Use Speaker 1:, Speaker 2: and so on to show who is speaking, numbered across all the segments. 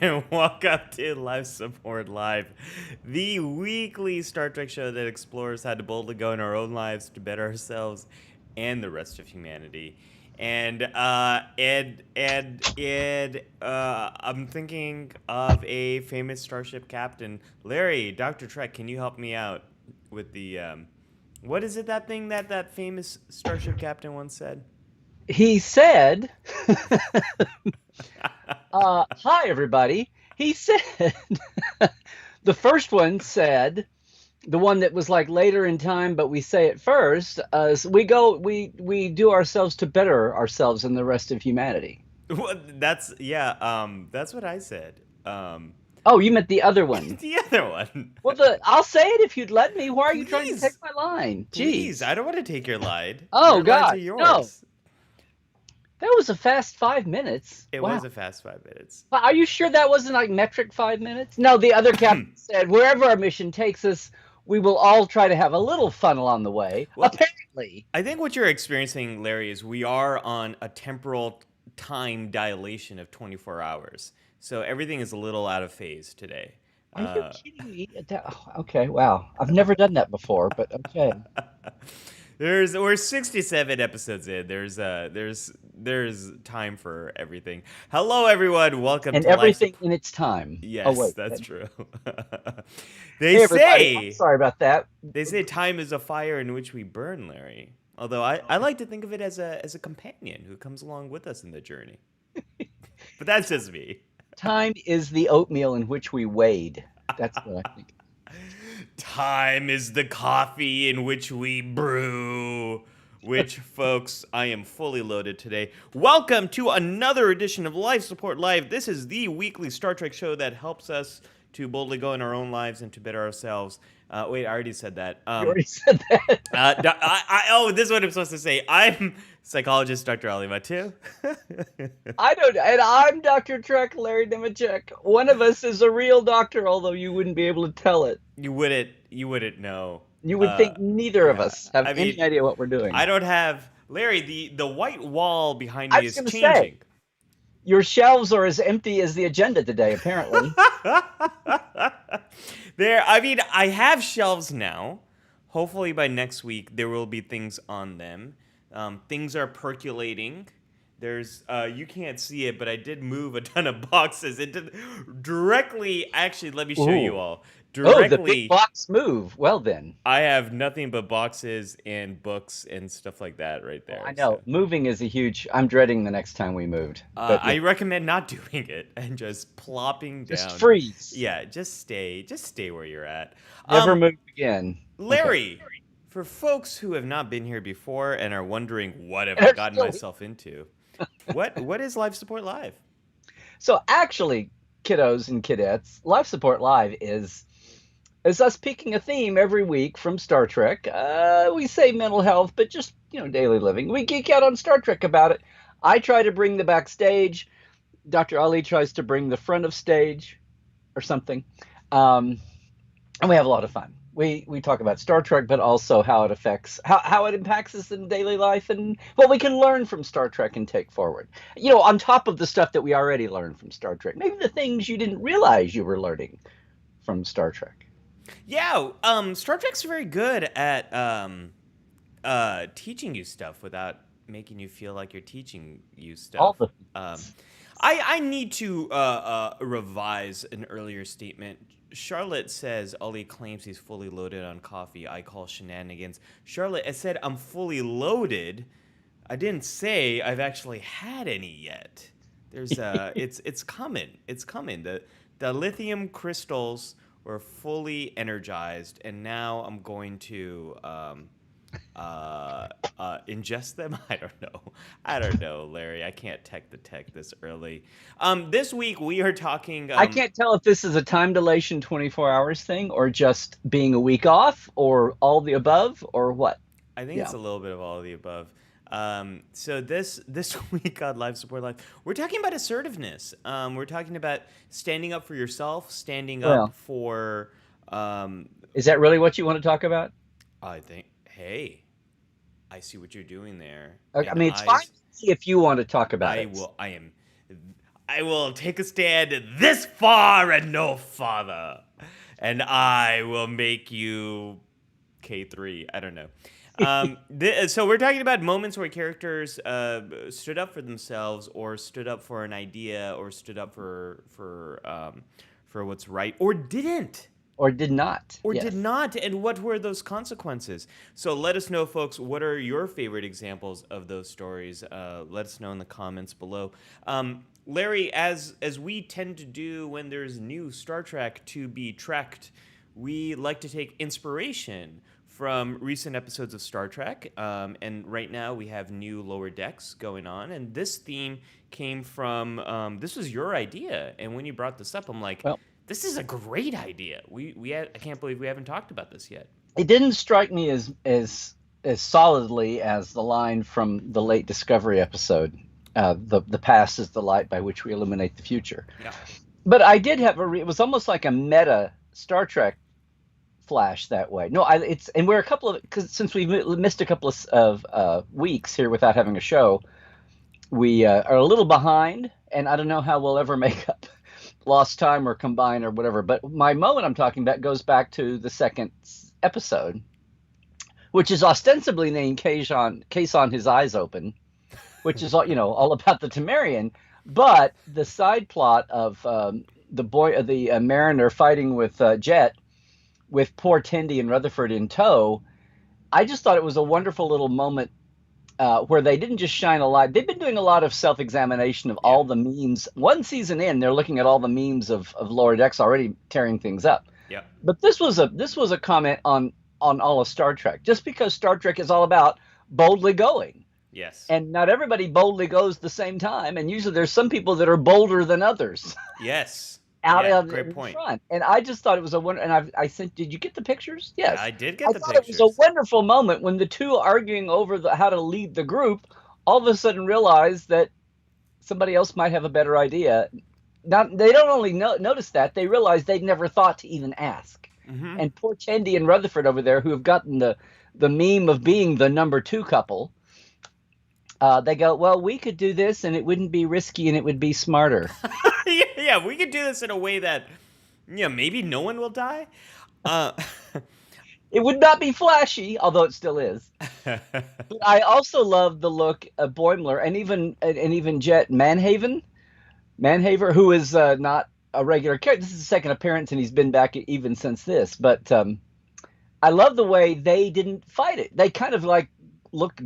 Speaker 1: and welcome to Life Support Live, the weekly Star Trek show that explores how to boldly go in our own lives to better ourselves and the rest of humanity. I'm thinking of a famous starship captain, Larry, Dr. Trek. Can you help me out with the what is it that thing that that famous starship captain once said?
Speaker 2: He said, "Hi, everybody." He said, the first one said, the one that was like later in time, but we say it first, we do ourselves to better ourselves and the rest of humanity.
Speaker 1: Well, that's what I said.
Speaker 2: Oh, you meant the other one.
Speaker 1: The other one.
Speaker 2: Well, I'll say it if you'd let me. Why are you trying to take
Speaker 1: Please,
Speaker 2: my line?
Speaker 1: please.
Speaker 2: Jeez.
Speaker 1: I don't want to take your line.
Speaker 2: Oh
Speaker 1: Your lines are
Speaker 2: gosh, no.
Speaker 1: yours.
Speaker 2: That was a fast 5 minutes.
Speaker 1: It
Speaker 2: Wow.
Speaker 1: was a fast 5 minutes.
Speaker 2: Are you sure that wasn't like metric 5 minutes? No, the other captain said, wherever our mission takes us, we will all try to have a little fun along the way.
Speaker 1: Well,
Speaker 2: Apparently.
Speaker 1: I think what you're experiencing, Larry, is we are on a temporal time dilation of 24 hours. So everything is a little out of phase today.
Speaker 2: Are you
Speaker 1: Uh,
Speaker 2: kidding me? Okay, wow. I've never done that before, but okay.
Speaker 1: we're 67 episodes in. There's time for everything. Hello everyone. Welcome
Speaker 2: And
Speaker 1: to Life
Speaker 2: everything
Speaker 1: Support.
Speaker 2: in its time. Oh,
Speaker 1: Yes,
Speaker 2: wait.
Speaker 1: that's true. they
Speaker 2: Hey, everybody. I'm
Speaker 1: say
Speaker 2: sorry about that.
Speaker 1: they say time is a fire in which we burn, Larry. Although I like to think of it as a companion who comes along with us in the journey. But that's just me.
Speaker 2: Time is the oatmeal in which we wade. That's what I think.
Speaker 1: Time is the coffee in which we brew. Which, folks, I am fully loaded today. Welcome to another edition of Life Support Live. This is the weekly Star Trek show that helps us to boldly go in our own lives and to better ourselves. Wait, I already said that.
Speaker 2: You already said that.
Speaker 1: Oh, this is what I'm supposed to say. I'm psychologist Dr. Ali Matu.
Speaker 2: I don't, and I'm Dr. Trek, Larry Nemeczek. One of us is a real doctor, although you wouldn't be able to tell it.
Speaker 1: You wouldn't know.
Speaker 2: You would
Speaker 1: Uh,
Speaker 2: think neither of
Speaker 1: yeah,
Speaker 2: us have
Speaker 1: I
Speaker 2: any
Speaker 1: mean,
Speaker 2: idea what we're
Speaker 1: I
Speaker 2: doing.
Speaker 1: don't have Larry. The white wall behind
Speaker 2: I
Speaker 1: me
Speaker 2: was
Speaker 1: is
Speaker 2: going to say,
Speaker 1: changing.
Speaker 2: your shelves are as empty as the agenda today, apparently.
Speaker 1: I mean, I have shelves now. Hopefully by next week there will be things on them. Things are percolating. There's you can't see it, but I did move a ton of boxes. It did directly. Actually, let me show you
Speaker 2: Ooh.
Speaker 1: all.
Speaker 2: Oh, the big
Speaker 1: Directly,
Speaker 2: box move. Well, then.
Speaker 1: I have nothing but boxes and books and stuff like that right
Speaker 2: Well,
Speaker 1: there.
Speaker 2: I know
Speaker 1: So
Speaker 2: moving is a huge. I'm dreading the next time we moved. But yeah,
Speaker 1: I recommend not doing it and just plopping
Speaker 2: just
Speaker 1: down.
Speaker 2: freeze.
Speaker 1: Yeah, just stay where you're at.
Speaker 2: Never
Speaker 1: Um,
Speaker 2: move again. Okay.
Speaker 1: Larry, for folks who have not been here before and are wondering what have I
Speaker 2: They're
Speaker 1: gotten
Speaker 2: still
Speaker 1: myself into, what is Life Support Live?
Speaker 2: So actually, kiddos and kidettes, Life Support Live is us picking a theme every week from Star Trek. We say mental health, but just daily living. We geek out on Star Trek about it. I try to bring the backstage. Dr. Ali tries to bring the front of stage or something, um, and we have a lot of fun. We talk about Star Trek, but also how it affects how it impacts us in daily life and what we can learn from Star Trek and take forward. On top of the stuff that we already learned from Star Trek, maybe the things you didn't realize you were learning from Star Trek.
Speaker 1: Yeah, Star Trek's very good at teaching you stuff without making you feel like you're teaching you
Speaker 2: All
Speaker 1: stuff.
Speaker 2: the
Speaker 1: Um, I need to revise an earlier statement. Charlotte says Ali claims he's fully loaded on coffee. I call shenanigans. Charlotte, I said I'm fully loaded. I didn't say I've actually had any yet. It's coming. It's coming. The lithium crystals were fully energized, and now I'm going to ingest them. I don't know, Larry. I can't tech the tech this early. This week we are talking.
Speaker 2: I can't tell if this is a time dilation 24 hours thing or just being a week off or all the above or what.
Speaker 1: I think
Speaker 2: Yeah.
Speaker 1: it's a little bit of all of the above. So this week on Live Support Live, we're talking about assertiveness. We're talking about standing up for yourself, standing up
Speaker 2: Well,
Speaker 1: for.
Speaker 2: is that really what you want to talk about?
Speaker 1: I think. Hey, I see what you're doing there,
Speaker 2: I
Speaker 1: and
Speaker 2: mean, it's fine if you want to talk about
Speaker 1: I
Speaker 2: it.
Speaker 1: will. I am. I will take a stand this far and no farther, and I will make you K3. I don't know. So we're talking about moments where characters stood up for themselves, or stood up for an idea, or stood up for what's right, or didn't.
Speaker 2: Or did not.
Speaker 1: Or did
Speaker 2: Yes.
Speaker 1: not, and what were those consequences? So let us know, folks. What are your favorite examples of those stories? Let us know in the comments below. Larry, as we tend to do when there's new Star Trek to be trekked, we like to take inspiration from recent episodes of Star Trek. And right now we have new Lower Decks going on, and this theme came from this was your idea. And when you brought this up, I'm like,
Speaker 2: Well,
Speaker 1: this is a great idea. I can't believe we haven't talked about this yet.
Speaker 2: it didn't strike me as solidly as the line from the late Discovery episode. The past is the light by which we illuminate the future.
Speaker 1: Yeah.
Speaker 2: But I did have it was almost like a meta Star Trek flash that way. No, and we're a couple of, because since we've missed a couple of weeks here without having a show, we are a little behind, and I don't know how we'll ever make up lost time or combine or whatever. But my moment I'm talking about goes back to the second episode, which is ostensibly named Case on His Eyes Open, which is all about the Temerian. But the side plot of the mariner fighting with Jet, with poor Tendi and Rutherford in tow, I just thought it was a wonderful little moment where they didn't just shine a light. They've been doing a lot of self-examination of all the memes. One season in, they're looking at all the memes of Lower Decks already tearing things up.
Speaker 1: Yeah.
Speaker 2: But this was a comment on all of Star Trek, just because Star Trek is all about boldly going.
Speaker 1: Yes.
Speaker 2: And not everybody boldly goes the same time, and usually there's some people that are bolder than others.
Speaker 1: Yes.
Speaker 2: Out
Speaker 1: yeah,
Speaker 2: of
Speaker 1: great
Speaker 2: in
Speaker 1: point.
Speaker 2: front. And I just thought it was a wonder. And I sent. Did you get the pictures? Yes,
Speaker 1: I did get the
Speaker 2: thought
Speaker 1: pictures.
Speaker 2: It was a wonderful moment when the two arguing over how to lead the group all of a sudden realized that somebody else might have a better idea. Now they don't only notice that, they realize they'd never thought to even ask.
Speaker 1: Mm-hmm.
Speaker 2: And poor Tendi and Rutherford over there, who have gotten the meme of being the number two couple. They go, well, we could do this and it wouldn't be risky and it would be smarter.
Speaker 1: yeah, we could do this in a way that, maybe no one will die.
Speaker 2: It would not be flashy, although it still is. But I also love the look of Boimler and even Jet Manhaver, who is not a regular character. This is his second appearance, and he's been back even since this. But I love the way they didn't fight it. They kind of like looked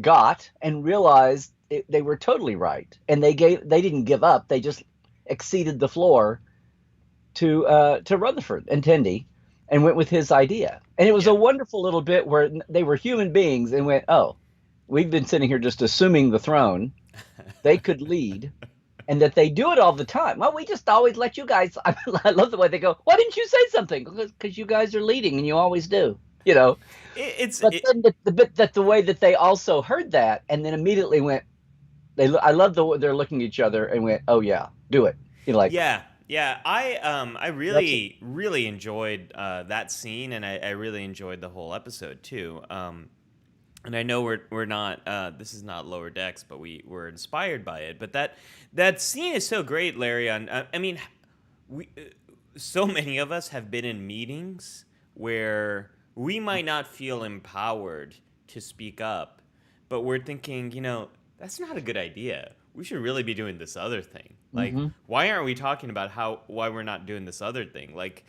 Speaker 2: and realized they were totally right, and they didn't give up. They just exceeded the floor to Rutherford and Tendi, and went with his idea. And it was a wonderful little bit where they were human beings and went, oh, we've been sitting here just assuming the throne. They could lead, and that they do it all the time. Well, we just always let you guys. I love the way they go, why didn't you say something? Because you guys are leading, and you always do. Then the bit that the way that they also heard that and then immediately went, I love they're looking at each other and went, oh yeah, do it.
Speaker 1: I really enjoyed that scene, and I really enjoyed the whole episode too. And I know we're not this is not Lower Decks, but we were inspired by it. But that scene is so great, Larry. So many of us have been in meetings where we might not feel empowered to speak up, but we're thinking, that's not a good idea. We should really be doing this other thing. Like, why aren't we talking about why we're not doing this other thing? Like,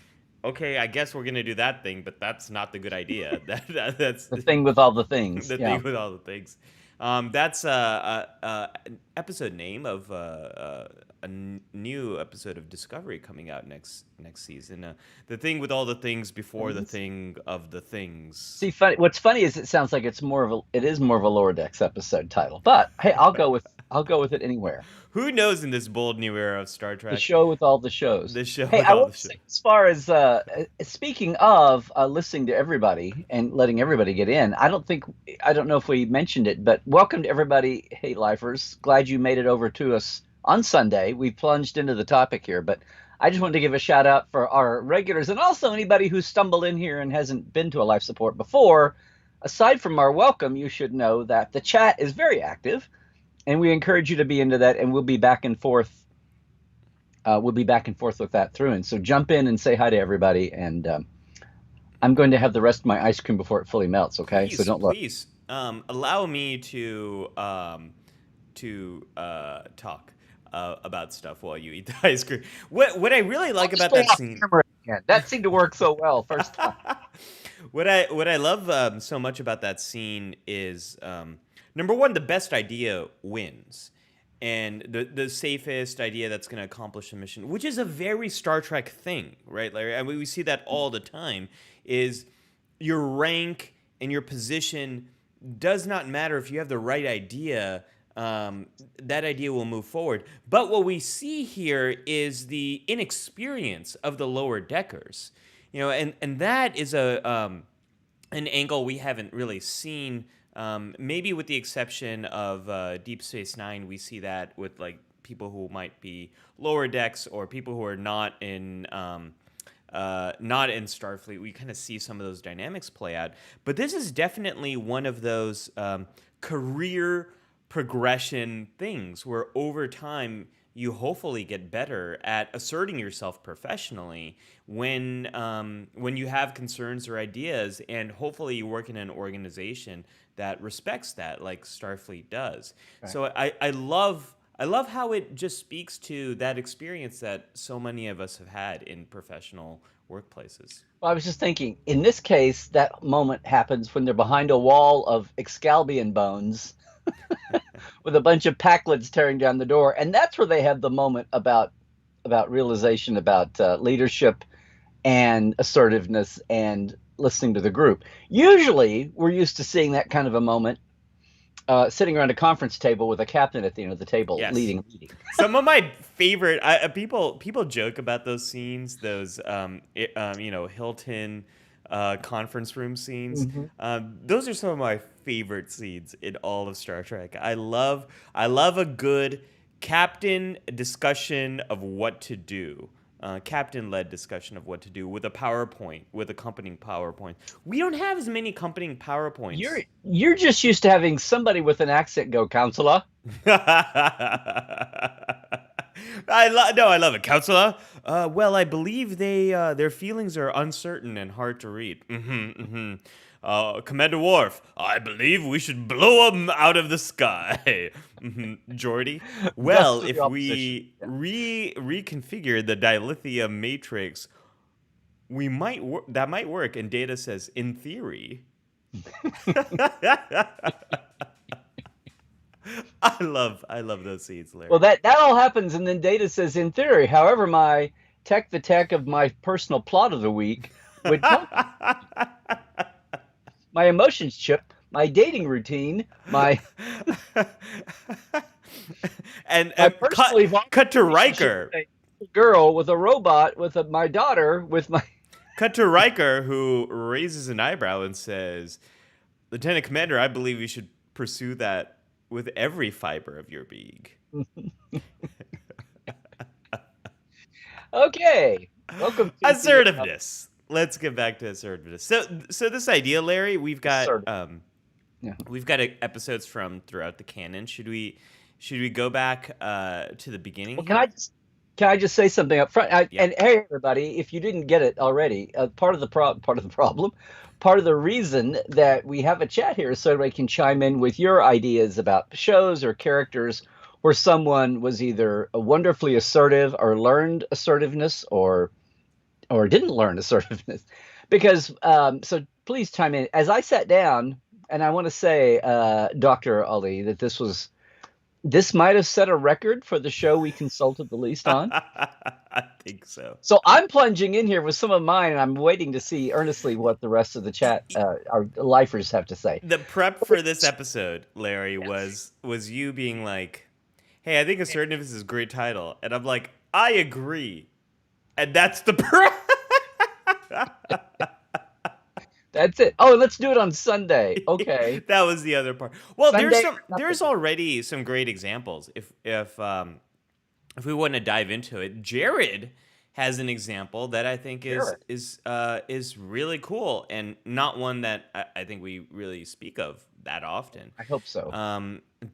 Speaker 1: okay, I guess we're gonna do that thing, but that's not the good idea. That's
Speaker 2: the thing with all the things.
Speaker 1: Thing with all the things. That's episode name of a new episode of Discovery coming out next season. The thing with all the things before the thing of the things.
Speaker 2: See, what's funny is it sounds like it is more of a Lower Decks episode title. But hey, I'll go with it anywhere.
Speaker 1: Who knows in this bold new era of Star Trek?
Speaker 2: The show with all the shows.
Speaker 1: The show.
Speaker 2: Hey,
Speaker 1: with all the shows.
Speaker 2: As far as speaking of listening to everybody and letting everybody get in, I don't know if we mentioned it, but welcome to everybody. Hey, lifers, glad you made it over to us on Sunday. We plunged into the topic here, but I just wanted to give a shout out for our regulars and also anybody who stumbled in here and hasn't been to a life support before. Aside from our welcome, you should know that the chat is very active. And we encourage you to be into that, and we'll be back and forth we'll be back and forth with that through. And so jump in and say hi to everybody. And I'm going to have the rest of my ice cream before it fully melts. Okay, so
Speaker 1: Please,
Speaker 2: don't look.
Speaker 1: please, allow me talk about stuff while you eat the ice cream. What I really
Speaker 2: I'll
Speaker 1: like
Speaker 2: just
Speaker 1: about
Speaker 2: go
Speaker 1: that
Speaker 2: off
Speaker 1: scene.
Speaker 2: camera again. That seemed to work so well first time.
Speaker 1: What I love so much about that scene is number one, the best idea wins, and the safest idea that's going to accomplish the mission, which is a very Star Trek thing, right, Larry? I mean, we see that all the time. Is your rank and your position does not matter if you have the right idea. That idea will move forward. But what we see here is the inexperience of the lower deckers, and that is a an angle we haven't really seen. Maybe with the exception of Deep Space Nine, we see that with like people who might be lower decks or people who are not in Starfleet. We kind of see some of those dynamics play out. But this is definitely one of those career progression things where over time you hopefully get better at asserting yourself professionally when you have concerns or ideas, and hopefully you work in an organization that respects that, like Starfleet does.
Speaker 2: Right.
Speaker 1: So I love how it just speaks to that experience that so many of us have had in professional workplaces.
Speaker 2: Well, I was just thinking, in this case, that moment happens when they're behind a wall of Excalbian bones with a bunch of Packlets tearing down the door, and that's where they have the moment about realization about leadership and assertiveness and listening to the group. Usually, we're used to seeing that kind of a moment sitting around a conference table with a captain at the end of the table
Speaker 1: Yes.
Speaker 2: leading.
Speaker 1: Some of my favorite people joke about those scenes, those Hilton conference room scenes.
Speaker 2: Mhm.
Speaker 1: Those are some of my favorite scenes in all of Star Trek. I love a good captain discussion of what to do. Captain-led discussion of what to do with a PowerPoint, with accompanying PowerPoint. We don't have as many accompanying
Speaker 2: You're
Speaker 1: PowerPoints.
Speaker 2: you're just used to having somebody with an accent go, counselor.
Speaker 1: No, I love it, counselor. Well, I believe their feelings are uncertain and hard to read. Commander Worf, I believe we should blow them out of the sky. Geordi,
Speaker 2: Just
Speaker 1: well,
Speaker 2: to the
Speaker 1: if
Speaker 2: opposition.
Speaker 1: we reconfigure the dilithium matrix, that might work. And Data says, in theory. I love those scenes,
Speaker 2: Well,
Speaker 1: Larry.
Speaker 2: that all happens, and then Data says, in theory, however, the tech of my personal plot of the week would tell me my emotions chip, my dating routine,
Speaker 1: and
Speaker 2: my
Speaker 1: cut
Speaker 2: personal evolving
Speaker 1: cut to
Speaker 2: relationship
Speaker 1: Riker.
Speaker 2: with a girl, with a robot, my daughter, with my.
Speaker 1: Cut to Riker, who raises an eyebrow and says, "Lieutenant Commander, I believe you should pursue that with every fiber of your being."
Speaker 2: Okay, welcome to the
Speaker 1: Assertiveness. Let's get back to assertiveness. So this idea, Larry, we've got
Speaker 2: assertive. Yeah.
Speaker 1: episodes from throughout the canon. Should we go back to the beginning
Speaker 2: Well,
Speaker 1: here?
Speaker 2: can I just say something up front?
Speaker 1: Yeah.
Speaker 2: And hey, everybody, if you didn't get it already, part of the problem, part of the reason that we have a chat here is so everybody can chime in with your ideas about shows or characters where someone was either wonderfully assertive or learned assertiveness or didn't learn assertiveness. Because so please chime in. As I sat down, and I want to say, Dr. Ali, that this might have set a record for the show we consulted the least on.
Speaker 1: I think so.
Speaker 2: So I'm plunging in here with some of mine, and I'm waiting to see earnestly what the rest of the chat, our lifers, have to say.
Speaker 1: The prep for this episode, Larry, was you being like, "Hey, I think assertiveness is a great title," and I'm like, "I agree," and that's the prep.
Speaker 2: That's it. Oh, let's do it on Sunday. Okay.
Speaker 1: That was the other part. Well,
Speaker 2: Sunday or
Speaker 1: there's
Speaker 2: nothing.
Speaker 1: already some great examples. If we want to dive into it, Jared has an example that I think
Speaker 2: Sure.
Speaker 1: is really cool, and not one that I think we really speak of that often.
Speaker 2: I hope so.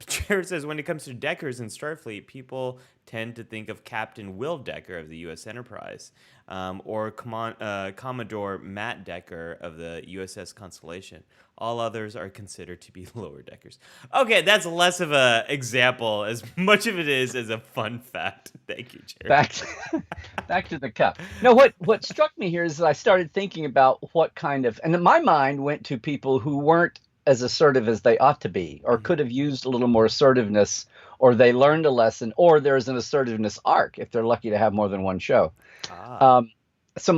Speaker 1: Jared says, when it comes to Deckers in Starfleet, people tend to think of Captain Will Decker of the U.S. Enterprise, or Commodore Matt Decker of the USS Constellation. All others are considered to be lower deckers. Okay, that's less of a example as much of it is as a fun fact. Thank you, Jared.
Speaker 2: Back to, back to the cup. No, what struck me here is that I started thinking about what kind of, and then my mind went to people who weren't as assertive as they ought to be, or
Speaker 1: Mhm.
Speaker 2: could have used a little more assertiveness, or they learned a lesson, or there's an assertiveness arc if they're lucky to have more than one show.
Speaker 1: Ah.
Speaker 2: Um, so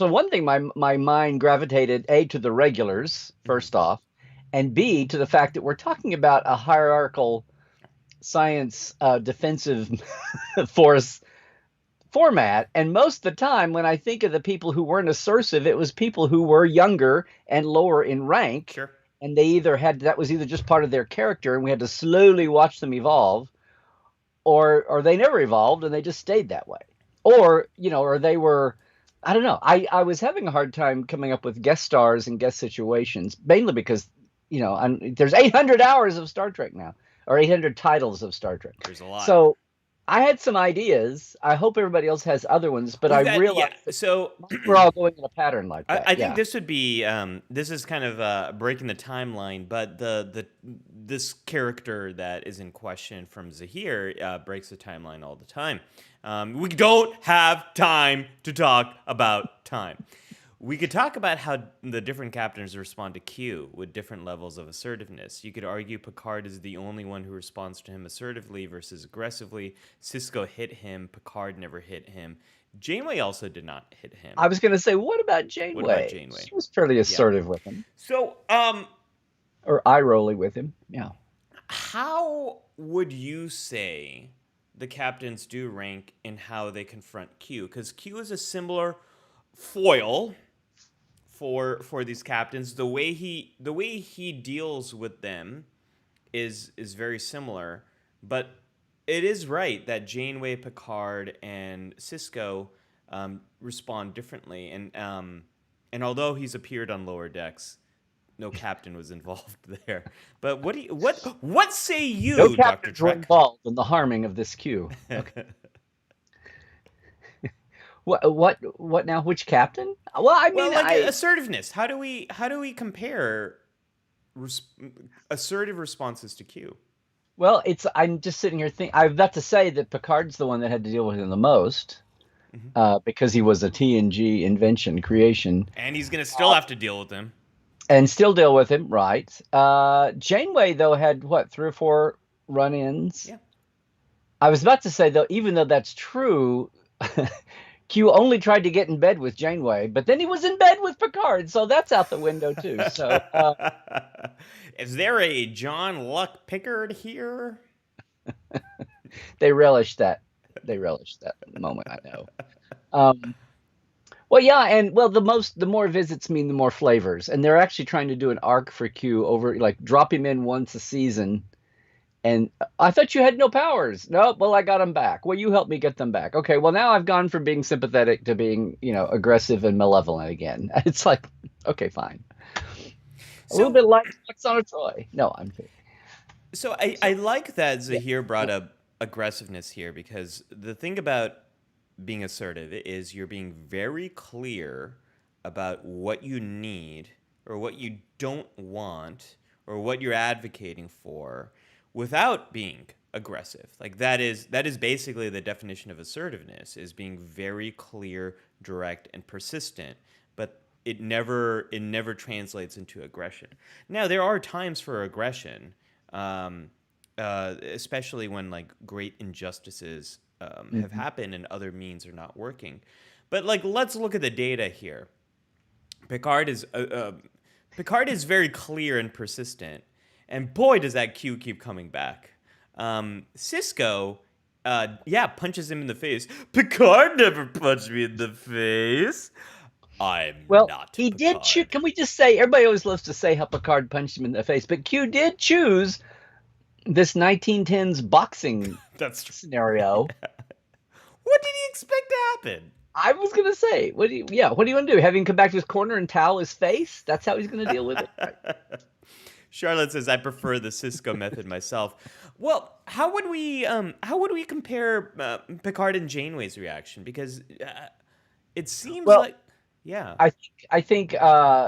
Speaker 2: one thing, my mind gravitated A to the regulars
Speaker 1: Mhm.
Speaker 2: first off, and B to the fact that we're talking about a hierarchical science defensive force format. And most of the time, when I think of the people who weren't assertive, it was people who were younger and lower in rank.
Speaker 1: Sure.
Speaker 2: And they either had that was either just part of their character, and we had to slowly watch them evolve, or they never evolved and they just stayed that way. Or, or they were, I don't know. I was having a hard time coming up with guest stars and guest situations, mainly because, there's 800 hours of Star Trek now, or 800 titles of Star Trek.
Speaker 1: There's a lot.
Speaker 2: So I had some ideas. I hope everybody else has other ones, but I
Speaker 1: We've had, yeah.
Speaker 2: realized that
Speaker 1: So
Speaker 2: we're all going in a pattern like that.
Speaker 1: I think
Speaker 2: Yeah.
Speaker 1: this would be this is kind of breaking the timeline, but this character that is in question from Zahir breaks the timeline all the time. We don't have time to talk about time. We could talk about how the different captains respond to Q with different levels of assertiveness. You could argue Picard is the only one who responds to him assertively versus aggressively. Cisco hit him, Picard never hit him. Janeway also did not hit him.
Speaker 2: I was going to say, what about
Speaker 1: What about
Speaker 2: Janeway?
Speaker 1: Janeway?
Speaker 2: She was fairly
Speaker 1: Yeah.
Speaker 2: assertive with him,
Speaker 1: So,
Speaker 2: or eye rolly with him. Yeah.
Speaker 1: how would you say the captains do rank in how they confront Q? Because Q is a similar foil for these captains. The way he deals with them is very similar, but it is right that Janeway, Picard, and Cisco respond differently, and although he's appeared on lower decks, no captain was involved there. But what say
Speaker 2: No
Speaker 1: you, Doctor
Speaker 2: captains were
Speaker 1: Trek?
Speaker 2: involved in the harming of this Q. Okay. What now? Which captain? Well, I
Speaker 1: Well,
Speaker 2: mean,
Speaker 1: like assertiveness. How do we compare res- assertive responses to Q?
Speaker 2: well, I'm just sitting here thinking. I've got to say that Picard's the one that had to deal with him the most,
Speaker 1: Mhm.
Speaker 2: because he was a TNG invention creation,
Speaker 1: And he's gonna still have to deal with them.
Speaker 2: and still deal with him, right? Janeway though had what, 3 or 4 run-ins.
Speaker 1: Yeah.
Speaker 2: I was about to say though, even though that's true, Q only tried to get in bed with Janeway, but then he was in bed with Picard, so that's out the window too. So
Speaker 1: Is there a John Luck Pickard here?
Speaker 2: they relished that. They relished that moment. I know. Um, well, yeah, and well, the more visits mean the more flavors, and they're actually trying to do an arc for Q over, like, drop him in once a season. And I thought you had no powers. No, well, I got them back. Well, you helped me get them back. Okay, well, now I've gone from being sympathetic to being, aggressive and malevolent again. It's like, okay, fine. A little
Speaker 1: So,
Speaker 2: bit like Oksana Troy. No, I'm kidding.
Speaker 1: so I like that Zahir brought up aggressiveness here, because the thing about being assertive is you're being very clear about what you need or what you don't want or what you're advocating for without being aggressive. Like that is basically the definition of assertiveness, is being very clear, direct, and persistent, but it never translates into aggression. Now there are times for aggression, especially when like great injustices have
Speaker 2: Mhm.
Speaker 1: happened and other means are not working. But like, let's look at the data here. Picard is uh, uh, Picard is very clear and persistent, and boy, does that Q keep coming back. Cisco, yeah, punches him in the face. Picard never punched me in the face. I'm
Speaker 2: Well,
Speaker 1: not
Speaker 2: he did choose.
Speaker 1: Picard.
Speaker 2: Can we just say, everybody always loves to say how Picard punched him in the face, but Q did choose this 1910s boxing
Speaker 1: That's true.
Speaker 2: scenario.
Speaker 1: What did he expect to happen?
Speaker 2: I was gonna say, what do you want to do? Have him come back to his corner and towel his face? That's how he's gonna deal with it, right?
Speaker 1: Charlotte says I prefer the Cisco method myself. Well, how would we compare Picard and Janeway's reaction? Because it seems
Speaker 2: Well,
Speaker 1: like, yeah.
Speaker 2: I think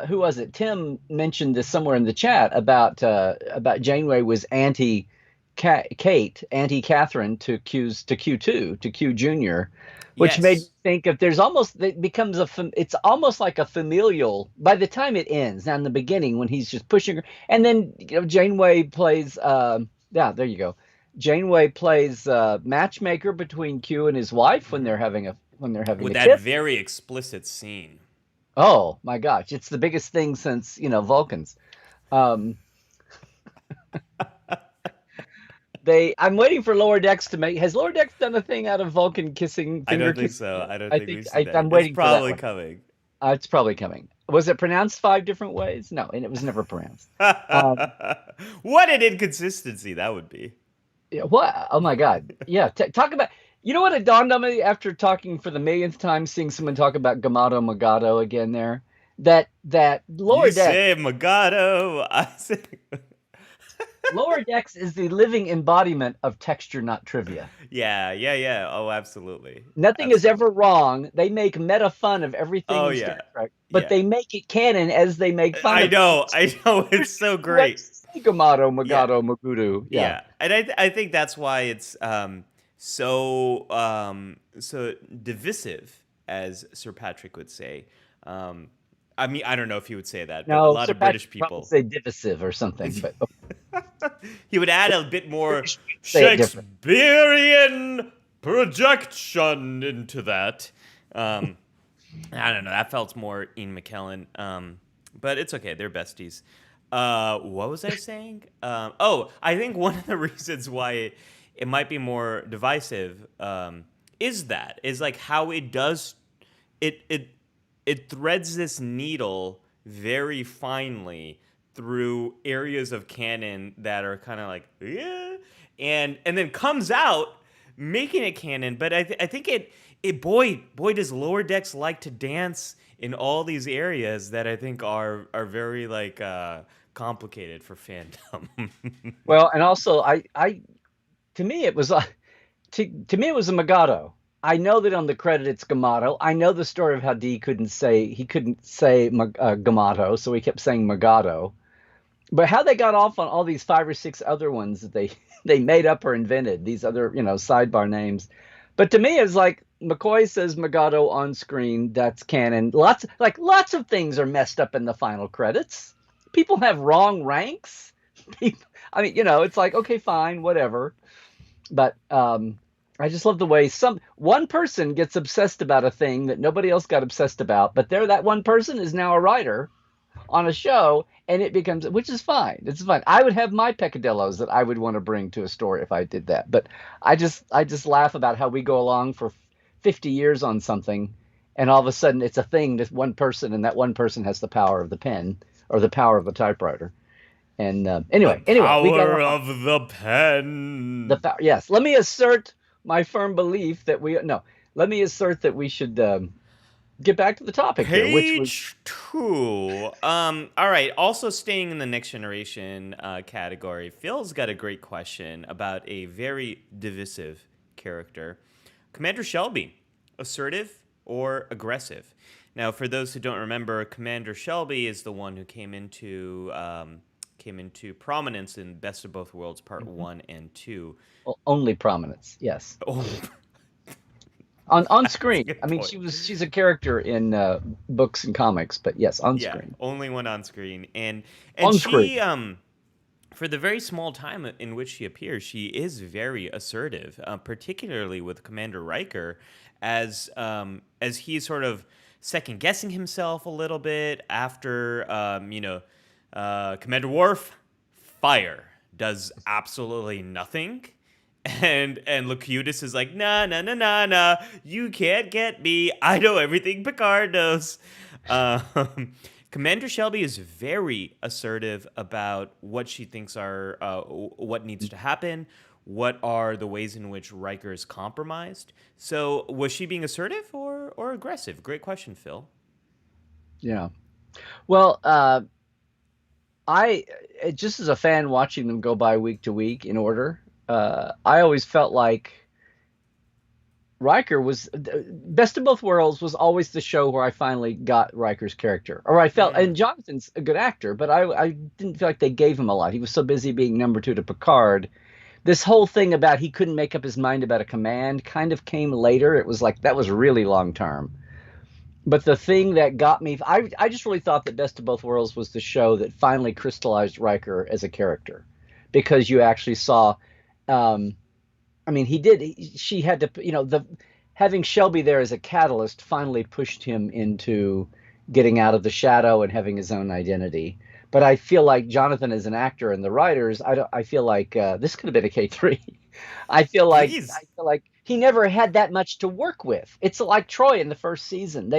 Speaker 2: who was it? Tim mentioned this somewhere in the chat about Janeway was anti Kate, anti Catherine to Q2 to Q Junior, which made me
Speaker 1: Yes.
Speaker 2: think if there's almost it becomes it's almost like a familial by the time it ends. Now in the beginning when he's just pushing her, and then Janeway plays yeah, there you go. Janeway plays matchmaker between Q and his wife when
Speaker 1: Mhm.
Speaker 2: they're having
Speaker 1: With
Speaker 2: a
Speaker 1: that
Speaker 2: kiss.
Speaker 1: very explicit scene.
Speaker 2: Oh my gosh, it's the biggest thing since, Vulcans. Um, I'm waiting for Lower Decks to make. Has Lower Decks done a thing out of Vulcan kissing,
Speaker 1: I
Speaker 2: finger
Speaker 1: don't think
Speaker 2: kissing
Speaker 1: so.
Speaker 2: yet?
Speaker 1: I don't
Speaker 2: I
Speaker 1: think
Speaker 2: think
Speaker 1: we've seen
Speaker 2: I'm
Speaker 1: that. It's
Speaker 2: waiting for that
Speaker 1: probably
Speaker 2: one.
Speaker 1: coming.
Speaker 2: It's probably coming. Was it pronounced five different ways? No, and it was never pronounced. Um,
Speaker 1: What an inconsistency that would be.
Speaker 2: yeah, what? Oh my God. Yeah, talk about. You know what it dawned on me after talking for the millionth time, seeing someone talk about Gamato Magato again there. That
Speaker 1: You
Speaker 2: Lower Decks.
Speaker 1: say Magado. I say.
Speaker 2: Lower Decks is the living embodiment of texture, not trivia.
Speaker 1: Yeah, yeah, yeah. Oh, absolutely.
Speaker 2: Nothing is
Speaker 1: Absolutely.
Speaker 2: ever wrong. They make meta fun of everything
Speaker 1: Oh,
Speaker 2: in Star
Speaker 1: yeah.
Speaker 2: Trek, but
Speaker 1: Yeah.
Speaker 2: they make it canon as they make fun
Speaker 1: I
Speaker 2: of it.
Speaker 1: know. I know. It's
Speaker 2: There's
Speaker 1: so
Speaker 2: two ways
Speaker 1: great.
Speaker 2: to say Gamato,
Speaker 1: Yeah.
Speaker 2: Magato, Magudu. Yeah.
Speaker 1: Yeah. And I think that's why it's so divisive, as Sir Patrick would say. Um, I mean, I don't know if he would say that, but a
Speaker 2: No,
Speaker 1: lot
Speaker 2: Sir
Speaker 1: of
Speaker 2: Patrick
Speaker 1: British
Speaker 2: would probably
Speaker 1: people.
Speaker 2: say divisive or something, but
Speaker 1: He would add a bit more
Speaker 2: British people say it different.
Speaker 1: Shakespearean projection into that. Um, I don't know. That felt more Ian McKellen. But it's okay. They're besties. What was I saying? Oh, I think one of the reasons why it might be more divisive is like how it does it it it threads this needle very finely through areas of canon that are kind of like, yeah, and then comes out making it canon. But I think it boy does Lower Decks like to dance in all these areas that I think are very like complicated for fandom.
Speaker 2: Well, and also, to me, it was to me it was a Magato. I know that on the credit it's Gamato. I know the story of how D couldn't say Gamato, so he kept saying Magato. But how they got off on all these five or six other ones that they they made up or invented, these other, sidebar names. But to me it's like McCoy says Magato on screen, that's canon. Lots of things are messed up in the final credits. People have wrong ranks. I mean, it's like, okay, fine, whatever. But I just love the way some one person gets obsessed about a thing that nobody else got obsessed about, but that one person is now a writer on a show, and it becomes, which is fine. It's fine. I would have my peccadillos that I would want to bring to a story if I did that. But I just laugh about how we go along for 50 years on something, and all of a sudden it's a thing to one person, and that one person has the power of the pen or the power of the typewriter. And
Speaker 1: The
Speaker 2: anyway, we got
Speaker 1: power
Speaker 2: off on
Speaker 1: of the pen.
Speaker 2: yes. Let me assert my firm belief that we no. Let me assert that we should get back to the topic here, which was
Speaker 1: Page two. All right. Also staying in the next generation category, Phil's got a great question about a very divisive character, Commander Shelby. Assertive or aggressive? Now, for those who don't remember, Commander Shelby is the one who came into prominence in Best of Both Worlds Part One and Two.
Speaker 2: only prominence. Yes,
Speaker 1: Oh,
Speaker 2: on
Speaker 1: that's a
Speaker 2: screen. I
Speaker 1: good
Speaker 2: mean,
Speaker 1: point.
Speaker 2: she's a character in books and comics, but yes, on
Speaker 1: Yeah,
Speaker 2: screen.
Speaker 1: only one on screen, and
Speaker 2: On screen.
Speaker 1: she for the very small time in which she appears, she is very assertive, particularly with Commander Riker, as he's sort of second guessing himself a little bit after Commander Worf fire does absolutely nothing. And Locutus is like, nah, nah, nah, nah, nah. You can't get me. I know everything Picard knows. Um, Commander Shelby is very assertive about what she thinks are what needs to happen, what are the ways in which Riker is compromised. So was she being assertive or aggressive? Great question, Phil.
Speaker 2: Yeah. Well, I just as a fan watching them go by week to week in order, I always felt like Riker was Best of Both Worlds was always the show where I finally got Riker's character, or I felt,
Speaker 1: Mm,
Speaker 2: and Jonathan's a good actor, but I didn't feel like they gave him a lot. He was so busy being number two to Picard. This whole thing about he couldn't make up his mind about a command kind of came later. It was like that was really long term. But the thing that got me, I just really thought that Best of Both Worlds was the show that finally crystallized Riker as a character, because you actually saw, um, I mean, she had to, the having Shelby there as a catalyst finally pushed him into getting out of the shadow and having his own identity. But I feel like Jonathan as an actor and the writers, I feel like this could have been a K3. I
Speaker 1: please.
Speaker 2: feel like he never had that much to work with. It's like Troy in the first season.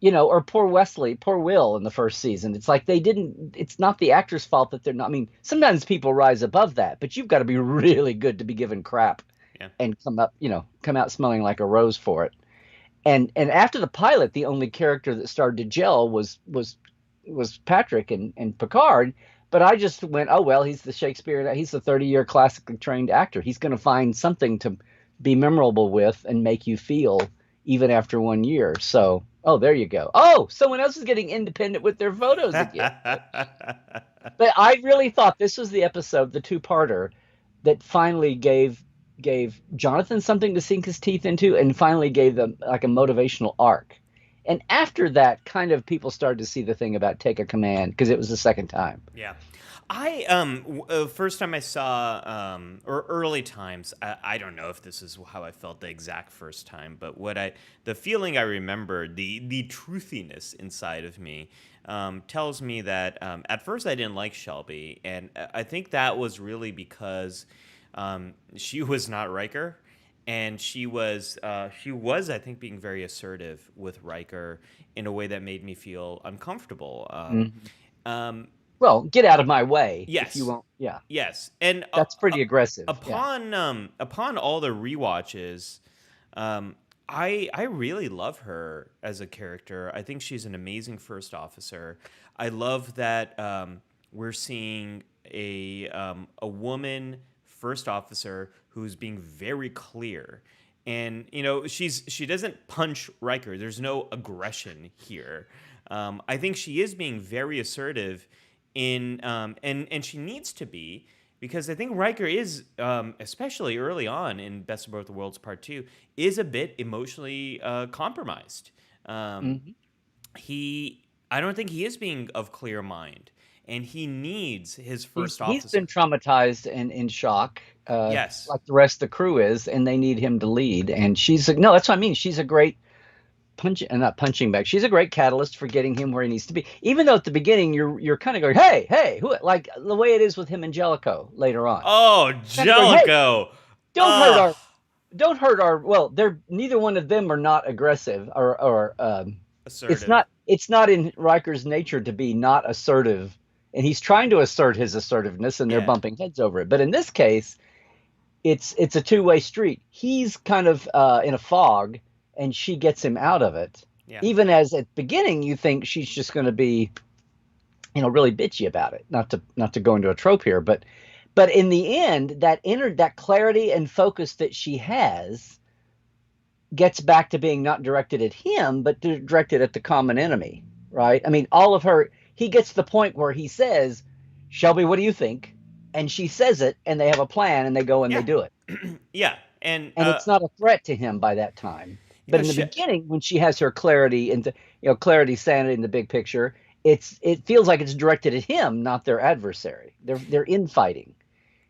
Speaker 2: Or poor Wesley, poor Will in the first season. It's like they didn't. It's not the actor's fault that they're not. I mean, sometimes people rise above that, but you've got to be really good to be given crap
Speaker 1: Yeah.
Speaker 2: and come out smelling like a rose for it. And after the pilot, the only character that started to gel was Patrick and Picard. But I just went, oh well, he's the Shakespeare, he's the 30-year classically trained actor. He's going to find something to be memorable with and make you feel even after 1 year. So, oh, there you go. Oh, someone else is getting independent with their photos again. But I really thought this was the episode, the two-parter, that finally gave Jonathan something to sink his teeth into, and finally gave them like a motivational arc. And after that, kind of people started to see the thing about take a command because it was the second time.
Speaker 1: Yeah. First time I saw or early times, I don't know if this is how I felt the exact first time, but the feeling I remember, the truthiness inside of me, tells me that at first I didn't like Shelby, and I think that was really because she was not Riker, and she was I think being very assertive with Riker in a way that made me feel uncomfortable.
Speaker 2: Mhm.
Speaker 1: Um,
Speaker 2: Well, get out of my way if you
Speaker 1: yes,
Speaker 2: won't. Yeah,
Speaker 1: yes, and
Speaker 2: that's pretty aggressive. Yeah.
Speaker 1: upon all the rewatches, I really love her as a character. I think she's an amazing first officer. I love that we're seeing a woman first officer who's being very clear. And she doesn't punch Riker. There's no aggression here. I think she is being very assertive and she needs to be, because I think Riker is, especially early on in Best of Both Worlds Part Two, is a bit emotionally compromised. Um,
Speaker 2: Mhm.
Speaker 1: he I don't think he is being of clear mind, and he needs his first
Speaker 2: He's been
Speaker 1: officer.
Speaker 2: traumatized and in shock,
Speaker 1: Yes.
Speaker 2: like the rest of the crew is, and they need him to lead. And no, that's what I mean. She's a great not punching bag. She's a great catalyst for getting him where he needs to be. Even though at the beginning you're kind of going, hey, hey, who, like the way it is with him and Jellicoe later on.
Speaker 1: Oh,
Speaker 2: Kind of going, hey,
Speaker 1: Jellicoe.
Speaker 2: don't hurt
Speaker 1: Ugh.
Speaker 2: our well, they're neither one of them are not aggressive or
Speaker 1: Assertive.
Speaker 2: it's not in Riker's nature to be not assertive, and he's trying to assert his assertiveness and they're
Speaker 1: Yeah.
Speaker 2: bumping heads over it. But in this case, it's a two-way street. He's kind of in a fog, and she gets him out of it.
Speaker 1: Yeah.
Speaker 2: Even as at the beginning you think she's just going to be, really bitchy about it. Not to go into a trope here, but in the end, that clarity and focus that she has gets back to being not directed at him, but directed at the common enemy. Right? I mean, all of her. He gets to the point where he says, "Shelby, what do you think?" And she says it, and they have a plan, and they go and they
Speaker 1: Yeah.
Speaker 2: do it.
Speaker 1: Yeah. And
Speaker 2: And it's not a threat to him by that time.
Speaker 1: you
Speaker 2: But
Speaker 1: know,
Speaker 2: in the
Speaker 1: sh-
Speaker 2: beginning, when she has her clarity and clarity, sanity in the big picture, it feels like it's directed at him, not their adversary. They're infighting,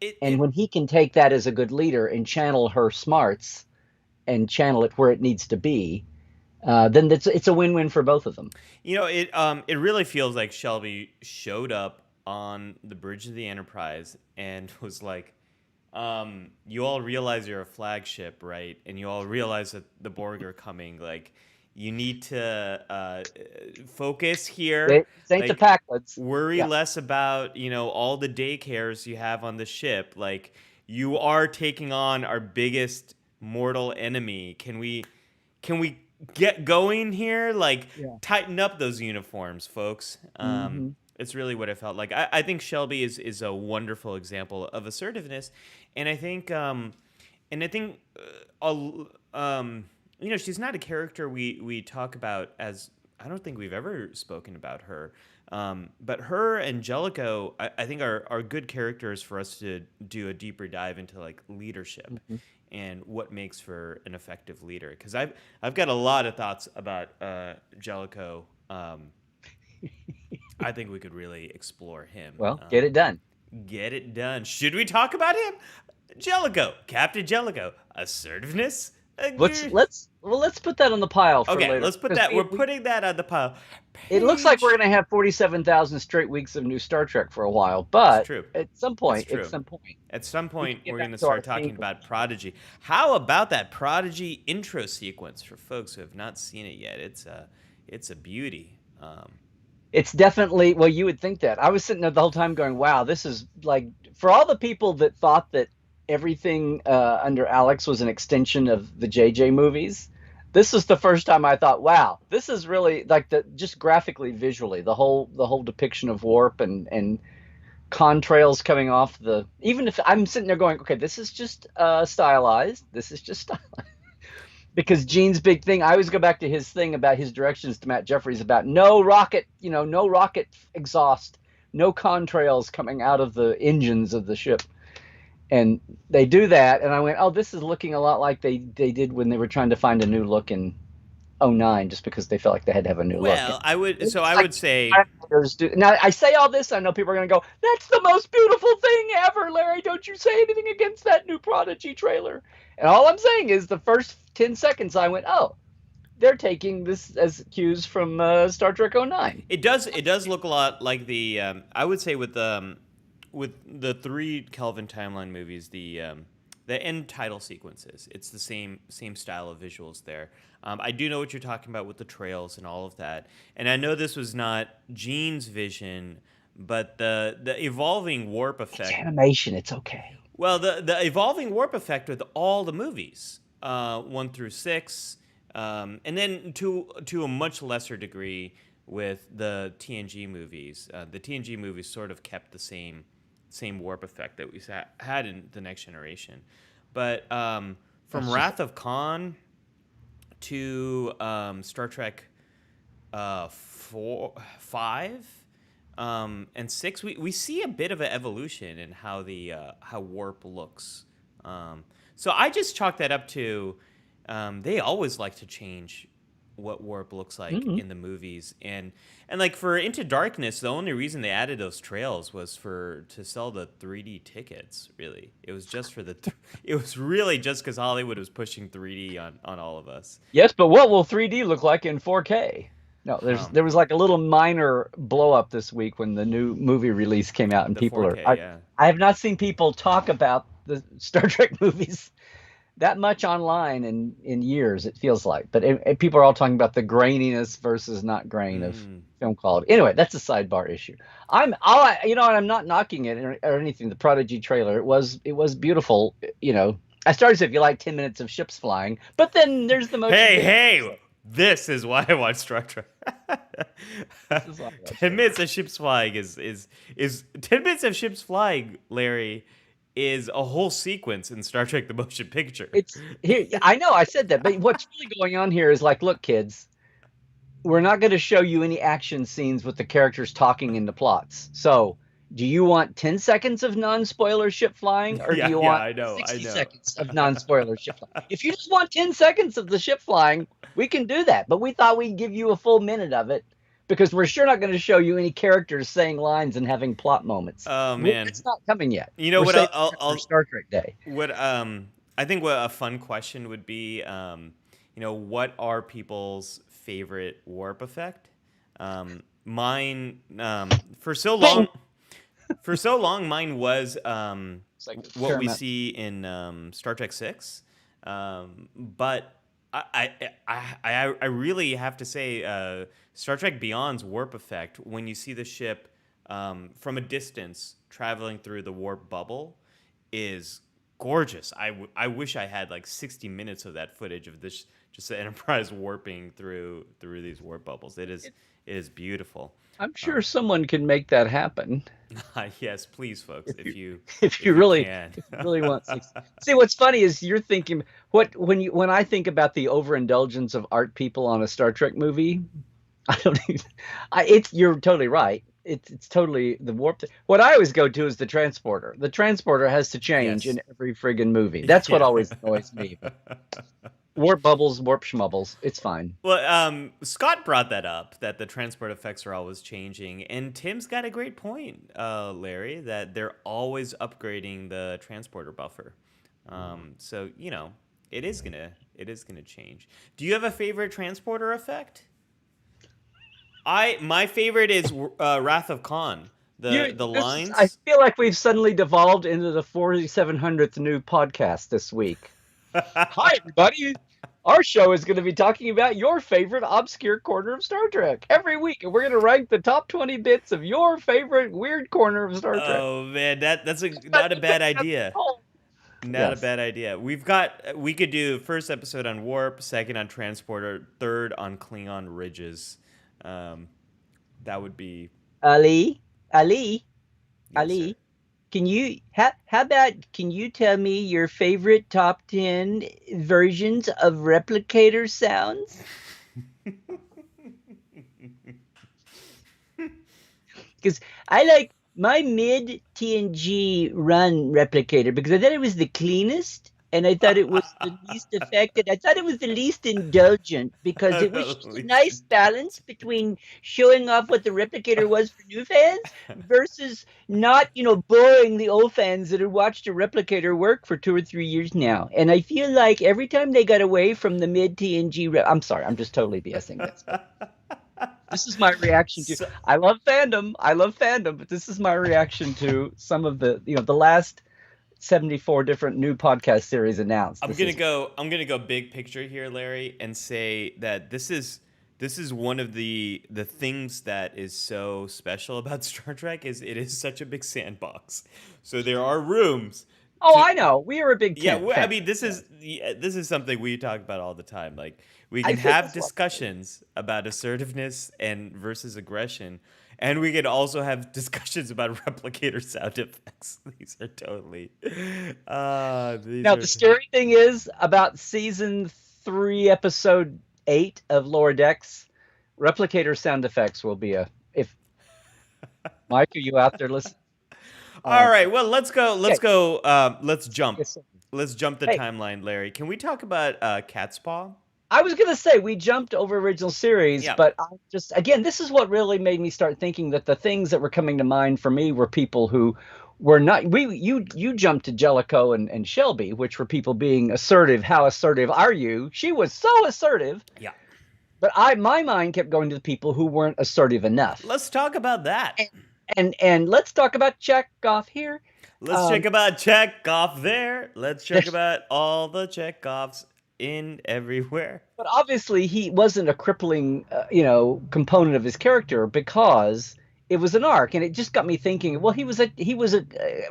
Speaker 1: it
Speaker 2: and
Speaker 1: it
Speaker 2: when he can take that as a good leader and channel her smarts and channel it where it needs to be, then it's a win-win for both of them.
Speaker 1: it really feels like Shelby showed up on the bridge of the Enterprise and was like, you all realize you're a flagship, right? And you all realize that the Borg are coming. Like, you need to focus here.
Speaker 2: This ain't the
Speaker 1: Like,
Speaker 2: Packlet's.
Speaker 1: worry
Speaker 2: Yeah.
Speaker 1: less about all the daycares you have on the ship. Like, you are taking on our biggest mortal enemy. Can we get going here? Like,
Speaker 2: Yeah.
Speaker 1: tighten up those uniforms, folks.
Speaker 2: Hmm.
Speaker 1: It's really what it felt like. I think Shelby is a wonderful example of assertiveness, and she's not a character we talk about as. I don't think we've ever spoken about her. But her and Jellicoe, I think are good characters for us to do a deeper dive into like leadership
Speaker 2: Hmm.
Speaker 1: and what makes for an effective leader. Because I've got a lot of thoughts about Jellicoe. I think we could really explore him.
Speaker 2: Well, get it done.
Speaker 1: Get it done. Should we talk about him? Jellicoe, Captain Jellicoe, assertiveness.
Speaker 2: Let's put that on the pile for
Speaker 1: Okay,
Speaker 2: later
Speaker 1: let's put
Speaker 2: because
Speaker 1: that. We're putting that on the pile.
Speaker 2: it looks like we're
Speaker 1: Page.
Speaker 2: going to have 47,000 straight weeks of new Star Trek for a while,
Speaker 1: It's
Speaker 2: but
Speaker 1: true.
Speaker 2: at
Speaker 1: It's
Speaker 2: at
Speaker 1: true.
Speaker 2: some point,
Speaker 1: At some
Speaker 2: we can
Speaker 1: point,
Speaker 2: get
Speaker 1: we're going
Speaker 2: back
Speaker 1: to
Speaker 2: to our
Speaker 1: start
Speaker 2: theme.
Speaker 1: talking about Prodigy. How about that Prodigy intro sequence for folks who have not seen it yet? It's a beauty.
Speaker 2: It's definitely, well, you would think that. I was sitting there the whole time going, wow, this is like, for all the people that thought that everything under Alex was an extension of the JJ movies, this is the first time I thought, wow, this is really like just graphically, visually, the whole depiction of warp and contrails coming off even if I'm sitting there going, okay, this is just stylized. This is just because Gene's big thing, I always go back to his thing about his directions to Matt Jeffries about no rocket, no rocket exhaust, no contrails coming out of the engines of the ship. And they do that, and I went, oh, this is looking a lot like they did when they were trying to find a new look in '09, just because they felt like they had to have a new look.
Speaker 1: Well, I would.
Speaker 2: It
Speaker 1: So
Speaker 2: looks
Speaker 1: I
Speaker 2: like
Speaker 1: would say.
Speaker 2: actors do. Now, I say all this, I know people are going to go, that's the most beautiful thing ever, Larry. Don't you say anything against that new Prodigy trailer. And all I'm saying is the first 10 seconds, I went, oh, they're taking this as cues from Star Trek '09.
Speaker 1: It does. It does look a lot like the. I would say with the three Kelvin timeline movies, the end title sequences. It's the same style of visuals there. I do know what you're talking about with the trails and all of that, and I know this was not Gene's vision, but the evolving warp
Speaker 2: It's
Speaker 1: effect.
Speaker 2: animation. It's okay.
Speaker 1: Well, the evolving warp effect with all the movies, 1 through 6, and then to a much lesser degree with the TNG movies. The TNG movies sort of kept the same warp effect that we had in the Next Generation, but from
Speaker 2: That's just
Speaker 1: Wrath of Khan to Star Trek 5 and 6, we see a bit of an evolution in how the how warp looks. So I just chalk that up to they always like to change what warp looks like
Speaker 2: mm-hmm.
Speaker 1: in the movies, and like for Into Darkness, the only reason they added those trails was to sell the 3D tickets. Really, it was just for it was really just because Hollywood was pushing 3D on all of us.
Speaker 2: Yes, but what will 3D look like in 4K? No,
Speaker 1: Um,
Speaker 2: there was like a little minor blow up this week when the new movie release came out, and
Speaker 1: the
Speaker 2: people are.
Speaker 1: 4K, yeah.
Speaker 2: I have not seen people talk about the Star Trek movies that much online in years. It feels like, but people are all talking about the graininess versus not grain of
Speaker 1: Mm.
Speaker 2: film quality. Anyway, that's a sidebar issue. And I'm not knocking it or anything. The Prodigy trailer, it was beautiful. I started to say if you like 10 minutes of ships flying, but then there's the motion
Speaker 1: Hey,
Speaker 2: picture.
Speaker 1: hey! This is why I watch Star Trek.
Speaker 2: This is all about
Speaker 1: 10 minutes of ships flying is 10 minutes of ships flying, Larry, is a whole sequence in Star Trek: The Motion Picture.
Speaker 2: It's here. I know I said that, but what's really going on here is like, look, kids, we're not going to show you any action scenes with the characters talking in the plots. So, do you want 10 seconds of non-spoiler ship flying, or do
Speaker 1: Yeah,
Speaker 2: you
Speaker 1: yeah,
Speaker 2: want
Speaker 1: I know, I
Speaker 2: 60
Speaker 1: know.
Speaker 2: seconds of non-spoiler ship flying? If you just want 10 seconds of the ship flying, we can do that. But we thought we'd give you a full minute of it because we're sure not going to show you any characters saying lines and having plot moments.
Speaker 1: Oh man,
Speaker 2: It's not coming yet.
Speaker 1: you know
Speaker 2: We're
Speaker 1: what?
Speaker 2: saving that for Star Trek Day.
Speaker 1: What I think what a fun question would be, what are people's favorite warp effect? Mine, for so long, mine was
Speaker 2: It's like
Speaker 1: what we
Speaker 2: Paramount.
Speaker 1: see in Star Trek 6. But I really have to say, Star Trek Beyond's warp effect, when you see the ship from a distance traveling through the warp bubble, is gorgeous. I wish I had like 60 minutes of that footage of this, just the Enterprise warping through these warp bubbles. It is beautiful.
Speaker 2: I'm sure
Speaker 1: Um,
Speaker 2: someone can make that happen
Speaker 1: yes, please, folks,
Speaker 2: if you if you
Speaker 1: if you
Speaker 2: really
Speaker 1: can.
Speaker 2: if you really want six. See, what's funny is you're thinking when I think about the overindulgence of art people on a Star Trek movie, I don't even. It's you're totally right. It's totally the warp. What I always go to is the transporter. The transporter has to change
Speaker 1: Yes.
Speaker 2: in every friggin' movie. That's what
Speaker 1: Yeah.
Speaker 2: always annoys me. But warp bubbles, warp schmubbles. It's fine.
Speaker 1: Well, Scott brought that up, that the transport effects are always changing, and Tim's got a great point, Larry, that they're always upgrading the transporter buffer. So it is gonna change. Do you have a favorite transporter effect? My favorite is Wrath of Khan. The
Speaker 2: This is. I
Speaker 1: lines.
Speaker 2: feel like we've suddenly devolved into the 4700th new podcast this week. Hi, everybody. Our show is going to be talking about your favorite obscure corner of Star Trek every week, and we're going to rank the top 20 bits of your favorite weird corner of Star Trek.
Speaker 1: Oh man, not a bad idea. Not a
Speaker 2: Yes.
Speaker 1: bad idea. We could do first episode on warp, second on transporter, third on Klingon ridges. Um, that would be
Speaker 2: Ali, Ali,
Speaker 1: yes, sir.
Speaker 2: Ali, how about can you tell me your favorite top 10 versions of replicator sounds? Because I like my mid TNG run replicator because I thought it was the cleanest and I thought it was the least affected. I thought it was the least indulgent because it was just a
Speaker 1: Least
Speaker 2: nice balance between showing off what the replicator was for new fans versus not, boring the old fans that had watched a replicator work for 2 or 3 years now. And I feel like every time they got away from the mid TNG, I'm sorry, I'm just totally BSing this, but this is my reaction to.
Speaker 1: So,
Speaker 2: I love fandom, but this is my reaction to some of the last 74 different new podcast series announced.
Speaker 1: I'm gonna go big picture here, Larry, and say that this is one of the things that is so special about Star Trek is it is such a big sandbox. So there are rooms
Speaker 2: Oh,
Speaker 1: to
Speaker 2: I know. We are a big
Speaker 1: yeah,
Speaker 2: tent
Speaker 1: I
Speaker 2: fan.
Speaker 1: mean
Speaker 2: Yes.
Speaker 1: this is something we talk about all the time. Like we
Speaker 2: I
Speaker 1: can
Speaker 2: think
Speaker 1: have
Speaker 2: that's what.
Speaker 1: discussions about assertiveness and versus aggression, and we can also have discussions about replicator sound effects. These are totally these
Speaker 2: Now,
Speaker 1: are
Speaker 2: the scary thing is about season 3, episode 8 of Lower Decks, replicator sound effects will be a. If Mike, are you out there listening?
Speaker 1: All
Speaker 2: Um,
Speaker 1: right, well, let's
Speaker 2: okay.
Speaker 1: go let's jump.
Speaker 2: Yes, sir.
Speaker 1: Let's jump the
Speaker 2: Hey,
Speaker 1: timeline, Larry. Can we talk about Cat's Paw?
Speaker 2: I was gonna say we jumped over original series,
Speaker 1: Yeah.
Speaker 2: but I just again, this is what really made me start thinking that the things that were coming to mind for me were people who were not. You jumped to Jellicoe and Shelby, which were people being assertive. How assertive are you? She was so assertive,
Speaker 1: Yeah.
Speaker 2: but my mind kept going to the people who weren't assertive enough.
Speaker 1: Let's talk about that.
Speaker 2: And let's talk about Chekhov here.
Speaker 1: Let's check
Speaker 2: Um,
Speaker 1: about Chekhov there. Let's check about all the Chekhovs in everywhere.
Speaker 2: But obviously, he wasn't a crippling, component of his character because it was an arc, and it just got me thinking. Well, he was a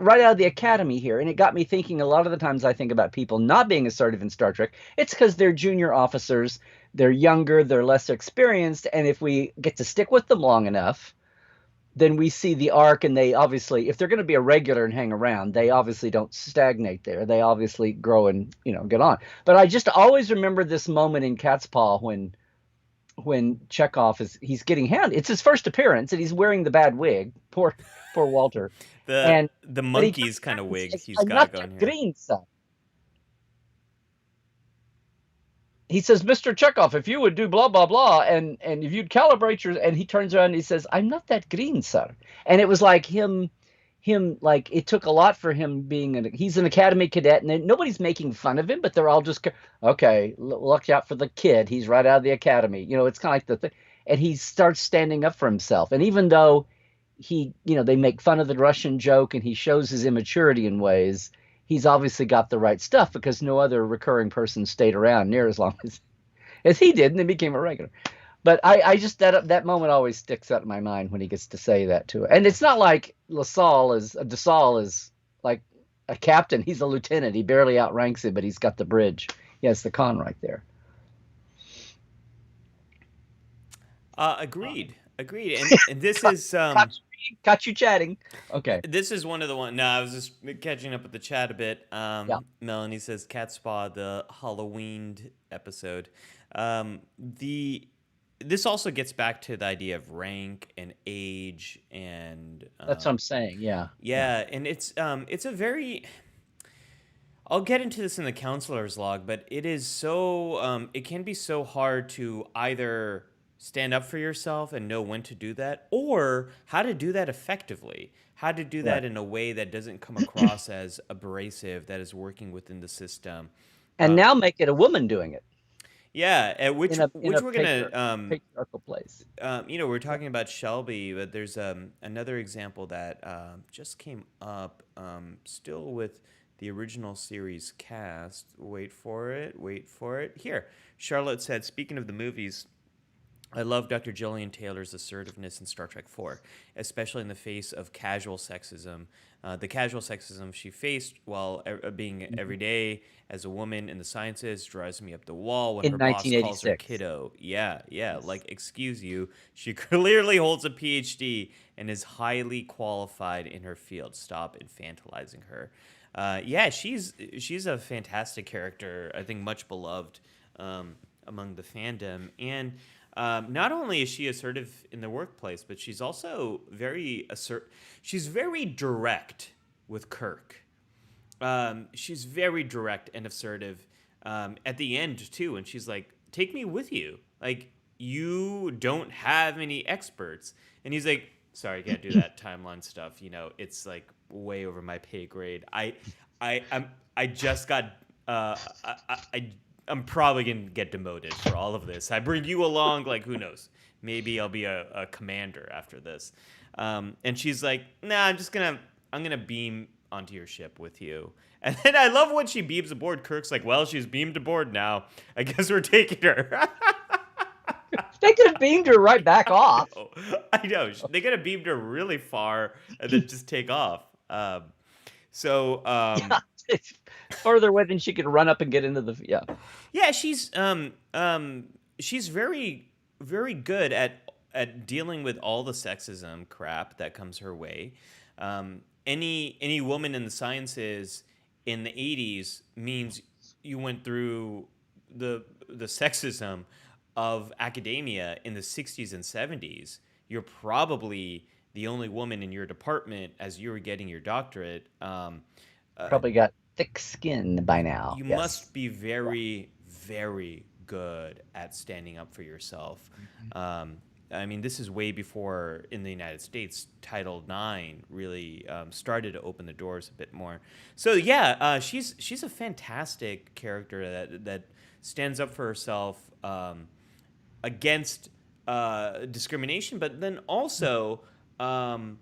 Speaker 2: right out of the academy here, and it got me thinking. A lot of the times, I think about people not being assertive in Star Trek. It's because they're junior officers, they're younger, they're less experienced, and if we get to stick with them long enough, then we see the arc, and they obviously, if they're going to be a regular and hang around, they obviously don't stagnate there. They obviously grow and get on. But I just always remember this moment in Cat's Paw when Chekhov he's getting handed. It's his first appearance, and he's wearing the bad wig. Poor Walter.
Speaker 1: The
Speaker 2: And
Speaker 1: the
Speaker 2: but he turns
Speaker 1: monkey's kind
Speaker 2: around
Speaker 1: of
Speaker 2: and
Speaker 1: wig
Speaker 2: says,
Speaker 1: he's
Speaker 2: "I'm
Speaker 1: got
Speaker 2: not
Speaker 1: going
Speaker 2: that
Speaker 1: here.
Speaker 2: green son." He says, "Mr. Chekhov, if you would do blah blah blah, and if you'd calibrate your," and he turns around and he says, "I'm not that green, sir." And it was like him like it took a lot for him he's an academy cadet, and nobody's making fun of him, but they're all just okay, look out for the kid, he's right out of the academy, it's kind of like the thing. And he starts standing up for himself, and even though they make fun of the Russian joke and he shows his immaturity in ways, he's obviously got the right stuff because no other recurring person stayed around near as long as he did, and then became a regular. But I just that moment always sticks out in my mind when he gets to say that to her. And it's not like LaSalle is DeSalle is like a captain. He's a lieutenant. He barely outranks him, but he's got the bridge. He has the con right there.
Speaker 1: Agreed. Agreed. And this
Speaker 2: Caught,
Speaker 1: is
Speaker 2: caught you chatting. Okay.
Speaker 1: this is one of the one. No, I was just catching up with the chat a bit.
Speaker 2: Yeah.
Speaker 1: Melanie says Cat Spa, the Halloween episode. The This also gets back to the idea of rank and age and
Speaker 2: That's what I'm saying. Yeah. Yeah.
Speaker 1: yeah, and it's a very. I'll get into this in the counselor's log, but it is so it can be so hard to either stand up for yourself and know when to do that, or how to do that effectively. How to do
Speaker 2: Right.
Speaker 1: that in a way that doesn't come across as abrasive, that is working within the system.
Speaker 2: And
Speaker 1: Uh,
Speaker 2: now make it a woman doing it
Speaker 1: yeah,
Speaker 2: in
Speaker 1: which
Speaker 2: a
Speaker 1: we're gonna
Speaker 2: patriarchal place.
Speaker 1: we're
Speaker 2: Yeah.
Speaker 1: talking about Shelby, but there's another example that just came up, still with the original series cast. Wait for it, wait for it. Here, Charlotte said, speaking of the movies, I love Dr. Jillian Taylor's assertiveness in Star Trek 4, especially in the face of casual sexism. The casual sexism she faced while being
Speaker 2: Mhm.
Speaker 1: every day as a woman in the sciences drives me up the wall when
Speaker 2: In
Speaker 1: her boss calls her
Speaker 2: 1986.
Speaker 1: kiddo. Yeah, yeah,
Speaker 2: Yes.
Speaker 1: like, excuse you. She clearly holds a PhD and is highly qualified in her field. Stop infantilizing her. Yeah, she's a fantastic character. I think much beloved among the fandom. And not only is she assertive in the workplace, but she's also She's very direct with Kirk. She's very direct and assertive at the end too, and she's like, "Take me with you. Like, you don't have any experts." And he's like, "Sorry, I can't do that timeline stuff. It's like way over my pay grade. I just got I'm probably gonna get demoted for all of this. I bring you along, like, who knows? Maybe I'll be a commander after this." And she's like, "Nah, I'm gonna beam onto your ship with you." And then I love when she beams aboard. Kirk's like, "Well, she's beamed aboard now. I guess we're taking her."
Speaker 2: They could have beamed her right back
Speaker 1: I
Speaker 2: off.
Speaker 1: know. I know. They could have beamed her really far and then just take off. So
Speaker 2: Yeah. It's further away than she could run up and get into the. Yeah.
Speaker 1: yeah, she's very very good at dealing with all the sexism crap that comes her way. Any woman in the sciences in the 80s means you went through the sexism of academia in the 60s and 70s. You're probably the only woman in your department as you were getting your doctorate.
Speaker 2: Probably got thick skin by now.
Speaker 1: You
Speaker 2: Yes.
Speaker 1: must be
Speaker 2: Yeah.
Speaker 1: very, very good at standing up for yourself. Um, I mean, this is way before in the United States Title IX really started to open the doors a bit more. So yeah, she's a fantastic character that stands up for herself against discrimination, but then also um,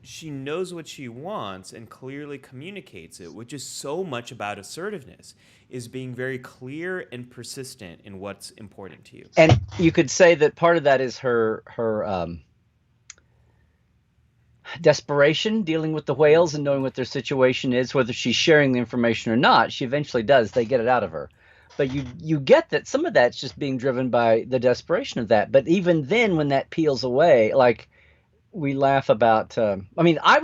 Speaker 1: she knows what she wants and clearly communicates it, which is so much about assertiveness, is being very clear and persistent in what's important to you.
Speaker 2: And you could say that part of that is her desperation dealing with the whales and knowing what their situation is, whether she's sharing the information or not. She eventually does. They get it out of her. But you get that some of that's just being driven by the desperation of that. But even then, when that peels away, like we laugh about. I mean, I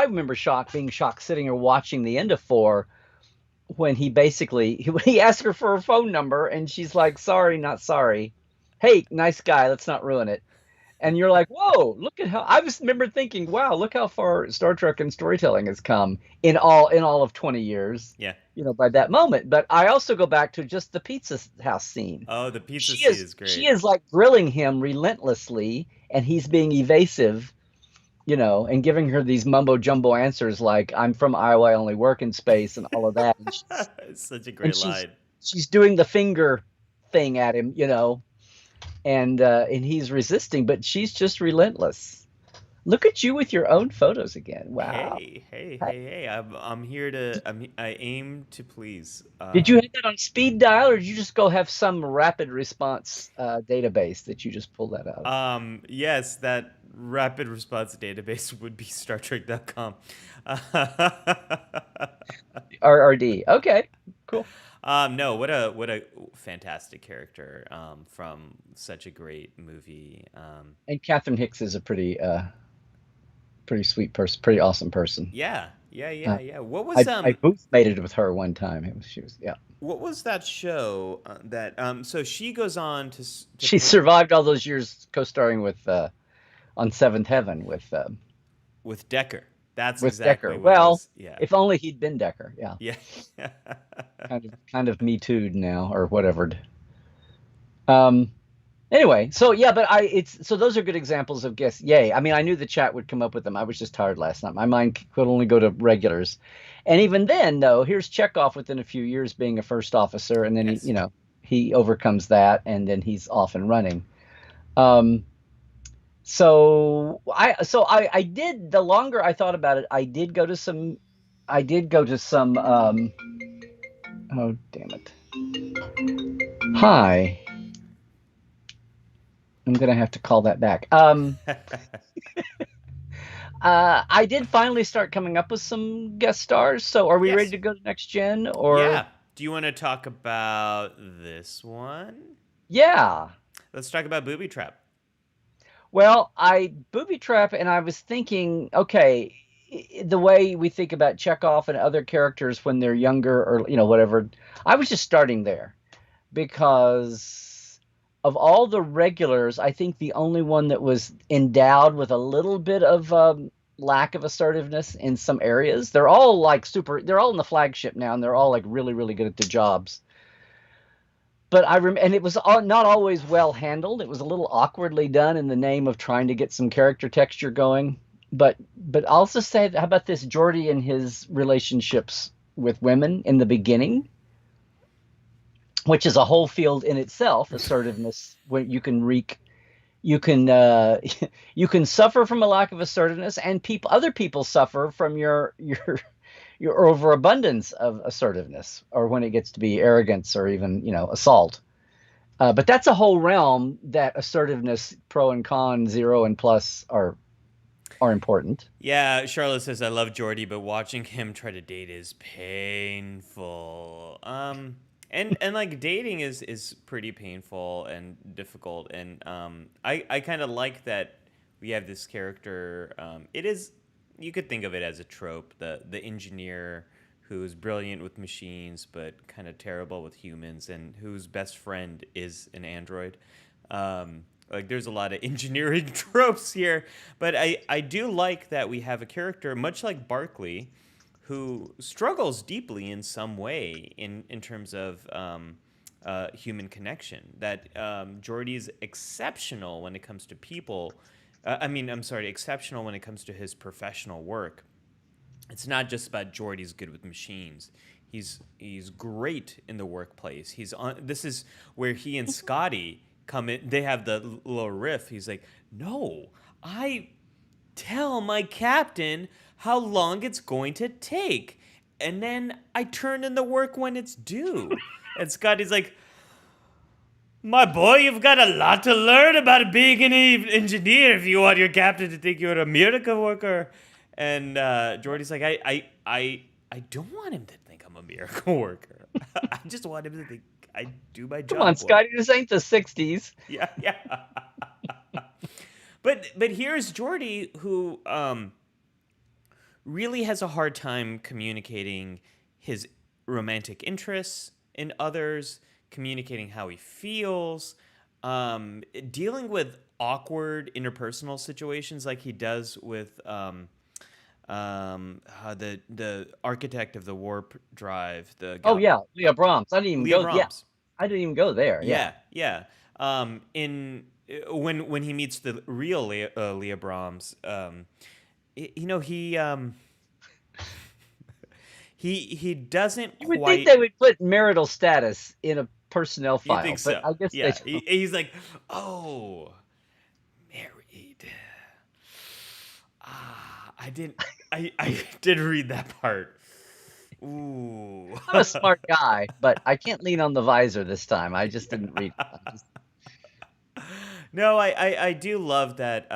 Speaker 2: remember being shocked sitting here watching the end of 4 when he basically he asked her for her phone number and she's like, "Sorry, not sorry. Hey, nice guy, let's not ruin it." And you're like, "Whoa, look at how." I just remember thinking, "Wow, look how far Star Trek and storytelling has come in all of 20 years."
Speaker 1: Yeah.
Speaker 2: By that moment. But I also go back to just the pizza house scene.
Speaker 1: Oh, the pizza
Speaker 2: She
Speaker 1: scene
Speaker 2: is
Speaker 1: is
Speaker 2: she
Speaker 1: great.
Speaker 2: is like grilling him relentlessly, and he's being evasive, and giving her these mumbo jumbo answers like, "I'm from Iowa, I only work in space," and all of that. And she's
Speaker 1: It's such a
Speaker 2: and
Speaker 1: great
Speaker 2: she's
Speaker 1: line.
Speaker 2: she's doing the finger thing at him, and he's resisting, but she's just relentless. Look at you with your own photos again. Wow.
Speaker 1: Hey, hey, hey, hey! I'm here to I aim to please.
Speaker 2: Did you have that on speed dial, or did you just go have some rapid response database that you just pulled that out of?
Speaker 1: Yes, that rapid response database would be StarTrek.com.
Speaker 2: RRD. Okay, cool.
Speaker 1: No, what a fantastic character from such a great movie.
Speaker 2: And Catherine Hicks is a pretty sweet person, pretty awesome person.
Speaker 1: Yeah, yeah, yeah,
Speaker 2: Uh,
Speaker 1: yeah. What was
Speaker 2: I booth mated with her one time. She was, yeah.
Speaker 1: what was that show that so she goes on to
Speaker 2: She survived all those years co-starring with on Seventh Heaven
Speaker 1: with Decker. That's
Speaker 2: with Decker.
Speaker 1: exactly what I
Speaker 2: Well,
Speaker 1: was. Yeah,
Speaker 2: if only he'd been Decker. Yeah,
Speaker 1: yeah.
Speaker 2: kind of me too'd now or whatever. Um. Anyway, so yeah, but so those are good examples of guess. Yay! I mean, I knew the chat would come up with them. I was just tired last night. My mind could only go to regulars, and even then, no. Here's Chekhov within a few years being a first officer, and then
Speaker 1: Yes.
Speaker 2: he overcomes that, and then he's off and running. Um, so I did. The longer I thought about it, I did go to some. Oh damn it! Hi, I'm gonna have to call that back. I did finally start coming up with some guest stars. So are we ready
Speaker 1: Yes.
Speaker 2: to go to next gen or?
Speaker 1: Yeah. Do you want to talk about this one?
Speaker 2: Yeah.
Speaker 1: Let's talk about Booby Trap.
Speaker 2: Well, I booby trap, and I was thinking, okay, the way we think about Chekhov and other characters when they're younger or whatever. I was just starting there because of all the regulars, I think the only one that was endowed with a little bit of lack of assertiveness in some areas. They're all like super. They're all in the flagship now, and they're all like really, really good at their jobs. But and it was not always well handled. It was a little awkwardly done in the name of trying to get some character texture going. But I'll also say, how about this Geordi and his relationships with women in the beginning, which is a whole field in itself, assertiveness, where you can you can suffer from a lack of assertiveness, and other people suffer from your overabundance of assertiveness, or when it gets to be arrogance or even assault. But that's a whole realm that assertiveness, pro and con, zero and plus, are important.
Speaker 1: Yeah, Charlotte says I love Jordy, but watching him try to date is painful. And like dating is pretty painful and difficult, and I kind of like that we have this character. It is, you could think of it as a trope, the engineer who's brilliant with machines but kind of terrible with humans, and whose best friend is an android. Like there's a lot of engineering tropes here, but I do like that we have a character much like Barkley, who struggles deeply in some way in terms of human connection. That Geordi is exceptional when it comes to people. I'm sorry, exceptional when it comes to his professional work. It's not just about Geordi's good with machines. He's great in the workplace. He's on. This is where he and Scotty come in. They have the little riff. He's like, "No, I tell my captain how long it's going to take, and then I turn in the work when it's due." And Scotty's like, "My boy, you've got a lot to learn about being an engineer if you want your captain to think you're a miracle worker." And Jordy's like, I don't want him to think I'm a miracle worker. I just want him to think I do my
Speaker 2: Come on,
Speaker 1: job well.
Speaker 2: Scotty, this ain't the 60s.
Speaker 1: Yeah, yeah. But here's Jordy, who really has a hard time communicating his romantic interests in others, communicating how he feels, dealing with awkward interpersonal situations like he does with the architect of the warp drive, the
Speaker 2: Oh
Speaker 1: guy,
Speaker 2: yeah, Leah Brahms. I didn't even
Speaker 1: Leah
Speaker 2: go. Yeah,
Speaker 1: Brahms.
Speaker 2: I didn't even go there. Yeah.
Speaker 1: Yeah, yeah. In when he meets the real Leah Brahms, he doesn't
Speaker 2: You would think
Speaker 1: quite.
Speaker 2: they would put marital status in a personnel
Speaker 1: You
Speaker 2: file,
Speaker 1: think
Speaker 2: but
Speaker 1: so?
Speaker 2: I guess they
Speaker 1: Yeah.
Speaker 2: don't.
Speaker 1: He's like, oh, married. I didn't. I did read that part. Ooh.
Speaker 2: I'm a smart guy, but I can't lean on the visor this time. I just didn't read.
Speaker 1: No, I do love that.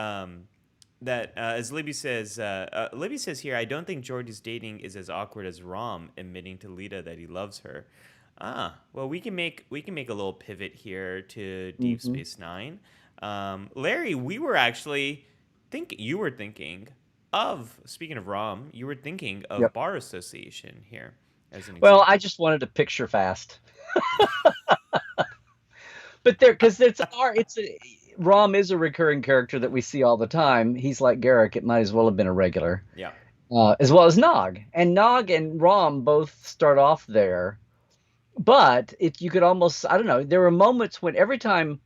Speaker 1: that as Libby says here, I don't think Jordy's dating is as awkward as Rom admitting to Lita that he loves her. Ah, well, we can make a little pivot here to Deep
Speaker 2: Hmm.
Speaker 1: Space Nine. Larry, we were actually think you were thinking of speaking of Rom, you were thinking of
Speaker 2: Yep.
Speaker 1: Bar Association here as an
Speaker 2: Well, I
Speaker 1: example.
Speaker 2: just wanted to picture fast, but there because it's a Rom is a recurring character that we see all the time. He's like Garrick; it might as well have been a regular,
Speaker 1: Yeah.
Speaker 2: as well as Nog. And Nog and Rom both start off there, but you could almost I don't know. There were moments when every time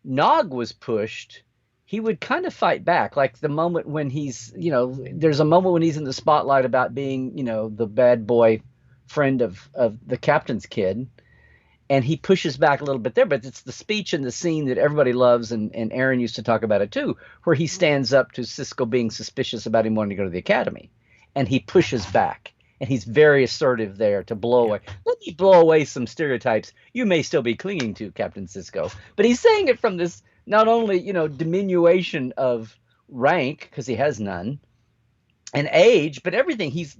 Speaker 2: Nog was pushed, he would kind of fight back. Like the moment when there's a moment when he's in the spotlight about being, the bad boy friend of the captain's kid, and he pushes back a little bit there. But it's the speech and the scene that everybody loves, and Aaron used to talk about it too, where he stands up to Cisco being suspicious about him wanting to go to the academy, and he pushes back. And he's very assertive there to blow
Speaker 1: Yeah.
Speaker 2: away. Let me blow away some stereotypes you may still be clinging to, Captain Cisco. But he's saying it from this not only, diminution of rank, because he has none, and age, but everything. He's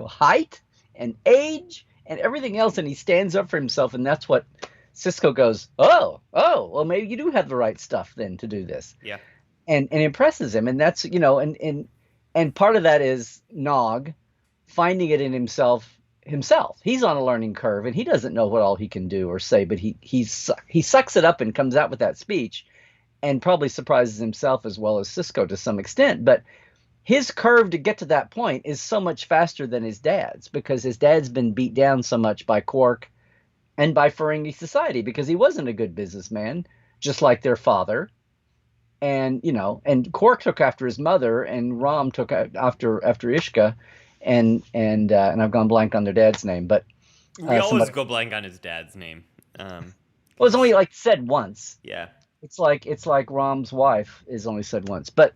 Speaker 2: height and age and everything else, and he stands up for himself, and that's what Cisco goes, oh, well, maybe you do have the right stuff then to do this,
Speaker 1: Yeah.
Speaker 2: and impresses him, and that's and part of that is Nog finding it in himself. He's on a learning curve, and he doesn't know what all he can do or say, but he sucks it up and comes out with that speech, and probably surprises himself as well as Cisco to some extent, but his curve to get to that point is so much faster than his dad's because his dad's been beat down so much by Quark and by Ferengi society because he wasn't a good businessman, just like their father. And and Quark took after his mother, and Rom took after Ishka, and I've gone blank on their dad's name, but
Speaker 1: We always
Speaker 2: somebody.
Speaker 1: go blank on his dad's name. Um,
Speaker 2: Well, it's only
Speaker 1: because
Speaker 2: like said once.
Speaker 1: yeah.
Speaker 2: It's like Rom's wife is only said once, but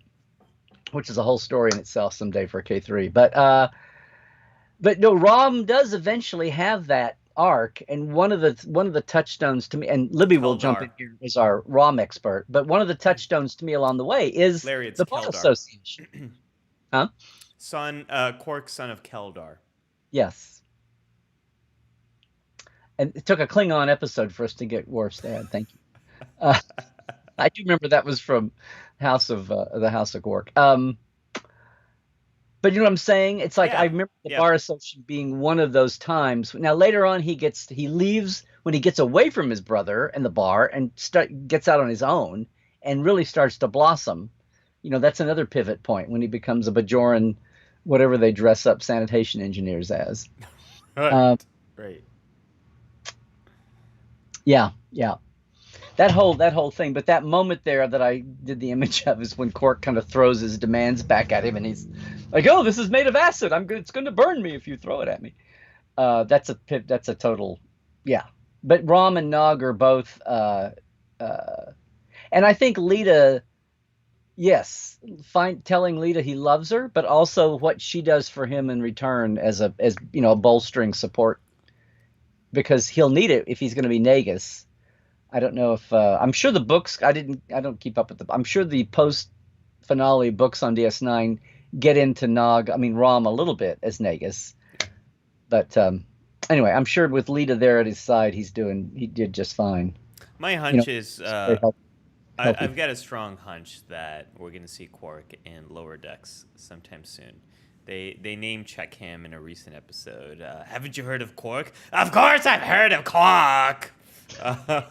Speaker 2: which is a whole story in itself someday for K3. But no, Rom does eventually have that arc, and one of the touchstones to me, and Libby will jump
Speaker 1: Keldar.
Speaker 2: in here as our Rom expert, but one of the touchstones to me along the way is
Speaker 1: Larry, it's
Speaker 2: the Bar
Speaker 1: Keldar.
Speaker 2: Association. Huh?
Speaker 1: Quark, son of Keldar.
Speaker 2: Yes. And it took a Klingon episode for us to get Worf's dad. Thank you. Uh, I do remember that was from the House of Quark. But you know what I'm saying? It's like I
Speaker 1: Yeah.
Speaker 2: remember the
Speaker 1: Yeah.
Speaker 2: Bar Association being one of those times. Now later on, he leaves when he gets away from his brother and the bar and gets out on his own and really starts to blossom. That's another pivot point when he becomes a Bajoran, whatever they dress up sanitation engineers as.
Speaker 1: Right.
Speaker 2: Uh,
Speaker 1: Right.
Speaker 2: yeah, yeah. That whole thing, but that moment there that I did the image of is when Cork kind of throws his demands back at him, and he's like, "Oh, this is made of acid. It's going to burn me if you throw it at me." That's a total, yeah. But Rom and Nog are both, uh, and I think Lita, yes, telling Lita he loves her, but also what she does for him in return as a bolstering support because he'll need it if he's going to be Nagus. I don't know if I'm sure the books. I don't keep up with the. I'm sure the post finale books on DS9 get into Nog. I mean Rom a little bit as Nagus,
Speaker 1: Yeah.
Speaker 2: but anyway, I'm sure with Lita there at his side, he did just fine.
Speaker 1: My
Speaker 2: You know,
Speaker 1: hunch is
Speaker 2: it's very healthy.
Speaker 1: I've got a strong hunch that we're going to see Quark in Lower Decks sometime soon. They name check him in a recent episode. Haven't you heard of Quark? Of course I've heard of Quark. Uh,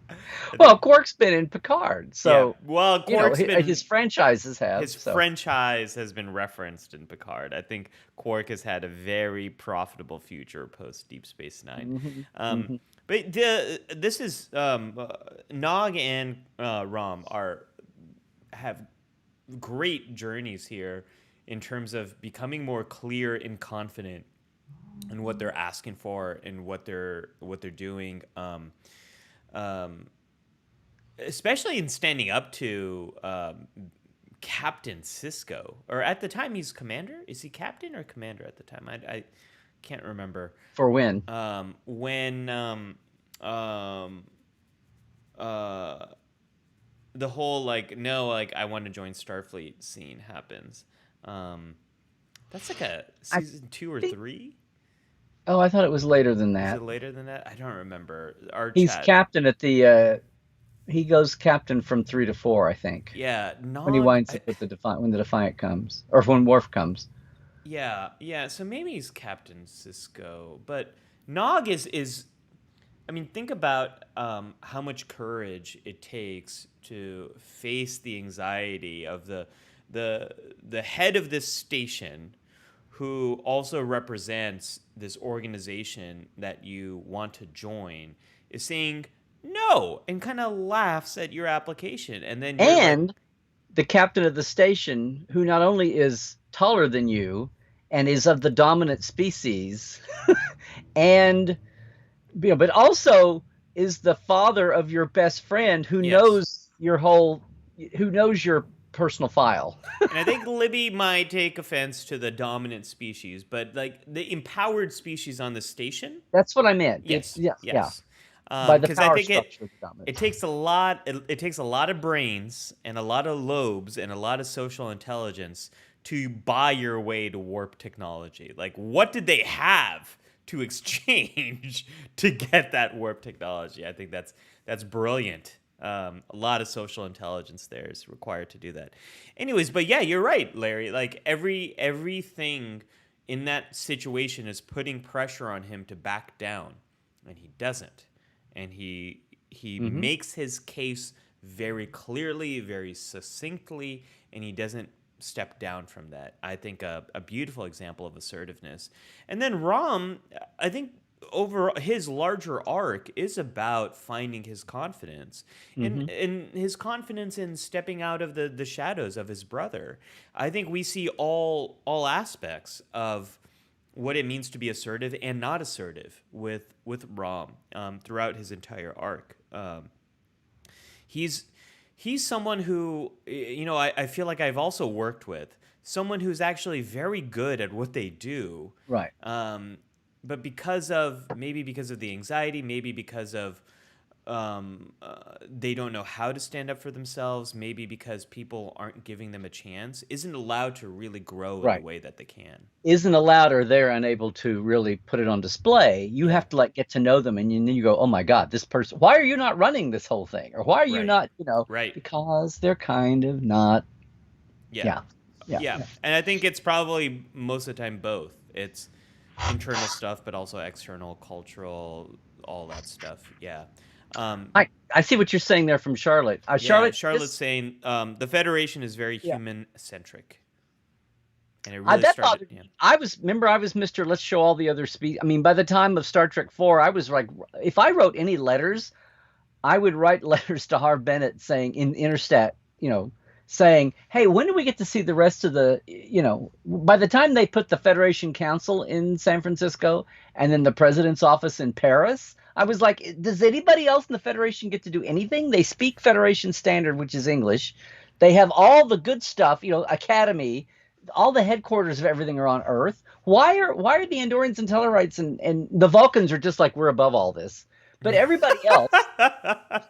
Speaker 1: I
Speaker 2: Well,
Speaker 1: think
Speaker 2: Quark's been in Picard,
Speaker 1: yeah.
Speaker 2: so
Speaker 1: Well, Quark's
Speaker 2: his
Speaker 1: been
Speaker 2: franchises have.
Speaker 1: his
Speaker 2: So
Speaker 1: franchise has been referenced in Picard. I think Quark has had a very profitable future post Deep Space Nine.
Speaker 2: hmm
Speaker 1: Um,
Speaker 2: hmm
Speaker 1: but this is Nog and Rom are have great journeys here in terms of becoming more clear and confident in what they're asking for and what they're doing. Um, Especially in standing up to Captain Cisco, or at the time he's commander. Is he captain or commander at the time? I can't remember.
Speaker 2: for when?
Speaker 1: When um, uh, the whole like no, like I want to join Starfleet scene happens. Um, that's like a
Speaker 2: I
Speaker 1: season 2 or
Speaker 2: think.
Speaker 1: 3.
Speaker 2: Oh, I thought it was later than
Speaker 1: Is
Speaker 2: that.
Speaker 1: it later than that? I don't remember. Our
Speaker 2: He's
Speaker 1: chat.
Speaker 2: captain at the. He goes captain from 3 to 4, I think,
Speaker 1: Yeah,
Speaker 2: when he
Speaker 1: Nog.
Speaker 2: winds up with the Defiant, when the Defiant comes, or when Worf comes.
Speaker 1: Yeah, yeah. So maybe he's Captain Cisco, but Nog is. I mean, think about how much courage it takes to face the anxiety of the the head of this station, who also represents this organization that you want to join, is saying no and kind of laughs at your application, and then you're like,
Speaker 2: And the captain of the station, who not only is taller than you and is of the dominant species, and but also is the father of your best friend
Speaker 1: yes.
Speaker 2: who knows your personal file.
Speaker 1: And I think Libby might take offense to the dominant species, but like the empowered species on the station,
Speaker 2: That's what I meant. It's
Speaker 1: yes,
Speaker 2: yes, yeah,
Speaker 1: yes,
Speaker 2: by the
Speaker 1: because I
Speaker 2: power
Speaker 1: think
Speaker 2: structure of the
Speaker 1: it
Speaker 2: dominant.
Speaker 1: takes a lot. It takes a lot of brains and a lot of lobes and a lot of social intelligence to buy your way to warp technology. Like, what did they have to exchange to get that warp technology? I think that's brilliant. A lot of social intelligence there is required to do that. Anyways, but yeah, you're right, Larry. Like everything in that situation is putting pressure on him to back down, and he doesn't. And he
Speaker 2: Hmm.
Speaker 1: makes his case very clearly, very succinctly, and he doesn't step down from that. I think a beautiful example of assertiveness. And then Rom, I think over his larger arc is about finding his confidence and
Speaker 2: Hmm.
Speaker 1: his confidence in stepping out of the shadows of his brother. I think we see all aspects of what it means to be assertive and not assertive with Rom throughout his entire arc. He's he's someone who I feel like I've also worked with someone who's actually very good at what they do,
Speaker 2: Right.
Speaker 1: um, but because of the anxiety, maybe because of they don't know how to stand up for themselves, maybe because people aren't giving them a chance, isn't allowed to really grow in the
Speaker 2: Right.
Speaker 1: way that they can.
Speaker 2: Isn't allowed, or they're unable to really put it on display. You
Speaker 1: Yeah,
Speaker 2: have to like get to know them, and you go, oh my God, this person. Why are you not running this whole thing, or why are you
Speaker 1: right,
Speaker 2: not?
Speaker 1: right.
Speaker 2: Because they're kind of not.
Speaker 1: Yeah,
Speaker 2: Yeah. Yeah.
Speaker 1: yeah.
Speaker 2: Yeah.
Speaker 1: And I think it's probably most of the time both. It's internal stuff, but also external, cultural, all that stuff. Yeah. Um,
Speaker 2: I see what you're saying there from Charlotte.
Speaker 1: yeah,
Speaker 2: Charlotte,
Speaker 1: Charlotte's
Speaker 2: this
Speaker 1: saying the Federation is very
Speaker 2: yeah.
Speaker 1: human centric. And it
Speaker 2: I
Speaker 1: really
Speaker 2: that
Speaker 1: started,
Speaker 2: bothered
Speaker 1: yeah.
Speaker 2: me. I was Mr. Let's show all the other speed. I mean, by the time of Star Trek 4, I was like, if I wrote any letters, I would write letters to Harv Bennett saying in Interstat, saying, "Hey, when do we get to see the rest of the, by the time they put the Federation Council in San Francisco and then the president's office in Paris, I was like, does anybody else in the Federation get to do anything? They speak Federation standard, which is English. They have all the good stuff, Academy, all the headquarters of everything are on Earth. Why are the Andorians and Tellarites and the Vulcans are just like we're above all this? But everybody else,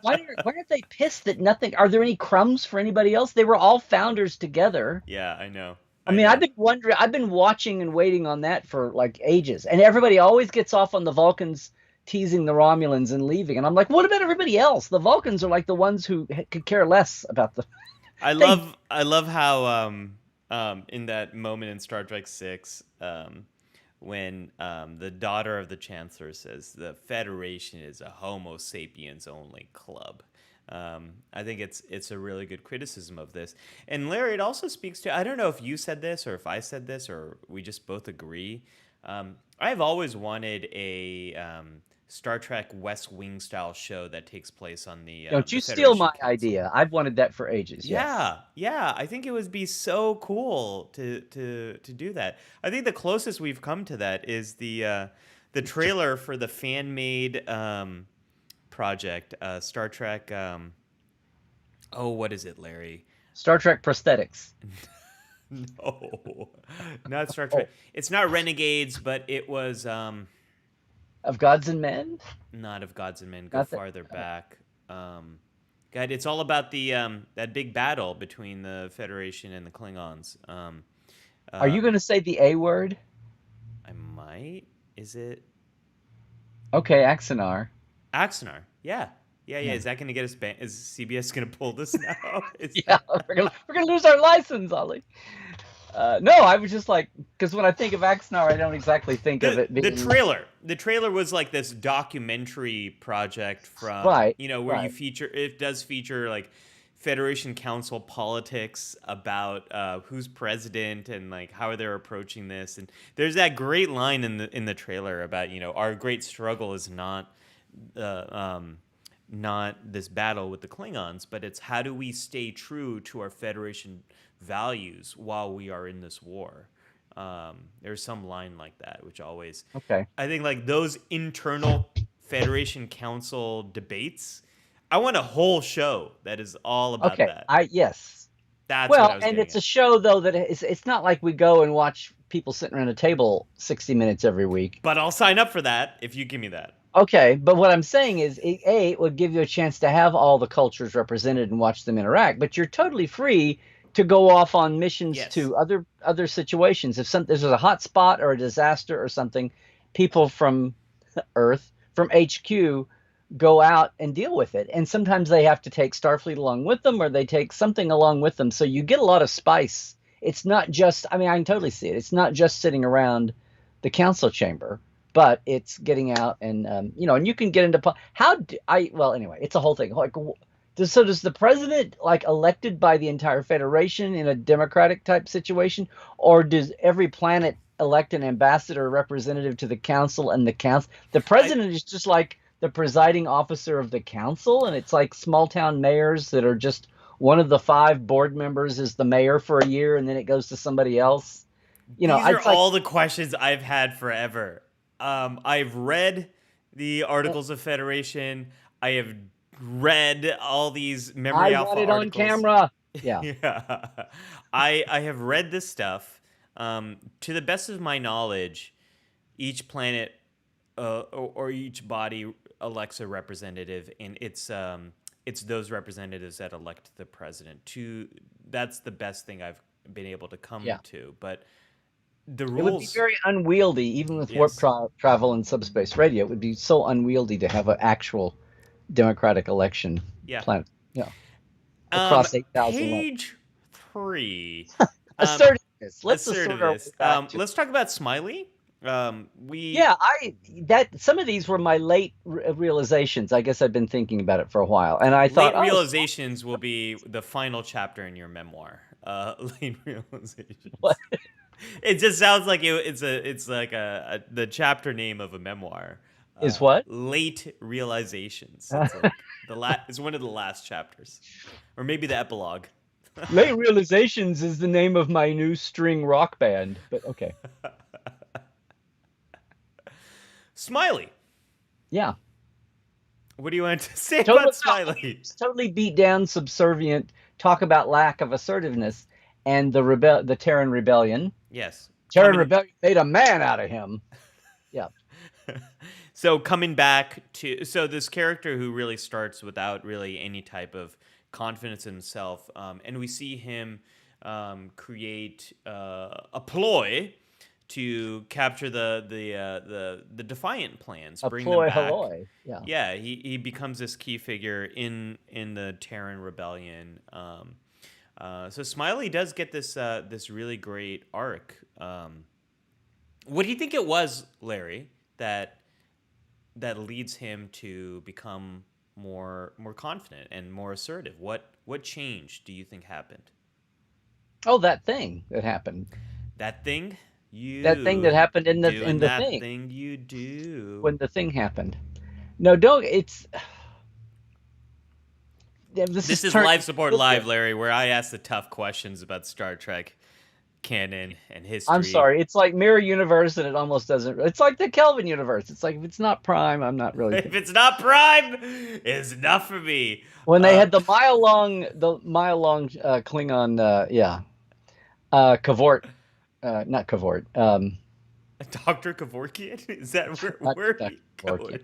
Speaker 2: why aren't they pissed that nothing? Are there any crumbs for anybody else? They were all founders together.
Speaker 1: Yeah, I know.
Speaker 2: I
Speaker 1: I
Speaker 2: mean, I've
Speaker 1: know.
Speaker 2: been wondering, I've been watching and waiting on that for like ages, and everybody always gets off on the Vulcans teasing the Romulans and leaving, and I'm like, what about everybody else? The Vulcans are like the ones who could care less about the. They
Speaker 1: I love how in that moment in Star Trek 6 when the daughter of the Chancellor says the Federation is a Homo sapiens only club. I think it's a really good criticism of this. And Larry, it also speaks to, I don't know if you said this or if I said this or we just both agree. I've always wanted a Star Trek West Wing style show that takes place on
Speaker 2: don't
Speaker 1: the
Speaker 2: you steal
Speaker 1: Federation
Speaker 2: my
Speaker 1: Council.
Speaker 2: idea? I've wanted that for ages. Yes.
Speaker 1: Yeah, yeah, I think it would be so cool to do that. I think the closest we've come to that is the trailer for the fan made project, Star Trek. Oh, what is it, Larry?
Speaker 2: Star Trek prosthetics
Speaker 1: No, not Star
Speaker 2: oh,
Speaker 1: Trek. It's not Renegades, but it was
Speaker 2: of Gods and Men.
Speaker 1: not of Gods and Men. Go
Speaker 2: Not that.
Speaker 1: farther back. Um, God, it's all about the that big battle between the Federation and the Klingons.
Speaker 2: Are
Speaker 1: Uh,
Speaker 2: you going to say the A word?
Speaker 1: I might. Is it
Speaker 2: Okay, Axanar.
Speaker 1: Axonar? Yeah, yeah.
Speaker 2: Yeah.
Speaker 1: Is that going to get us banned? Is CBS going to pull this now? Is
Speaker 2: Yeah,
Speaker 1: that
Speaker 2: we're gonna lose our license, Ollie. No, I was just like, because when I think of Axanar, I don't exactly think of it
Speaker 1: the
Speaker 2: being
Speaker 1: trailer? The trailer was like this documentary project from
Speaker 2: right,
Speaker 1: where you
Speaker 2: right.
Speaker 1: feature. It does feature like Federation Council politics about who's president and like how they're approaching this. And there's that great line in the trailer about our great struggle is uh, um, not this battle with the Klingons, but it's how do we stay true to our Federation values while we are in this war. There's some line like that, which always,
Speaker 2: Okay,
Speaker 1: I think, like those internal Federation Council debates. I want a whole show that is all about
Speaker 2: okay.
Speaker 1: that.
Speaker 2: I Yes.
Speaker 1: That's what
Speaker 2: Well,
Speaker 1: I was
Speaker 2: and
Speaker 1: getting
Speaker 2: it's a
Speaker 1: at.
Speaker 2: show though that it's not like we go and watch people sitting around a table 60 minutes every week.
Speaker 1: But I'll sign up for that if you give me that.
Speaker 2: Okay, but what I'm saying is, it would give you a chance to have all the cultures represented and watch them interact. But you're totally free to go off on missions
Speaker 1: Yes.
Speaker 2: to other situations. If there's a hot spot or a disaster or something, people from Earth, from HQ, go out and deal with it. And sometimes they have to take Starfleet along with them, or they take something along with them. So you get a lot of spice. It's not just, I mean, I can totally see it. It's not just sitting around the council chamber, but it's getting out and, and you can get into, well, anyway, it's a whole thing. Like, does the president, like, elected by the entire Federation in a democratic type situation, or does every planet elect an ambassador or representative to the council, and the council, the
Speaker 1: I
Speaker 2: president is just like the presiding officer of the council, and it's like small town mayors that are just one of the five board members is the mayor for a year, and then it goes to somebody else.
Speaker 1: These are
Speaker 2: It's like,
Speaker 1: all the questions I've had forever. I've read the Articles of Federation. I have read all these
Speaker 2: I
Speaker 1: Memory
Speaker 2: want
Speaker 1: Alpha
Speaker 2: it on
Speaker 1: articles.
Speaker 2: camera. Yeah.
Speaker 1: Yeah, I have read this stuff. To the best of my knowledge, each planet or each body elects a representative, and it's those representatives that elect the president. That's the best thing I've been able to come
Speaker 2: Yeah.
Speaker 1: to. But the
Speaker 2: It would be
Speaker 1: rules,
Speaker 2: very unwieldy, even with warp
Speaker 1: yes,
Speaker 2: travel and subspace radio. It would be so unwieldy to have an actual democratic election
Speaker 1: yeah.
Speaker 2: planet, across 8,000 light.
Speaker 1: Page 3. Um,
Speaker 2: Assertiveness. Let's assert our way
Speaker 1: Assertiveness.
Speaker 2: back to.
Speaker 1: Let's talk about Smiley. We
Speaker 2: Yeah, some of these were my late realizations. I guess I've been thinking about it for a while, and I thought,
Speaker 1: Late
Speaker 2: oh,
Speaker 1: realizations will be the final chapter in your memoir. Late
Speaker 2: what
Speaker 1: realizations. It just sounds like it's like the chapter name of a memoir.
Speaker 2: is what?
Speaker 1: Late realizations. It's like it's one of the last chapters, or maybe the epilogue.
Speaker 2: Late realizations is the name of my new string rock band, but okay.
Speaker 1: Smiley.
Speaker 2: Yeah.
Speaker 1: What do you want to say
Speaker 2: Totally,
Speaker 1: about Smiley?
Speaker 2: totally beat down, subservient, talk about lack of assertiveness, and the Terran rebellion.
Speaker 1: Yes,
Speaker 2: Terran
Speaker 1: coming.
Speaker 2: rebellion made a man out of him. Yeah.
Speaker 1: So coming back to this character who really starts without really any type of confidence in himself, and we see him create a ploy to capture the Defiant plans,
Speaker 2: A
Speaker 1: bring them
Speaker 2: ploy
Speaker 1: back.
Speaker 2: halloy. Yeah.
Speaker 1: Yeah, he becomes this key figure in the Terran rebellion. So Smiley does get this really great arc. What do you think it was, Larry, that leads him to become more confident and more assertive? What change do you think happened?
Speaker 2: Oh, that thing that happened.
Speaker 1: That thing
Speaker 2: That thing that
Speaker 1: you
Speaker 2: happened in
Speaker 1: doing
Speaker 2: the
Speaker 1: that
Speaker 2: thing
Speaker 1: thing you do.
Speaker 2: when the thing happened. No, don't. It's this
Speaker 1: This
Speaker 2: is
Speaker 1: is
Speaker 2: turning
Speaker 1: Live Support Live, Larry, where I ask the tough questions about Star Trek canon and
Speaker 2: I'm
Speaker 1: history.
Speaker 2: sorry. It's like Mirror Universe, and it almost doesn't. It's like the Kelvin universe. It's like if it's not Prime, I'm not really
Speaker 1: If
Speaker 2: thinking.
Speaker 1: it's not Prime, it's enough for me.
Speaker 2: When they had the mile long Klingon, Cavort, not Cavort,
Speaker 1: Dr. Kevorkian? Is that where
Speaker 2: not
Speaker 1: are
Speaker 2: Dr.
Speaker 1: we
Speaker 2: Kevorkian.
Speaker 1: going?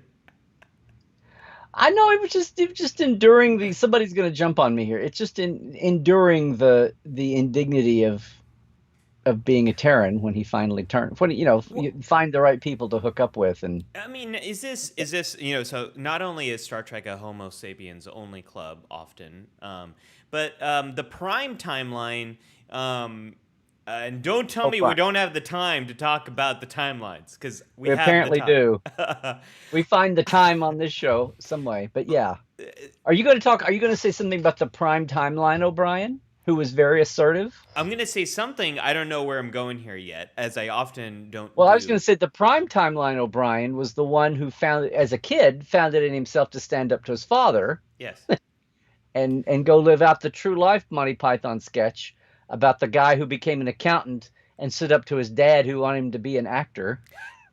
Speaker 2: I know it was just enduring the somebody's going to jump on me here. It's just enduring the indignity of being a Terran when he finally turned when
Speaker 1: Well,
Speaker 2: you find the right people to hook up with and
Speaker 1: I mean, is this so not only is Star Trek a Homo sapiens only club often, but the Prime timeline. And don't tell
Speaker 2: oh
Speaker 1: me we
Speaker 2: fine.
Speaker 1: don't have the time to talk about the timelines because we
Speaker 2: We
Speaker 1: have the
Speaker 2: apparently
Speaker 1: time.
Speaker 2: do. We find the time on this show some way. But yeah. Are you going to say something about the prime timeline, O'Brien, who was very assertive?
Speaker 1: I'm gonna say something. I don't know where I'm going here yet, as I often don't
Speaker 2: Well, I was going
Speaker 1: do.
Speaker 2: to say the prime timeline O'Brien was the one who found as a kid found it in himself to stand up to his father
Speaker 1: Yes.
Speaker 2: and go live out the true life Monty Python sketch about the guy who became an accountant and stood up to his dad who wanted him to be an actor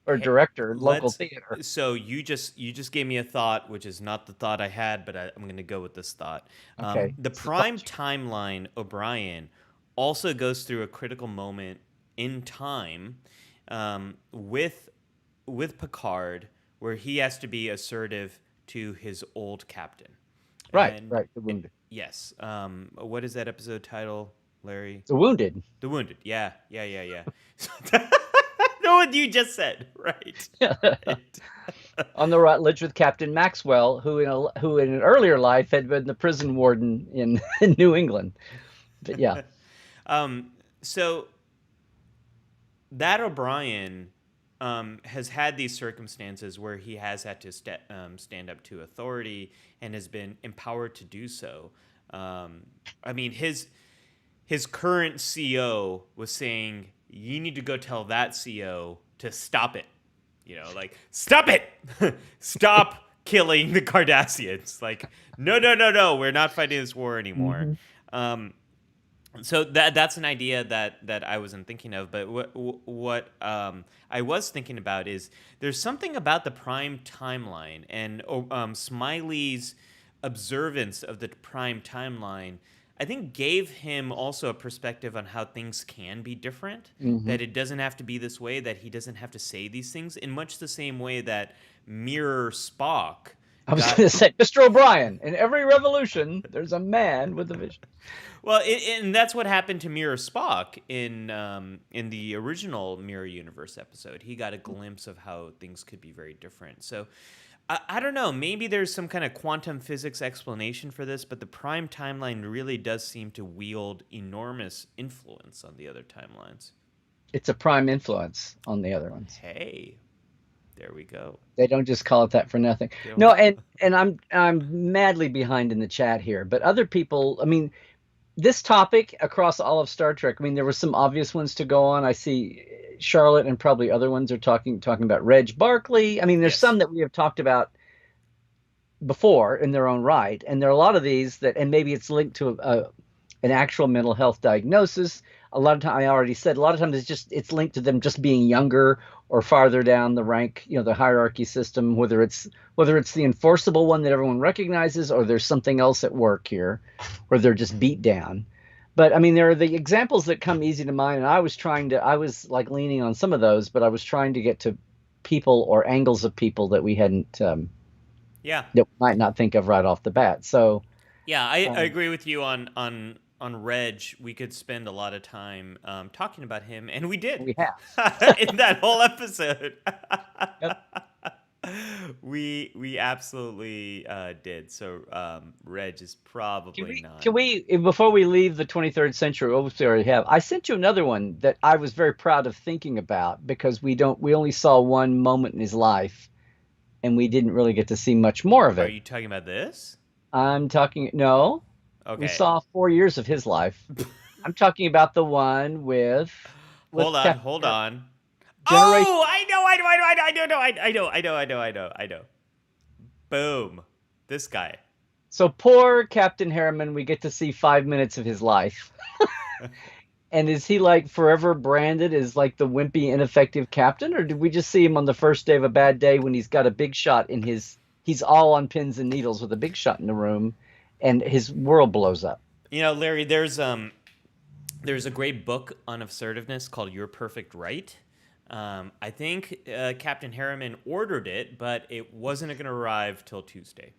Speaker 2: or
Speaker 1: Hey,
Speaker 2: director in local
Speaker 1: let's.
Speaker 2: theater.
Speaker 1: So you just gave me a thought, which is not the thought I had, but I'm gonna go with this thought.
Speaker 2: Okay,
Speaker 1: The
Speaker 2: it's the
Speaker 1: Prime
Speaker 2: thought.
Speaker 1: timeline O'Brien also goes through a critical moment in time, with Picard, where he has to be assertive to his old captain.
Speaker 2: Right,
Speaker 1: And
Speaker 2: right. The wounded.
Speaker 1: yes, what is that episode title, Larry?
Speaker 2: The wounded.
Speaker 1: The Wounded. Yeah, yeah, yeah, yeah. Know what you just said, right? Right.
Speaker 2: On the Rutledge with Captain Maxwell, who in an earlier life had been the prison warden in, in New England. But yeah,
Speaker 1: um, so that O'Brien has had these circumstances where he has had to stand up to authority and has been empowered to do so. I mean, his current CO was saying, "You need to go tell that CO to stop it." Like, stop it, stop killing the Cardassians. Like, no, no, no, no, we're not fighting this war anymore.
Speaker 2: hmm
Speaker 1: Um, so that's an idea that I wasn't thinking of, but what I was thinking about is there's something about the prime timeline and Smiley's observance of the prime timeline. I think gave him also a perspective on how things can be different.
Speaker 2: hmm
Speaker 1: That it doesn't have to be this way. That he doesn't have to say these things in much the same way that Mirror Spock
Speaker 2: I was
Speaker 1: got.
Speaker 2: going to say, Mr. O'Brien. In every revolution, there's a man with a vision.
Speaker 1: Well, and that's what happened to Mirror Spock in the original Mirror Universe episode. He got a glimpse of how things could be very different. So I don't know. Maybe there's some kind of quantum physics explanation for this, but the prime timeline really does seem to wield enormous influence on the other timelines.
Speaker 2: It's a prime influence on the other ones.
Speaker 1: Hey, there we go.
Speaker 2: They don't just call it that for nothing.
Speaker 1: They don't-
Speaker 2: No, and I'm madly behind in the chat here, but other people, I mean, this topic across all of Star Trek, I mean, there were some obvious ones to go on. I see Charlotte and probably other ones are talking about Reg Barkley. I mean, there's
Speaker 1: yes.
Speaker 2: some that we have talked about before in their own right, and there are a lot of these that, and maybe it's linked to an actual mental health diagnosis. A lot of time, I already said, a lot of times it's linked to them just being younger or farther down the rank, the hierarchy system. Whether it's the enforceable one that everyone recognizes, or there's something else at work here, where they're just beat down. But I mean, there are the examples that come easy to mind, and I was like leaning on some of those, but I was trying to get to people or angles of people that we hadn't
Speaker 1: Yeah.
Speaker 2: that we might not think of right off the bat. So
Speaker 1: Yeah, I
Speaker 2: um,
Speaker 1: agree with you on Reg. We could spend a lot of time talking about him, and we did
Speaker 2: we have.
Speaker 1: in that whole episode.
Speaker 2: Yep.
Speaker 1: We absolutely did. So Reg is probably not.
Speaker 2: Can we, before we leave the 23rd century, obviously we already have, I sent you another one that I was very proud of thinking about because we only saw one moment in his life and we didn't really get to see much more of
Speaker 1: Are
Speaker 2: it.
Speaker 1: you talking about this?
Speaker 2: I'm talking, no, we
Speaker 1: Okay.
Speaker 2: saw 4 years of his life. I'm talking about the one with
Speaker 1: Hold on,
Speaker 2: Captain
Speaker 1: hold on.
Speaker 2: Generation.
Speaker 1: Oh, I know. Boom. This guy.
Speaker 2: So poor Captain Harriman, we get to see 5 minutes of his life. And is he like forever branded as like the wimpy, ineffective captain, or did we just see him on the first day of a bad day when he's got a big shot in his? He's all on pins and needles with a big shot in the room, and his world blows up.
Speaker 1: Larry, there's a great book on assertiveness called Your Perfect Right. I think Captain Harriman ordered it, but it wasn't going to arrive till Tuesday.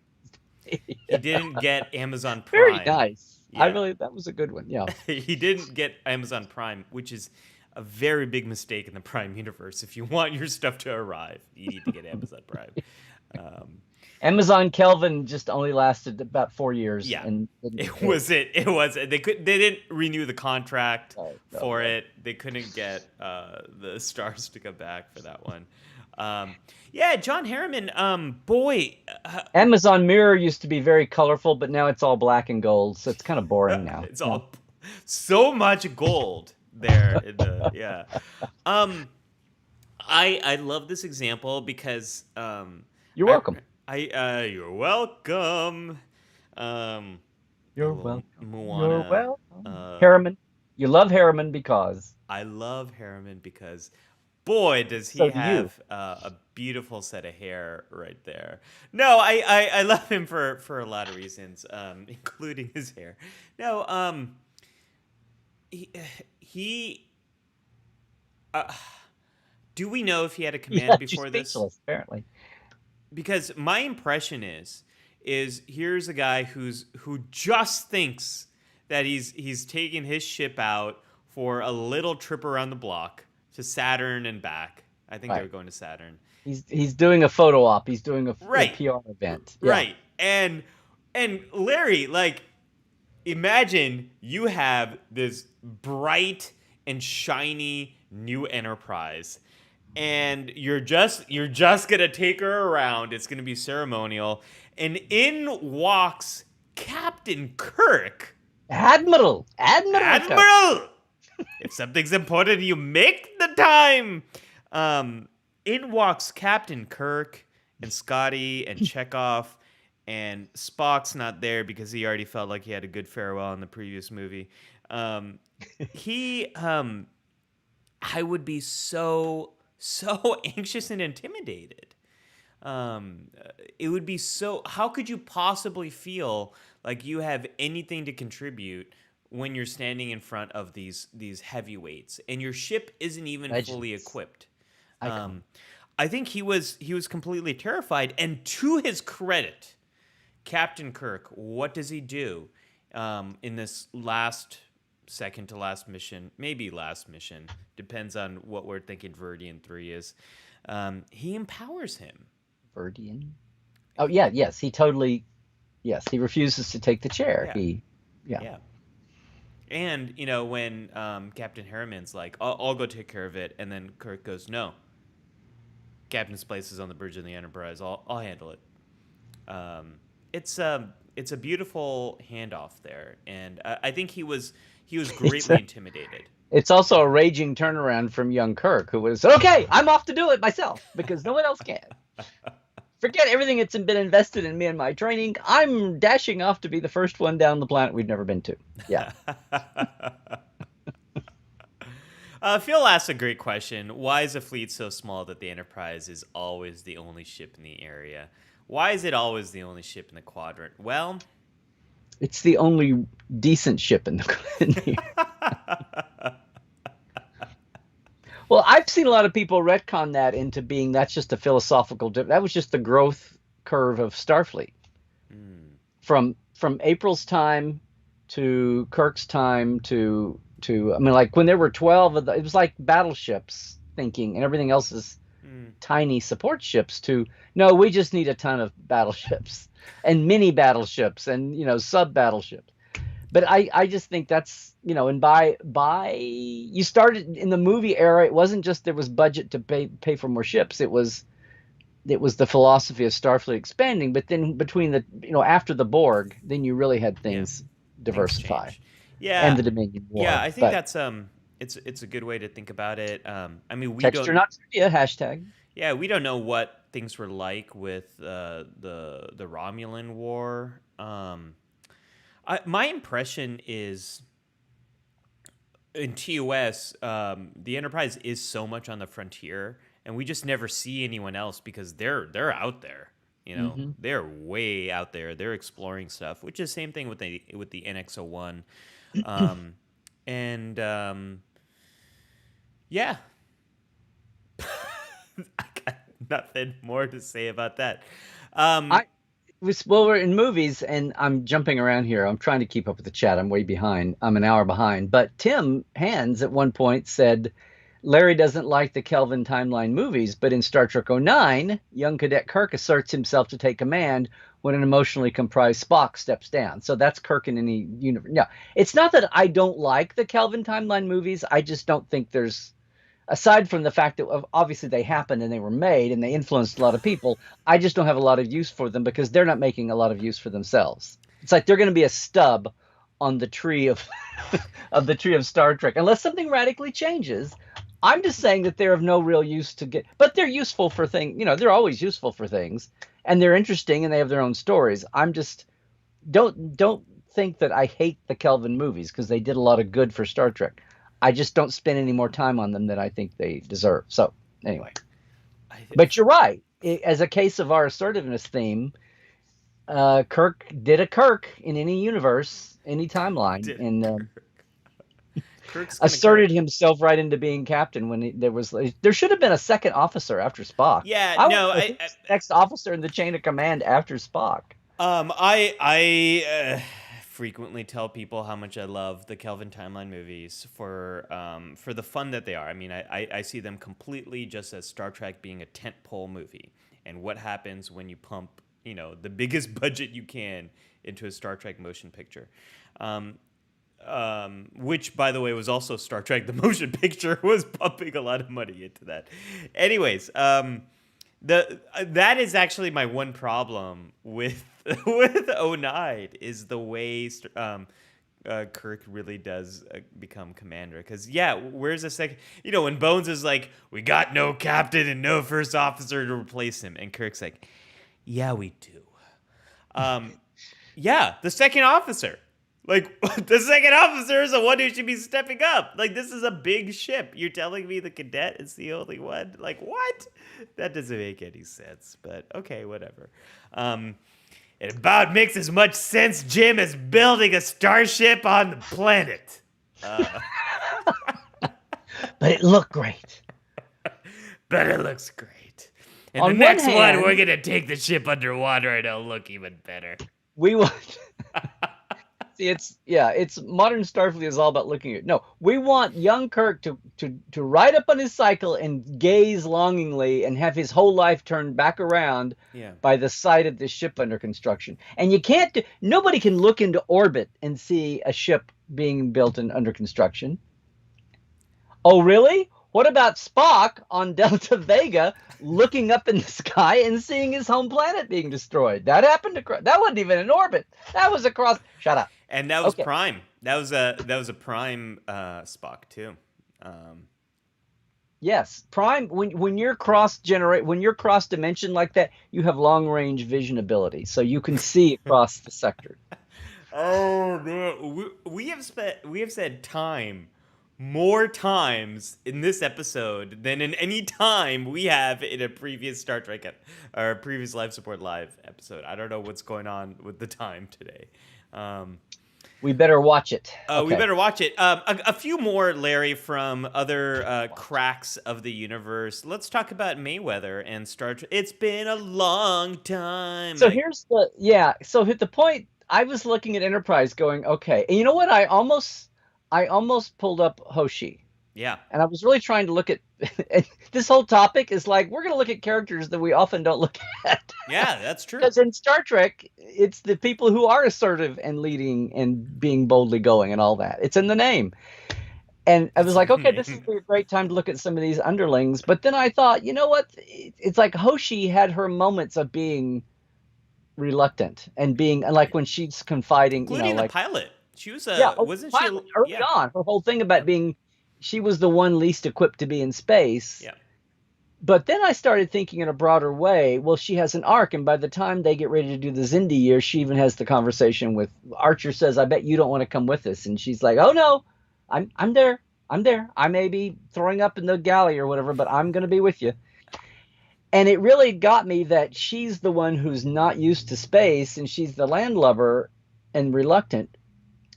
Speaker 1: He didn't get Amazon
Speaker 2: Very
Speaker 1: Prime.
Speaker 2: nice.
Speaker 1: Yeah.
Speaker 2: That was a good one. Yeah.
Speaker 1: He didn't get Amazon Prime, which is a very big mistake in the Prime universe. If you want your stuff to arrive, you need to get Amazon Prime. Um,
Speaker 2: Amazon Kelvin just only lasted about 4 years
Speaker 1: yeah,
Speaker 2: and didn't
Speaker 1: it
Speaker 2: hit.
Speaker 1: was it. It was it. They didn't renew the contract
Speaker 2: No, no,
Speaker 1: for
Speaker 2: no.
Speaker 1: it. They couldn't get the stars to come back for that one. Um, yeah, John Harriman. Boy,
Speaker 2: Amazon Mirror used to be very colorful, but now it's all black and gold, so it's kind of boring now.
Speaker 1: it's
Speaker 2: Yeah.
Speaker 1: all so much gold there in the yeah. Um, I love this example because
Speaker 2: You're
Speaker 1: I
Speaker 2: welcome.
Speaker 1: you're welcome. Um, a
Speaker 2: You're
Speaker 1: little
Speaker 2: welcome. You're
Speaker 1: Moana.
Speaker 2: welcome. Harriman. You love Harriman because
Speaker 1: I love Harriman because boy does he
Speaker 2: so do you.
Speaker 1: have a beautiful set of hair right there. No, I love him for a lot of reasons, including his hair. No, he, he uh, do we know if he had a command
Speaker 2: Yeah, she's
Speaker 1: before this?
Speaker 2: speechless, apparently.
Speaker 1: Because my impression is here's a guy who just thinks that he's taking his ship out for a little trip around the block to Saturn and back. I think they were
Speaker 2: Right.
Speaker 1: going to Saturn.
Speaker 2: He's doing a photo op. He's doing a
Speaker 1: Right.
Speaker 2: PR event. Yeah.
Speaker 1: Right. And Larry, like, imagine you have this bright and shiny new Enterprise, and you're just gonna take her around. It's gonna be ceremonial, and in walks Captain Kirk.
Speaker 2: Admiral Kirk.
Speaker 1: Admiral, if something's important, you make the time. In walks Captain Kirk and Scotty and Chekhov, and Spock's not there because he already felt like he had a good farewell in the previous movie. He, I would be so anxious and intimidated. Um, it would be so. How could you possibly feel like you have anything to contribute when you're standing in front of these heavyweights and your ship isn't even fully
Speaker 2: Legends.
Speaker 1: equipped?
Speaker 2: Icon.
Speaker 1: Um, I think he was completely terrified. And to his credit, Captain Kirk, what does he do in this second to last mission, maybe last mission, depends on what we're thinking Viridian 3 is. He empowers him.
Speaker 2: Verdian. Oh yeah, yes, he totally. Yes, he refuses to take the chair.
Speaker 1: Yeah,
Speaker 2: Yeah.
Speaker 1: yeah. And, when Captain Harriman's like, I'll go take care of it, and then Kirk goes, no. Captain's place is on the bridge of the Enterprise. I'll handle it. Um, it's a beautiful handoff there, and I think he was
Speaker 2: It's
Speaker 1: greatly intimidated.
Speaker 2: it's also a raging turnaround from young Kirk, who was okay. I'm off to do it myself because no one else can. Forget everything that's been invested in me and my training. I'm dashing off to be the first one down the planet we've never been to. Yeah.
Speaker 1: Phil asked a great question. Why is the fleet so small that the Enterprise is always the only ship in the area? Why is it always the only ship in the quadrant? Well,
Speaker 2: It's the only decent ship in the. Well, I've seen a lot of people retcon that into being that's just a philosophical. That was just the growth curve of Starfleet from April's time to Kirk's time to. I mean, like when there were 12 of the, it was like battleships thinking, and everything else is tiny support ships. To no, we just need a ton of battleships and mini battleships and sub battleships. But I just think that's and by you started in the movie era, it wasn't just there was budget to pay for more ships. It was the philosophy of Starfleet expanding. But then between the after the Borg, then you really had
Speaker 1: yeah,
Speaker 2: things
Speaker 1: things
Speaker 2: diversify
Speaker 1: change.
Speaker 2: and
Speaker 1: Yeah,
Speaker 2: the Dominion
Speaker 1: yeah.
Speaker 2: War.
Speaker 1: I think
Speaker 2: But
Speaker 1: that's it's a good way to think about it. I mean, we
Speaker 2: texture
Speaker 1: don't.
Speaker 2: not trivia hashtag.
Speaker 1: Yeah, we don't know what things were like with the Romulan War. My impression is in TOS, the Enterprise is so much on the frontier, and we just never see anyone else because they're out there.
Speaker 2: Hmm.
Speaker 1: They're way out there. They're exploring stuff, which is the same thing with the NX-01, and yeah, I got nothing more to say about that. Um,
Speaker 2: I well, we're in movies, and I'm jumping around here. I'm trying to keep up with the chat. I'm way behind. I'm an hour behind. But Tim Hands at one point said Larry doesn't like the Kelvin timeline movies, but in Star Trek '09, young Cadet Kirk asserts himself to take command when an emotionally comprised Spock steps down. So that's Kirk in any universe. No, it's not that I don't like the Kelvin timeline movies. I just don't think there's, aside from the fact that obviously they happened and they were made and they influenced a lot of people, I just don't have a lot of use for them because they're not making a lot of use for themselves. It's like they're going to be a stub on the tree of of the tree of Star Trek unless something radically changes. I'm just saying that they're of no real use to get, but they're useful for things. You know, they're always useful for things, and they're interesting and they have their own stories. I'm just don't think that I hate the Kelvin movies because they did a lot of good for Star Trek. I just don't spend any more time on them than I think they deserve. So anyway, but you're right. As a case of our assertiveness theme, Kirk did a Kirk in any universe, any timeline, and asserted himself right into being captain when there should have been a second officer after Spock.
Speaker 1: Yeah,
Speaker 2: I
Speaker 1: no,
Speaker 2: want the next officer in the chain of command after Spock.
Speaker 1: I frequently tell people how much I love the Kelvin timeline movies for the fun that they are. I mean, I see them completely just as Star Trek being a tentpole movie, and what happens when you pump, the biggest budget you can into a Star Trek motion picture. Which, by the way, was also Star Trek the motion picture was pumping a lot of money into that. Anyways, that is actually my one problem with with '09 is the way Kirk really does become commander. Because where's the second? When Bones is like, we got no captain and no first officer to replace him, and Kirk's like, yeah, we do. The second officer. Like, the second officer is the one who should be stepping up. Like, this is a big ship. You're telling me the cadet is the only one? Like, what? That doesn't make any sense. But, okay, whatever. It about makes as much sense, Jim, as building a starship on the planet.
Speaker 2: But it looked great.
Speaker 1: But it looks great. And on the next one, we're going to take the ship underwater and it'll look even better.
Speaker 2: We want... See, it's modern Starfleet is all about looking at. No, we want young Kirk to ride up on his cycle and gaze longingly and have his whole life turned back around by the sight of this ship under construction. And you can't nobody can look into orbit and see a ship being built and under construction. Oh, really? What about Spock on Delta Vega looking up in the sky and seeing his home planet being destroyed? That happened that wasn't even in orbit. That was across. Shut up.
Speaker 1: And that was Prime. That was a Prime Spock too.
Speaker 2: Yes, Prime. When you're cross dimension like that, you have long range vision ability, so you can see across the sector.
Speaker 1: Oh man, we have said time more times in this episode than in any time we have in a previous Star Trek or previous Life Support Live episode. I don't know what's going on with the time today.
Speaker 2: We better watch it.
Speaker 1: Okay. We better watch it. A few more, Larry, from other cracks of the universe. Let's talk about Mayweather and Star Trek. It's been a long time.
Speaker 2: So here's So hit the point. I was looking at Enterprise, going, okay, and you know what? I almost pulled up Hoshi.
Speaker 1: Yeah.
Speaker 2: And I was really trying to look at this whole topic is like, we're going to look at characters that we often don't look at.
Speaker 1: Yeah, that's true.
Speaker 2: Because in Star Trek, it's the people who are assertive and leading and being boldly going and all that. It's in the name. And I was like, okay, this is a great time to look at some of these underlings. But then I thought, you know what? It's like Hoshi had her moments of being reluctant and being like when she's confiding,
Speaker 1: including the pilot. She was wasn't she
Speaker 2: early on? Her whole thing about she was the one least equipped to be in space.
Speaker 1: Yeah.
Speaker 2: But then I started thinking in a broader way. Well, she has an arc, and by the time they get ready to do the Xindi year, she even has the conversation with Archer. Says, "I bet you don't want to come with us," and she's like, "Oh no, I'm there. I'm there. I may be throwing up in the galley or whatever, but I'm going to be with you." And it really got me that she's the one who's not used to space, and she's the landlubber and reluctant.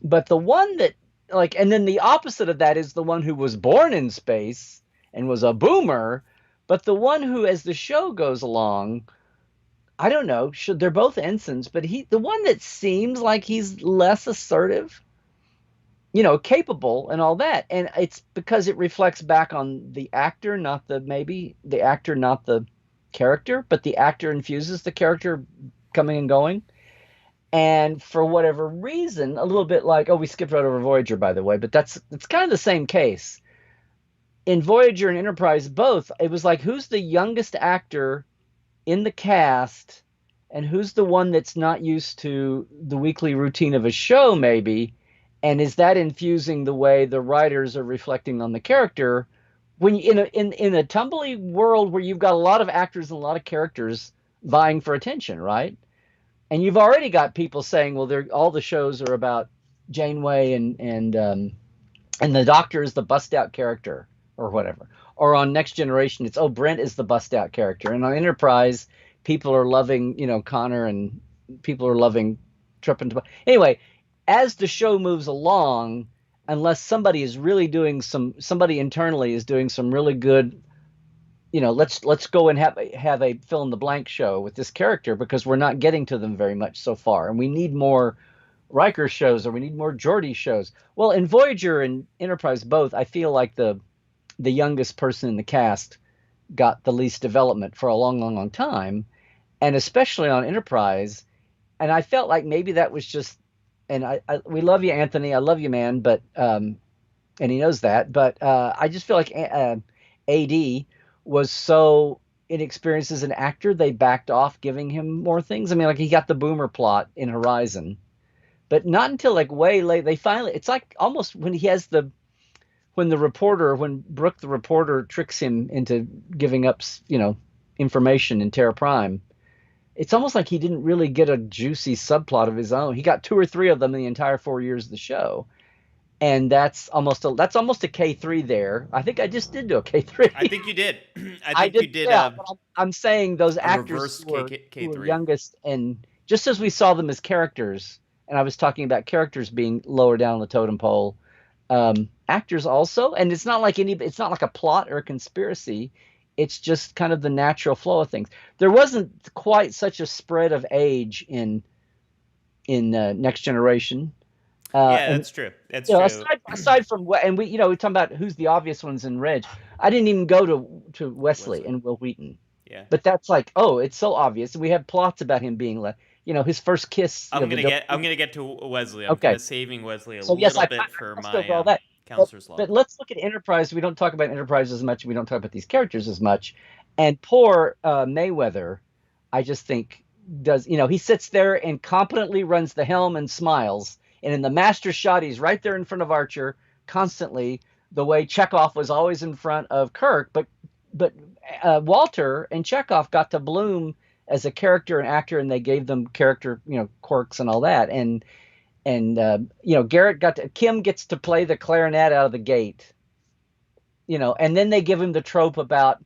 Speaker 2: But the one that and then the opposite of that is the one who was born in space and was a boomer, but the one who, as the show goes along, I don't know. Should they're both ensigns, but the one that seems like he's less assertive, capable and all that. And it's because it reflects back on the actor, not the maybe the actor, not the character, but the actor infuses the character coming and going. And for whatever reason, a little bit like, oh, we skipped right over Voyager, by the way, but that's it's kind of the same case. In Voyager and Enterprise, both, it was like who's the youngest actor in the cast and who's the one that's not used to the weekly routine of a show, maybe, and is that infusing the way the writers are reflecting on the character when in a tumbly world where you've got a lot of actors and a lot of characters vying for attention, right? And you've already got people saying, well, they're all the shows are about Janeway and the Doctor is the bust out character or whatever. Or on Next Generation, it's Brent is the bust out character, and on Enterprise, people are loving Connor, and people are loving Trip and anyway. As the show moves along, unless somebody internally is doing some really good, let's go and have a fill in the blank show with this character because we're not getting to them very much so far, and we need more Riker shows or we need more Geordi shows. Well, in Voyager and Enterprise both, I feel like the youngest person in the cast got the least development for a long, long, long time, and especially on Enterprise. And I felt like maybe that was just, and we love you, Anthony. I love you, man. But and he knows that. But I just feel like AD was so inexperienced as an actor, they backed off giving him more things. I mean, like he got the Boomer plot in Horizon, but not until like way late. They finally, it's like almost when he has when Brooke the reporter tricks him into giving up, information in Terra Prime. It's almost like he didn't really get a juicy subplot of his own. He got 2 or 3 of them in the entire 4 years of the show, and that's almost a K3 there. I think I just did do a K3.
Speaker 1: I think you did. I
Speaker 2: I
Speaker 1: think you
Speaker 2: did,
Speaker 1: did
Speaker 2: yeah. But I'm saying those
Speaker 1: a
Speaker 2: actors
Speaker 1: reverse
Speaker 2: who were
Speaker 1: K3.
Speaker 2: youngest, and just as we saw them as characters, and I was talking about characters being lower down the totem pole, actors also, and it's not like a plot or a conspiracy. It's just kind of the natural flow of things. There wasn't quite such a spread of age in Next Generation,
Speaker 1: Yeah,
Speaker 2: and
Speaker 1: that's true. That's true.
Speaker 2: aside from what, and we talking about who's the obvious ones in Reg. I didn't even go to Wesley
Speaker 1: Wesley.
Speaker 2: and Will Wheaton,
Speaker 1: Yeah.
Speaker 2: but that's like, oh, it's so obvious. We have plots about him being like, his first kiss.
Speaker 1: I'm gonna get to Wesley. I'm kind
Speaker 2: Okay,
Speaker 1: of saving Wesley a
Speaker 2: so yes,
Speaker 1: little
Speaker 2: I
Speaker 1: bit for
Speaker 2: passed over
Speaker 1: my
Speaker 2: all that. But,
Speaker 1: counselor's log.
Speaker 2: but let's look at Enterprise. We don't talk about Enterprise as much. We don't talk about these characters as much. And poor Mayweather, I just think he sits there and competently runs the helm and smiles. And in the master shot, he's right there in front of Archer constantly, the way Chekhov was always in front of Kirk. But Walter and Chekhov got to bloom as a character and actor, and they gave them character, quirks and all that. And Garrett Kim gets to play the clarinet out of the gate, and then they give him the trope about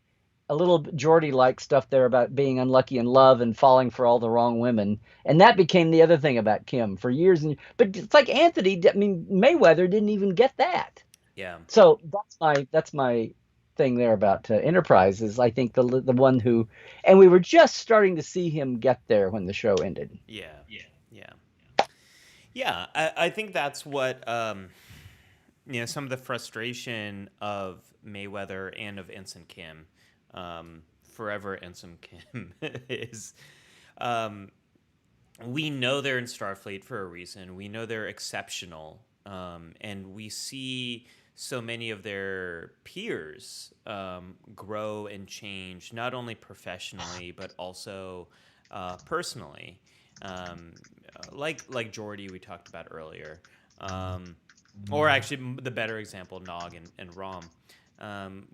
Speaker 2: a little Geordie like stuff there about being unlucky in love and falling for all the wrong women, and that became the other thing about Kim for years. But it's like Anthony, I mean Mayweather didn't even get that.
Speaker 1: Yeah.
Speaker 2: So that's my thing there about Enterprise is I think the one who, and we were just starting to see him get there when the show ended.
Speaker 1: Yeah. Yeah. Yeah. I think that's what some of the frustration of Mayweather and of Ensign Kim, forever Ensign Kim, is. We know they're in Starfleet for a reason. We know they're exceptional, and we see so many of their peers grow and change, not only professionally but also personally. Um, like Geordi we talked about earlier, or actually the better example, Nog and Rom.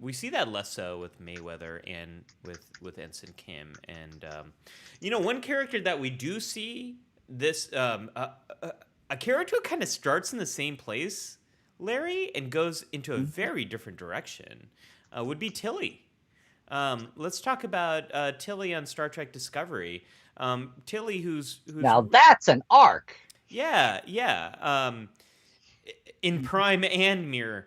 Speaker 1: We see that less so with Mayweather and with Ensign Kim, and one character that we do see this a character who kind of starts in the same place, Larry, and goes into a very different direction, would be Tilly. Let's talk about Tilly on Star Trek Discovery. Tilly, who's
Speaker 2: Now that's an arc.
Speaker 1: yeah. In Prime and Mirror.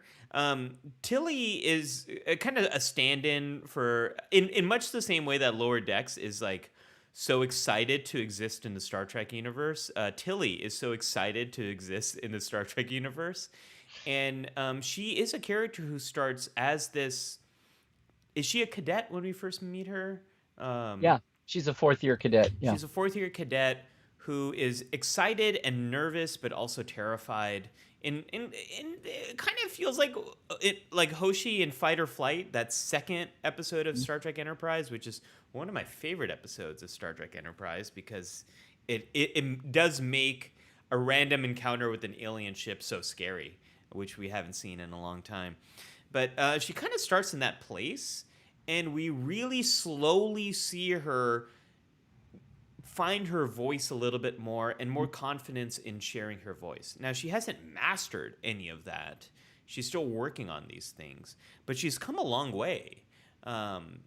Speaker 1: Tilly is kind of a stand-in for in much the same way that Lower Decks is like so excited to exist in the Star Trek universe. Tilly is so excited to exist in the Star Trek universe, and she is a character who starts as this. Is she a cadet when we first meet her? Um,
Speaker 2: Yeah, she's a fourth year cadet. Yeah.
Speaker 1: she's a fourth year cadet who is excited and nervous, but also terrified. And it kind of feels like like Hoshi in Fight or Flight, that second episode of Star Trek Enterprise, which is one of my favorite episodes of Star Trek Enterprise because it does make a random encounter with an alien ship so scary, which we haven't seen in a long time. But she kind of starts in that place, and we really slowly see her find her voice a little bit more and more confidence in sharing her voice. Now, she hasn't mastered any of that. She's still working on these things, but she's come a long way. Um,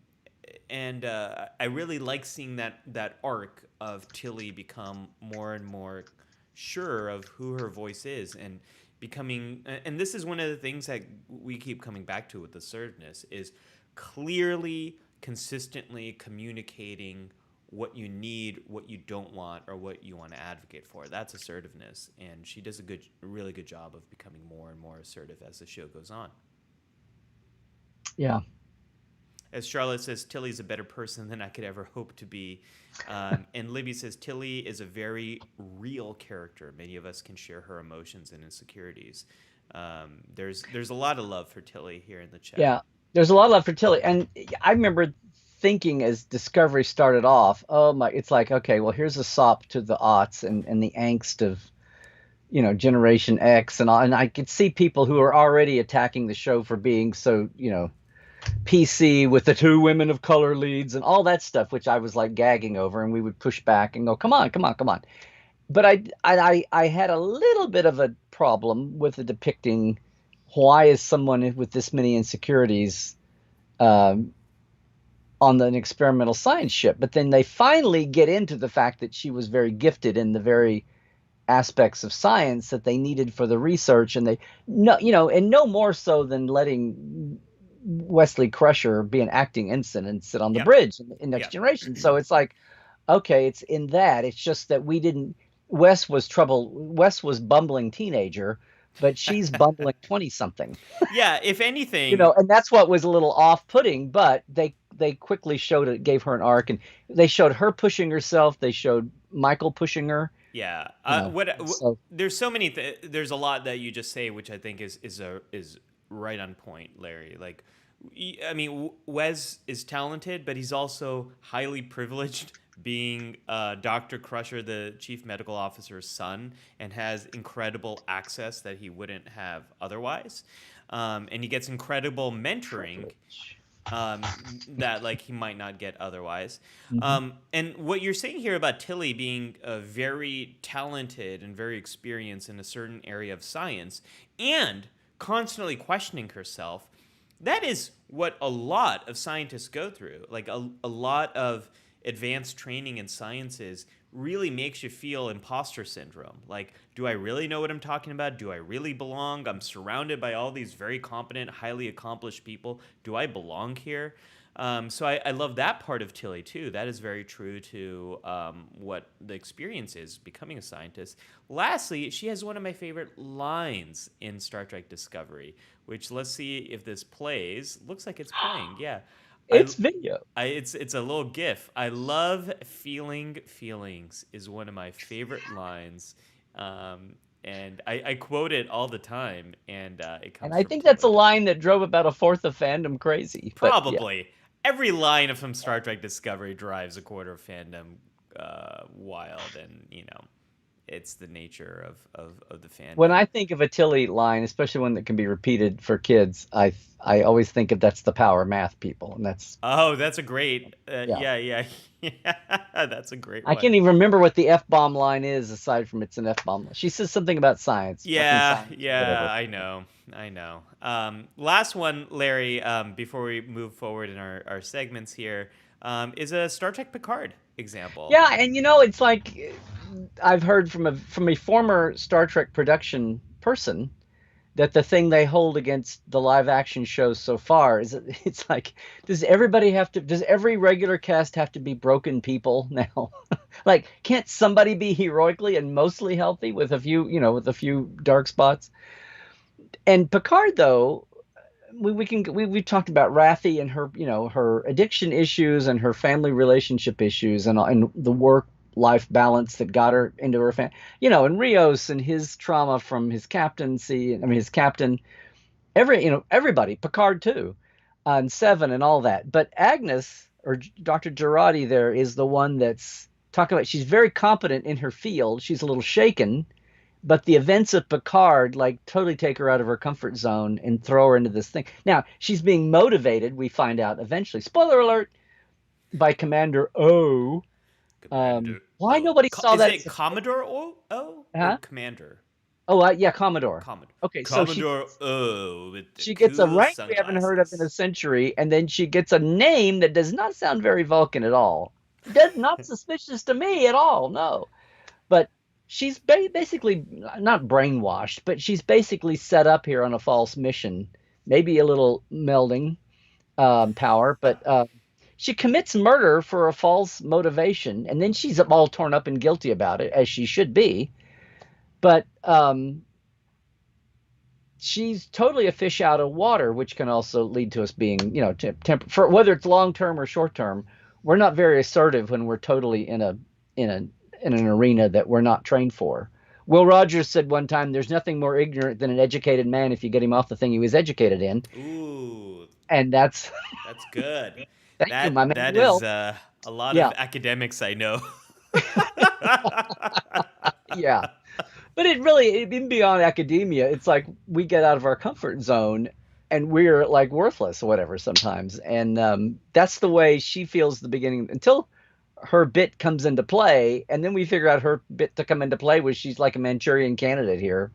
Speaker 1: and I really like seeing that arc of Tilly become more and more sure of who her voice is and becoming. And this is one of the things that we keep coming back to with assertiveness is clearly, consistently communicating what you need, what you don't want, or what you want to advocate for. That's assertiveness, and she does really good job of becoming more and more assertive as the show goes on.
Speaker 2: Yeah.
Speaker 1: As Charlotte says, Tilly's a better person than I could ever hope to be. And Libby says, Tilly is a very real character. Many of us can share her emotions and insecurities. There's a lot of love for Tilly here in the chat.
Speaker 2: Yeah. There's a lot of love for Tilly. And I remember thinking as Discovery started off, oh my, it's like, okay, well, here's a sop to the aughts and the angst of, Generation X and all. And I could see people who are already attacking the show for being so, PC with the two women of color leads and all that stuff, which I was like gagging over, and we would push back and go, come on, come on, come on. But I had a little bit of a problem with the depicting why is someone with this many insecurities um, on an experimental science ship. But then they finally get into the fact that she was very gifted in the very aspects of science that they needed for the research, and they no, and no more so than letting Wesley Crusher be an acting ensign and sit on the
Speaker 1: Yep.
Speaker 2: bridge in Next
Speaker 1: Yep.
Speaker 2: Generation. So it's like, okay, it's in that. It's just that we didn't. Wes was trouble. Wes was bumbling teenager, but she's bumbling 20 something.
Speaker 1: Yeah, if anything,
Speaker 2: And that's what was a little off-putting. But they quickly showed it, gave her an arc, and they showed her pushing herself. They showed Michael pushing her.
Speaker 1: yeah.
Speaker 2: So
Speaker 1: There's so many. There's a lot that you just say, which I think is right on point, Larry. Like, I mean, Wes is talented, but he's also highly privileged, being Dr. Crusher, the chief medical officer's son, and has incredible access that he wouldn't have otherwise. And he gets incredible mentoring um, that like he might not get otherwise.
Speaker 2: Mhm.
Speaker 1: And what you're saying here about Tilly being very talented and very experienced in a certain area of science and constantly questioning herself, that is what a lot of scientists go through. Like a lot of advanced training in sciences really makes you feel imposter syndrome. Like, do I really know what I'm talking about? Do I really belong? I'm surrounded by all these very competent, highly accomplished people. Do I belong here? So I love that part of Tilly too. That is very true to what the experience is becoming a scientist. Lastly, she has one of my favorite lines in Star Trek Discovery, which let's see if this plays. Looks like it's playing. Yeah. I,
Speaker 2: It's video.
Speaker 1: it's a little gif. I love feeling feelings is one of my favorite lines, and I quote it all the time, and it
Speaker 2: And
Speaker 1: comes
Speaker 2: I
Speaker 1: from
Speaker 2: think that's a
Speaker 1: Tilly.
Speaker 2: line that drove about a fourth of fandom crazy. But yeah.
Speaker 1: Probably every line from Star Trek Discovery drives a quarter of fandom wild, and it's the nature of the
Speaker 2: When
Speaker 1: fandom.
Speaker 2: I think of a Tilly line, especially one that can be repeated for kids, I always think of that's the power math people, and that's
Speaker 1: Oh, that's a great.
Speaker 2: yeah.
Speaker 1: Yeah, yeah, yeah. That's a great
Speaker 2: I
Speaker 1: one.
Speaker 2: can't even remember what the F bomb line is aside from it's an F bomb. She says something about science, fucking
Speaker 1: Yeah,
Speaker 2: science,
Speaker 1: yeah,
Speaker 2: whatever.
Speaker 1: I know. I know. Last one, Larry, before we move forward in our segments here, is a Star Trek Picard example.
Speaker 2: Yeah, and it's like I've heard from a former Star Trek production person that the thing they hold against the live action shows so far is that it's like, does every regular cast have to be broken people now? Like, can't somebody be heroically and mostly healthy with a few, with a few dark spots? And Picard, though, we've talked about Raffi and her, her addiction issues and her family relationship issues and the work life balance that got her into her family, and Rios and his trauma from his captaincy. I mean, his captain, everybody, Picard too, and Seven and all that. But Agnes or Dr. Girardi there is the one that's talking about. She's very competent in her field. She's a little shaken, but the events of Picard like totally take her out of her comfort zone and throw her into this thing. Now she's being motivated. We find out eventually. Spoiler alert, by Commander O.
Speaker 1: Commander
Speaker 2: Why
Speaker 1: O.
Speaker 2: nobody saw
Speaker 1: Is
Speaker 2: that?
Speaker 1: it Commodore O or
Speaker 2: Huh?
Speaker 1: Commander?
Speaker 2: Oh, yeah, Commodore.
Speaker 1: Commodore.
Speaker 2: Okay, so
Speaker 1: Commodore O with the
Speaker 2: she gets a
Speaker 1: cool
Speaker 2: rank we haven't heard of in a
Speaker 1: sunglasses.
Speaker 2: century, and then she gets a name that does not sound very Vulcan at all. Does not suspicious to me at all. No, but she's basically not brainwashed, but she's basically set up here on a false mission. Maybe a little melding power, but she commits murder for a false motivation, and then she's all torn up and guilty about it, as she should be. But she's totally a fish out of water, which can also lead to us being, for whether it's long term or short term. We're not very assertive when we're totally in a in an arena that we're not trained for. Will Rogers said one time, "There's nothing more ignorant than an educated man if you get him off the thing he was educated in,"
Speaker 1: Ooh,
Speaker 2: and that's
Speaker 1: that's good.
Speaker 2: thank you, my
Speaker 1: That
Speaker 2: man.
Speaker 1: that is
Speaker 2: Will,
Speaker 1: a lot
Speaker 2: yeah,
Speaker 1: of academics I know.
Speaker 2: yeah. But it really, even beyond academia, it's like we get out of our comfort zone and we're like worthless or whatever sometimes. And that's the way she feels the beginning until her bit comes into play. And then we figure out her bit to come into play was she's like a Manchurian candidate here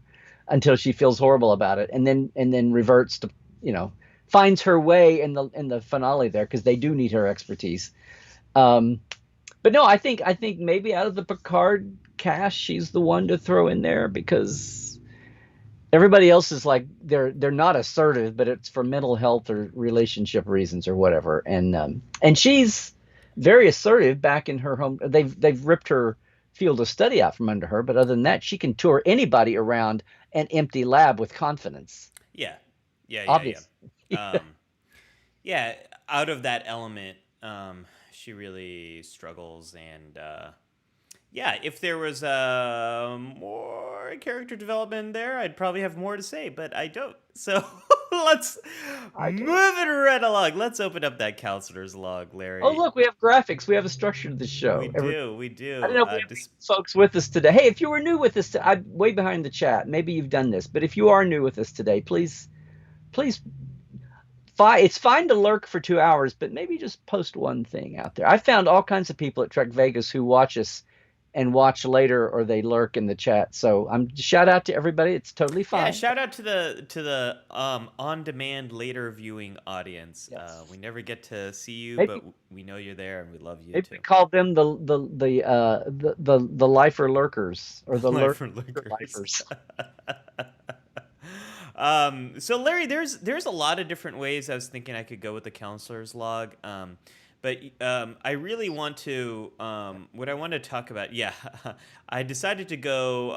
Speaker 2: until she feels horrible about it. And then reverts to, you know, finds her way in the finale there because they do need her expertise. Um, but no, I think maybe out of the Picard cast, she's the one to throw in there because everybody else is like they're not assertive, but it's for mental health or relationship reasons or whatever. And she's very assertive back in her home. They've ripped her field of study out from under her, but other than that, she can tour anybody around an empty lab with confidence.
Speaker 1: Yeah, yeah.
Speaker 2: Obvious.
Speaker 1: Yeah, out of that element, she really struggles, and yeah, if there was more character development there, I'd probably have more to say, but I don't. So let's
Speaker 2: I do.
Speaker 1: move it right along. Let's open up that counselor's log,
Speaker 2: Oh,
Speaker 1: Larry.
Speaker 2: look, we have graphics. We have a structure to the
Speaker 1: We
Speaker 2: show.
Speaker 1: do, we
Speaker 2: I don't
Speaker 1: do.
Speaker 2: know if we have any folks with us today. Hey, if you were new with us, I'm way behind the chat. Maybe you've done this, but if you are new with us today, please, it's fine to lurk for 2 hours, but maybe just post one thing out there. I found all kinds of people at Trek Vegas who watch us and watch later, or they lurk in the chat. So I'm shout out to everybody. It's totally
Speaker 1: Yeah,
Speaker 2: fine.
Speaker 1: shout out to the on demand later viewing audience.
Speaker 2: Yes,
Speaker 1: We never get to see you, but
Speaker 2: maybe
Speaker 1: we know you're there, and we love you
Speaker 2: maybe we
Speaker 1: too.
Speaker 2: call them the lifer lurkers or the
Speaker 1: Life
Speaker 2: lurker
Speaker 1: for Liquors.
Speaker 2: lifers.
Speaker 1: So Larry, there's a lot of different ways I was thinking I could go with the counselor's log. But I really want to what I want to talk about. Yeah, I decided to go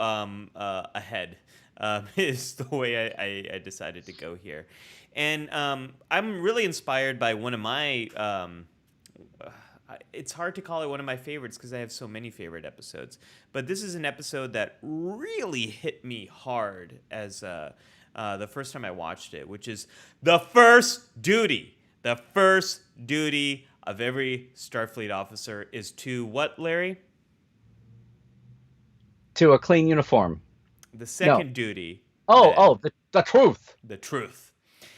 Speaker 1: ahead. Is the way I decided to go here, and I'm really inspired by one of my. It's hard to call it one of my favorites because I have so many favorite episodes. But this is an episode that really hit me hard as the first time I watched it, which is the first duty. The first duty of every Starfleet officer is to what, Larry?
Speaker 2: To a clean uniform.
Speaker 1: The
Speaker 2: No.
Speaker 1: second duty,
Speaker 2: Oh,
Speaker 1: then,
Speaker 2: the truth.
Speaker 1: the truth.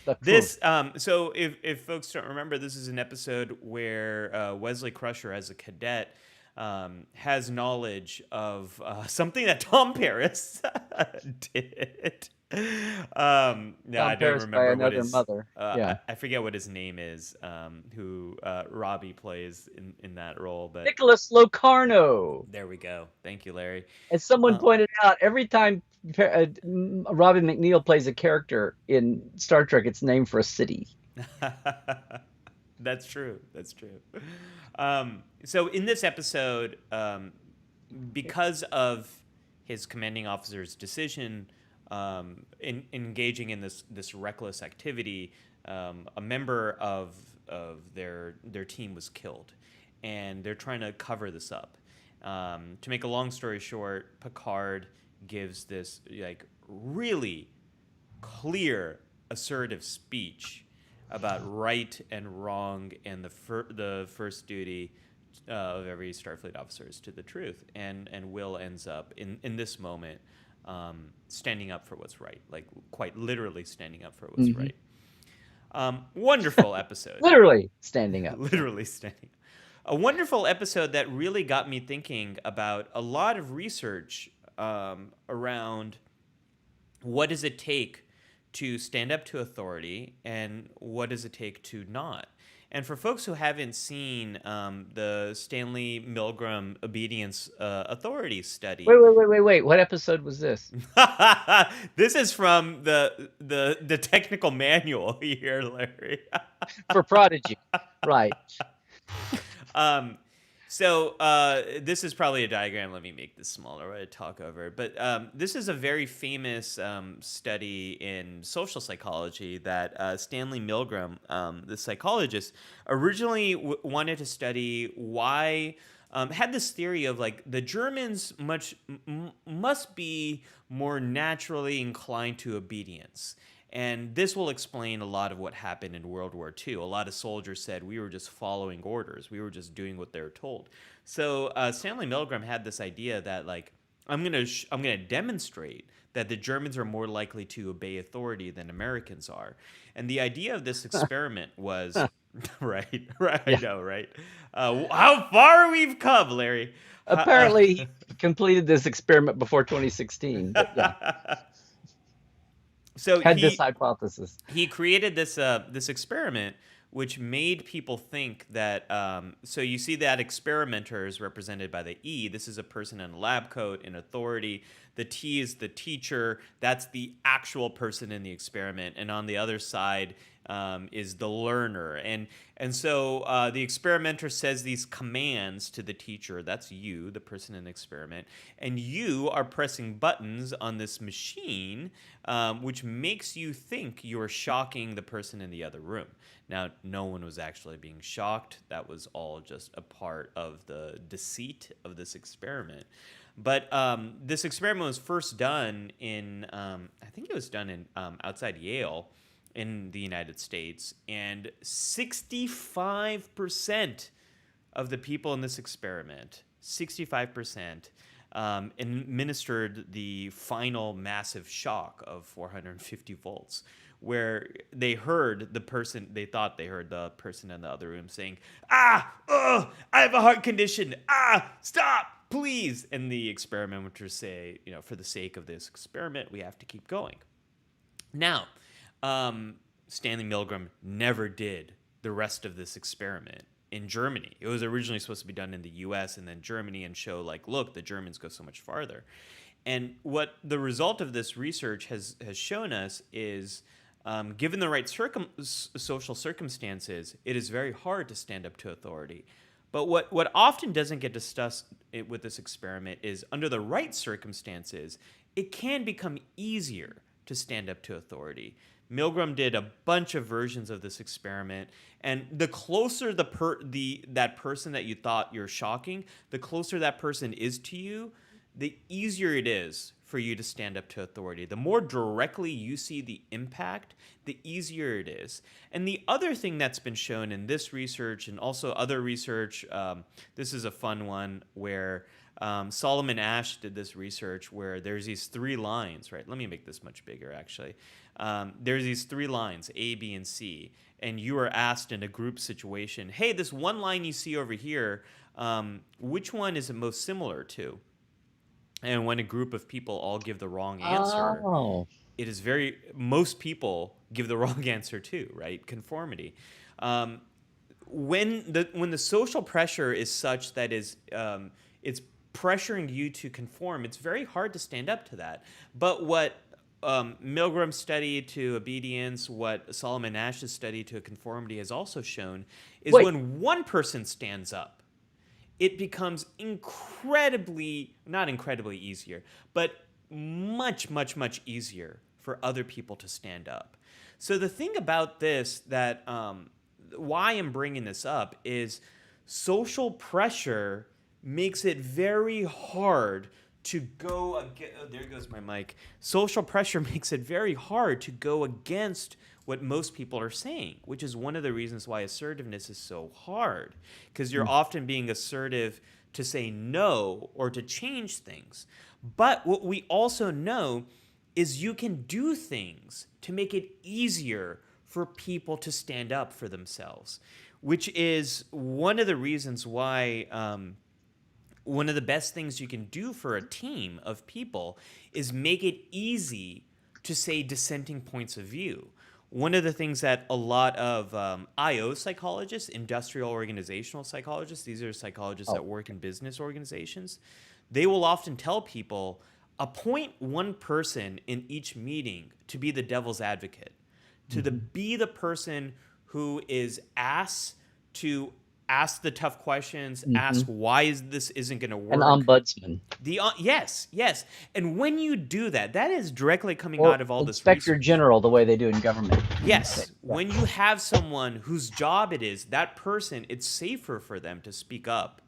Speaker 2: The truth.
Speaker 1: This so if folks don't remember, this is an episode where Wesley Crusher as a cadet has knowledge of something that Tom Paris did. No, I
Speaker 2: Tom
Speaker 1: don't
Speaker 2: Paris by
Speaker 1: remember what
Speaker 2: another
Speaker 1: his
Speaker 2: mother. Yeah.
Speaker 1: I forget what his name is. Who Robbie plays in that role, but
Speaker 2: Nicholas Locarno.
Speaker 1: there we go. Thank you, Larry.
Speaker 2: As someone
Speaker 1: Uh,
Speaker 2: pointed out, every time Robin McNeil plays a character in Star Trek. It's named for a city.
Speaker 1: That's true. That's true. So in this episode, because of his commanding officer's decision in engaging in this reckless activity, a member of their team was killed, and they're trying to cover this up. To make a long story short, Picard gives this like really clear, assertive speech about right and wrong, and the first duty of every Starfleet officer is to the truth. And Will ends up in this moment standing up for what's right, like quite literally standing up for what's
Speaker 2: Hmm.
Speaker 1: right. Wonderful episode.
Speaker 2: Literally standing up. Yeah.
Speaker 1: Literally standing. A wonderful episode that really got me thinking about a lot of research around what does it take to stand up to authority and what does it take to not. And for folks who haven't seen the Stanley Milgram obedience authority
Speaker 2: Wait,
Speaker 1: study,
Speaker 2: wait, wait, wait, wait. What episode was this?
Speaker 1: this is from the technical manual here, Larry.
Speaker 2: For Prodigy. Right.
Speaker 1: Um, so this is probably a diagram. Let me make this smaller to talk over. But this is a very famous study in social psychology that Stanley Milgram, the psychologist, originally wanted to study why. Had this theory of like the Germans must be more naturally inclined to obedience. And this will explain a lot of what happened in World War II. A lot of soldiers said we were just following orders. We were just doing what they were told. So Stanley Milgram had this idea that like I'm gonna demonstrate that the Germans are more likely to obey authority than Americans are. And the idea of this experiment was right, right. I
Speaker 2: Yeah.
Speaker 1: know, right? How far we've come, Larry.
Speaker 2: Apparently, he completed this experiment before 2016, but yeah,
Speaker 1: So
Speaker 2: had this hypothesis.
Speaker 1: he created this experiment which made people think that so you see that experimenter is represented by the E. This is a person in a lab coat in authority. The T is the teacher. That's the actual person in the experiment. And on the other side is the learner. And so the experimenter says these commands to the teacher. That's you, the person in the experiment. And you are pressing buttons on this machine, which makes you think you're shocking the person in the other room. Now, no one was actually being shocked. That was all just a part of the deceit of this experiment. But this experiment was first done in, I think it was done in outside Yale in the United States, and 65% of the people in this experiment, 65%, administered the final massive shock of 450 volts, where they heard the person, they thought they heard the person in the other room saying, I have a heart condition, stop, please. And the experimenters say, for the sake of this experiment, we have to keep going. Now, Stanley Milgram never did the rest of this experiment in Germany. It was originally supposed to be done in the US and then Germany and show like, look, the Germans go so much farther. And what the result of this research has shown us is given the right social circumstances, it is very hard to stand up to authority. But what often doesn't get discussed with this experiment is under the right circumstances, it can become easier to stand up to authority. Milgram did a bunch of versions of this experiment, and the closer that person that you thought you're shocking, the closer that person is to you, the easier it is for you to stand up to authority. The more directly you see the impact, the easier it is. And the other thing that's been shown in this research and also other research, this is a fun one where Solomon Asch did this research where there's these three lines, right? Let me make this much bigger, actually. There's these three lines, A, B, and C, and you are asked in a group situation, hey, this one line you see over here, which one is it most similar to? And when a group of people all give the wrong answer,
Speaker 2: Oh,
Speaker 1: it is most people give the wrong answer too, right? Conformity. When the social pressure is such that it's pressuring you to conform, it's very hard to stand up to that. But what Milgram's study to obedience, what Solomon Ash's study to conformity has also shown is
Speaker 2: Wait,
Speaker 1: when one person stands up, it becomes incredibly, not incredibly easier, but much, much, much easier for other people to stand up. So the thing about this that why I'm bringing this up is social pressure makes it very hard to go against. Oh, there goes my mic. Social pressure makes it very hard to go against what most people are saying, which is one of the reasons why assertiveness is so hard, because you're often being assertive to say no or to change things. But what we also know is you can do things to make it easier for people to stand up for themselves, which is one of the reasons why one of the best things you can do for a team of people is make it easy to say dissenting points of view. One of the things that a lot of IO psychologists, industrial organizational psychologists, these are psychologists
Speaker 2: oh,
Speaker 1: that work in business organizations, they will often tell people appoint one person in each meeting to be the devil's advocate, be the person who is asked to ask the tough questions,
Speaker 2: mm-hmm.
Speaker 1: ask why this isn't going to
Speaker 2: An
Speaker 1: work.
Speaker 2: ombudsman
Speaker 1: Yes, yes, and when you do that, that is directly coming
Speaker 2: or
Speaker 1: out of all this
Speaker 2: inspector
Speaker 1: research.
Speaker 2: general, the way they do in government.
Speaker 1: Yes,
Speaker 2: Yeah.
Speaker 1: when you have someone whose job it is, that person, it's safer for them to speak up.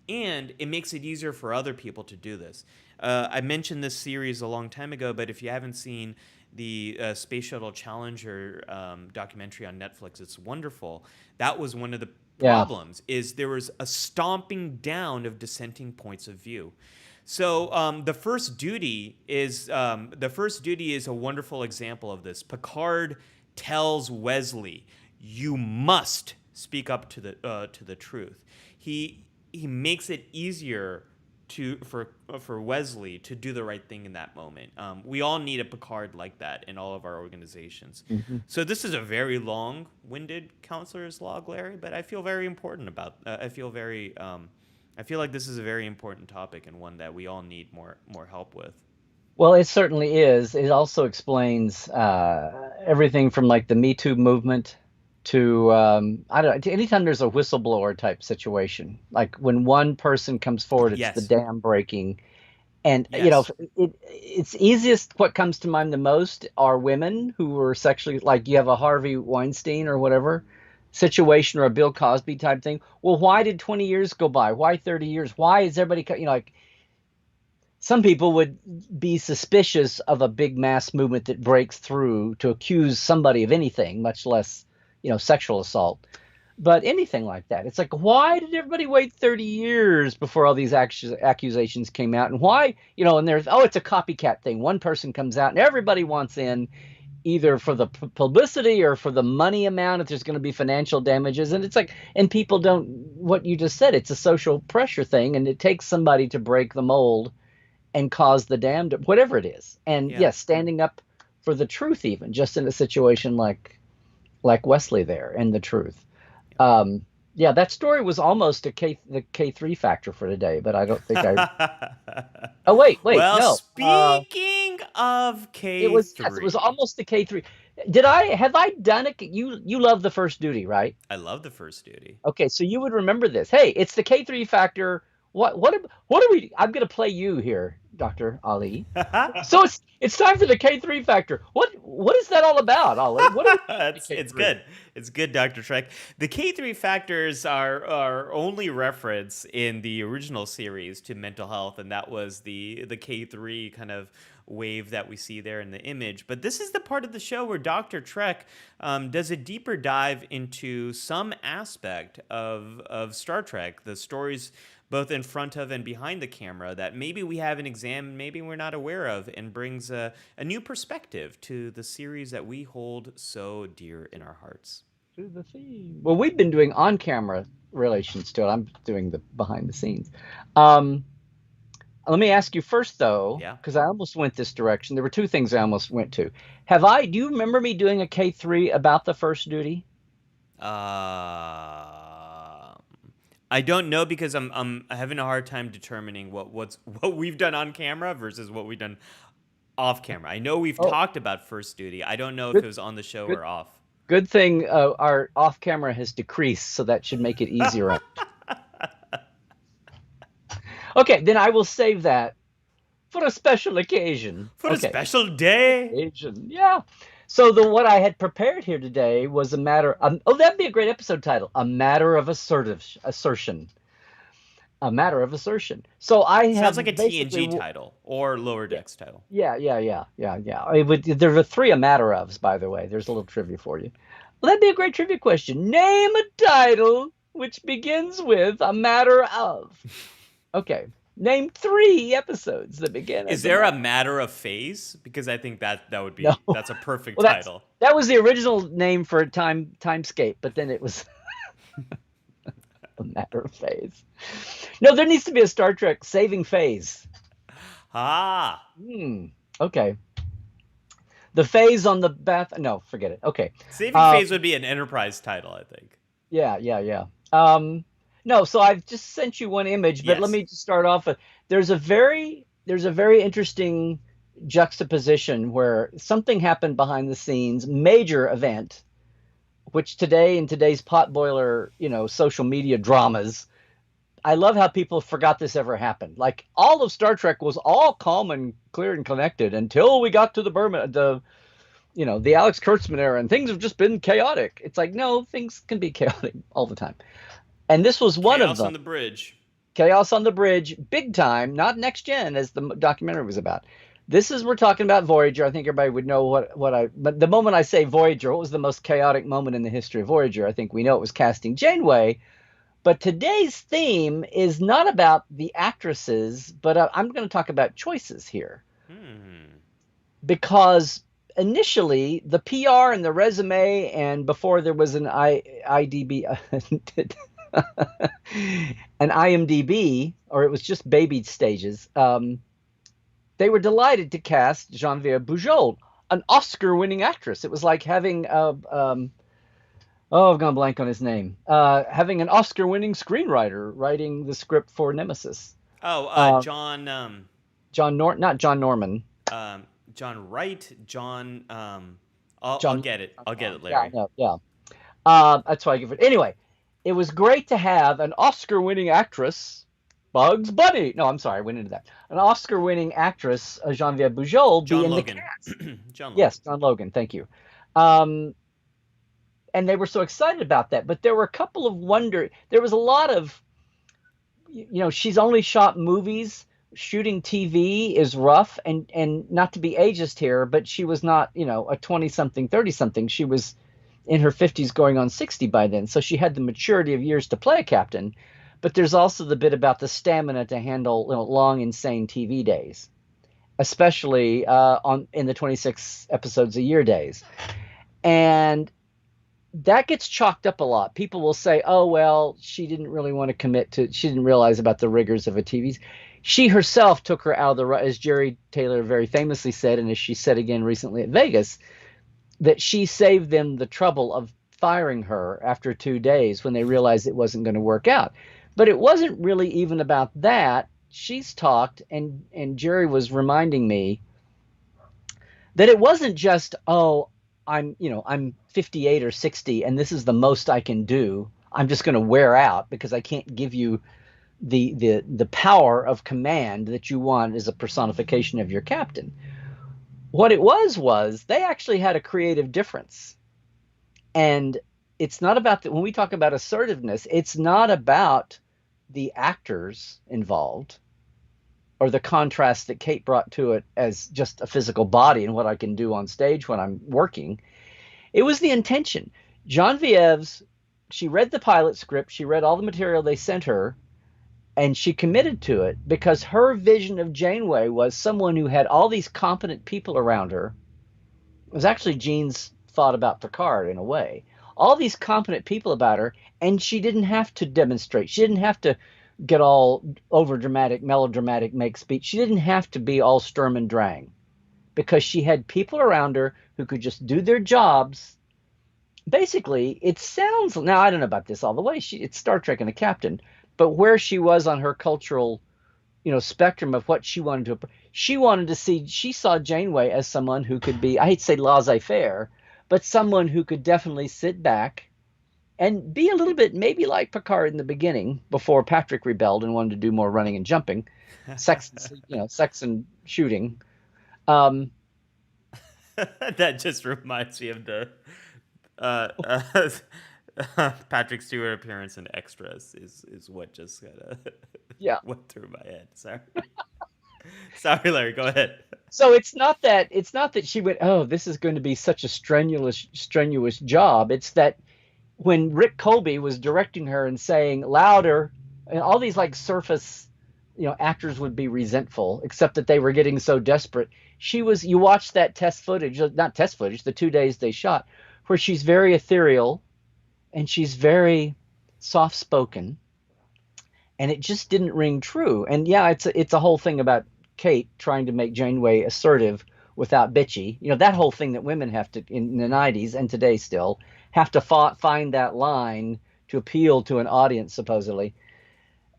Speaker 1: And it makes it easier for other people to do this. I mentioned this series a long time ago, but if you haven't seen the Space Shuttle Challenger documentary on Netflix, it's wonderful. That was one of the
Speaker 2: Yeah.
Speaker 1: problems, is there was a stomping down of dissenting points of view. So the first duty is a wonderful example of this. Picard tells Wesley, "You must speak up to the truth." He makes it easier for Wesley to do the right thing in that moment. We all need a Picard like that in all of our organizations.
Speaker 2: Mm-hmm.
Speaker 1: So this is a very long-winded counselor's log, Larry, but I feel very important about. I feel like this is a very important topic and one that we all need more help with.
Speaker 2: Well, it certainly is. It also explains everything from like the Me Too movement to I don't know, to anytime there's a whistleblower type situation, like when one person comes forward, it's the
Speaker 1: Yes.
Speaker 2: dam breaking. And
Speaker 1: Yes.
Speaker 2: it's easiest. What comes to mind the most are women who were sexually, like you have a Harvey Weinstein or whatever situation or a Bill Cosby type thing. Well, why did 20 years go by? Why 30 years? Why is everybody, like some people would be suspicious of a big mass movement that breaks through to accuse somebody of anything, much less, sexual assault. But anything like that, it's like, why did everybody wait 30 years before all these accusations came out? And why, and there's, oh, it's a copycat thing. One person comes out and everybody wants in either for the publicity or for the money amount, if there's going to be financial damages. And it's like, and people don't, what you just said, it's a social pressure thing. And it takes somebody to break the mold and cause the damned, whatever it is. And
Speaker 1: Yeah.
Speaker 2: yes, standing up for the truth, even just in a situation like Wesley there and the truth. Um, yeah, that story was almost the K3 factor for today, but I don't think I. Oh wait,
Speaker 1: Well,
Speaker 2: no.
Speaker 1: speaking of
Speaker 2: It was, yes, it was
Speaker 1: K3,
Speaker 2: almost the K3. Have I done it? You love the first duty, right?
Speaker 1: I love the first duty.
Speaker 2: Okay, so you would remember this. Hey, it's the K3 factor. What are we? I'm going to play you here, Dr. Ali. So it's time for the K3 factor. What is that all about, Ali? What are we doing
Speaker 1: it's
Speaker 2: in
Speaker 1: it's
Speaker 2: K3?
Speaker 1: good. It's good, Dr. Trek. The K3 factors are only reference in the original series to mental health, and that was the K3 kind of wave that we see there in the image. But this is the part of the show where Dr. Trek does a deeper dive into some aspect of Star Trek, the stories both in front of and behind the camera that maybe we haven't examined, maybe we're not aware of, and brings a new perspective to the series that we hold so dear in our hearts.
Speaker 2: To the theme. Well, we've been doing on-camera relations to it. I'm doing the behind the scenes. Um, Let me ask you first, though,
Speaker 1: Yeah.
Speaker 2: because I almost went this direction. There were two things I almost went to. Do you remember me doing a K3 about the first duty?
Speaker 1: Um, I don't know because I'm having a hard time determining what we've done on camera versus what we've done off camera. I know we've
Speaker 2: Oh,
Speaker 1: talked about First Duty. I don't know if
Speaker 2: good,
Speaker 1: it was on the show
Speaker 2: good,
Speaker 1: or off.
Speaker 2: good thing our off camera has decreased, so that should make it easier. Okay, then I will save that for a special occasion.
Speaker 1: For a
Speaker 2: Okay,
Speaker 1: special day.
Speaker 2: occasion, yeah. So the what I had prepared here today was a matter. Oh, that'd be a great episode title: "A Matter of Assertion." A matter of assertion. So I
Speaker 1: Sounds like a
Speaker 2: have basically,
Speaker 1: TNG title or Lower
Speaker 2: yeah,
Speaker 1: Decks title.
Speaker 2: yeah. There were three a matter ofs, by the way. There's a little trivia for you. Well, that'd be a great trivia question. Name a title which begins with a matter of. Okay. Name three episodes that begin
Speaker 1: Is
Speaker 2: as a
Speaker 1: there a
Speaker 2: matter.
Speaker 1: matter of phase? Because I think that would
Speaker 2: No.
Speaker 1: be that's a perfect
Speaker 2: Well,
Speaker 1: title.
Speaker 2: that was the original name for timescape, but then it was a matter of phase. No, there needs to be a Star Trek saving phase.
Speaker 1: Ah,
Speaker 2: Hmm. Okay. The phase on the bath. No, forget it. Okay.
Speaker 1: saving
Speaker 2: Um,
Speaker 1: phase would be an Enterprise title, I think.
Speaker 2: yeah. No, so I've just sent you one image, but let
Speaker 1: Yes.
Speaker 2: me just start off with there's a very interesting juxtaposition where something happened behind the scenes, major event, which today in today's potboiler, social media dramas, I love how people forgot this ever happened. Like all of Star Trek was all calm and clear and connected until we got to the Alex Kurtzman era, and things have just been chaotic. It's like, no, things can be chaotic all the time. And this was one of
Speaker 1: Chaos
Speaker 2: them.
Speaker 1: on the bridge.
Speaker 2: Chaos on the Bridge, big time, not Next Gen, as the documentary was about. We're talking about Voyager. I think everybody would know but the moment I say Voyager, what was the most chaotic moment in the history of Voyager? I think we know it was casting Janeway. But today's theme is not about the actresses, but I'm going to talk about choices here
Speaker 1: Hmm.
Speaker 2: because initially the PR and the resume, and before there was an IDB, an IMDb, or it was just baby stages, they were delighted to cast Genevieve Bujold, an Oscar-winning actress. It was like having I've gone blank on his name. Having an Oscar-winning screenwriter writing the script for Nemesis.
Speaker 1: Oh,
Speaker 2: Uh,
Speaker 1: John
Speaker 2: Not John Norman.
Speaker 1: um John Wright, John I'll
Speaker 2: John.
Speaker 1: get it. I'll get it,
Speaker 2: Yeah, I
Speaker 1: Larry.
Speaker 2: know. Yeah. That's why I give it. Anyway, it was great to have an Oscar-winning actress, Bugs Bunny. No, I'm sorry, I went into that. An Oscar-winning actress, Genevieve Bujold, be
Speaker 1: John
Speaker 2: in the
Speaker 1: Logan.
Speaker 2: cast.
Speaker 1: John
Speaker 2: Yes,
Speaker 1: Logan.
Speaker 2: John Logan. Thank you. Um, and they were so excited about that. But there were a couple of wonder. There was a lot of, she's only shot movies. Shooting TV is rough, and not to be ageist here, but she was not, a 20 something, 30 something. She was in her 50s going on 60 by then. So she had the maturity of years to play a captain. But there's also the bit about the stamina to handle, long, insane TV days, especially in the 26 episodes a year days. And that gets chalked up a lot. People will say, "Oh well, she didn't really want to commit to. She didn't realize about the rigors of a TV." She herself took her out of the, as Jerry Taylor very famously said, and as she said again recently at Vegas, that she saved them the trouble of firing her after 2 days when they realized it wasn't going to work out. But it wasn't really even about that. She's talked, and Jerry was reminding me that it wasn't just, oh, I'm 58 or 60 and this is the most I can do. I'm just going to wear out because I can't give you the power of command that you want as a personification of your captain. What it was they actually had a creative difference. And it's not about that. When we talk about assertiveness, it's not about the actors involved or the contrast that Kate brought to it as just a physical body and what I can do on stage when I'm working. It was the intention. Genevieve's, she read the pilot script, she read all the material they sent her, and she committed to it because her vision of Janeway was someone who had all these competent people around her. It was actually Gene's thought about Picard in a way. All these competent people about her, and she didn't have to demonstrate. She didn't have to get all over dramatic, melodramatic, make speech. She didn't have to be all Sturm and Drang because she had people around her who could just do their jobs. Basically, it sounds, now I don't know about this all the way. It's Star Trek and a captain, but where she was on her cultural, spectrum of what she saw Janeway as someone who could be, I hate to say laissez-faire, but someone who could definitely sit back and be a little bit maybe like Picard in the beginning before Patrick rebelled and wanted to do more running and jumping, sex, sex and shooting. Um,
Speaker 1: That just reminds me of the uh, Patrick Stewart appearance in Extras is what just kind of
Speaker 2: yeah.
Speaker 1: went through my head. Sorry, sorry, Larry. Go ahead.
Speaker 2: So it's not that she went, oh, this is going to be such a strenuous job. It's that when Rick Colby was directing her and saying louder, and all these like surface, actors would be resentful, except that they were getting so desperate. You watch that test footage, not test footage, the 2 days they shot, where she's very ethereal and she's very soft spoken, and it just didn't ring true. And yeah, it's a whole thing about Kate trying to make Janeway assertive without bitchy. That whole thing that women have to in the 90s and today still have to find that line to appeal to an audience supposedly.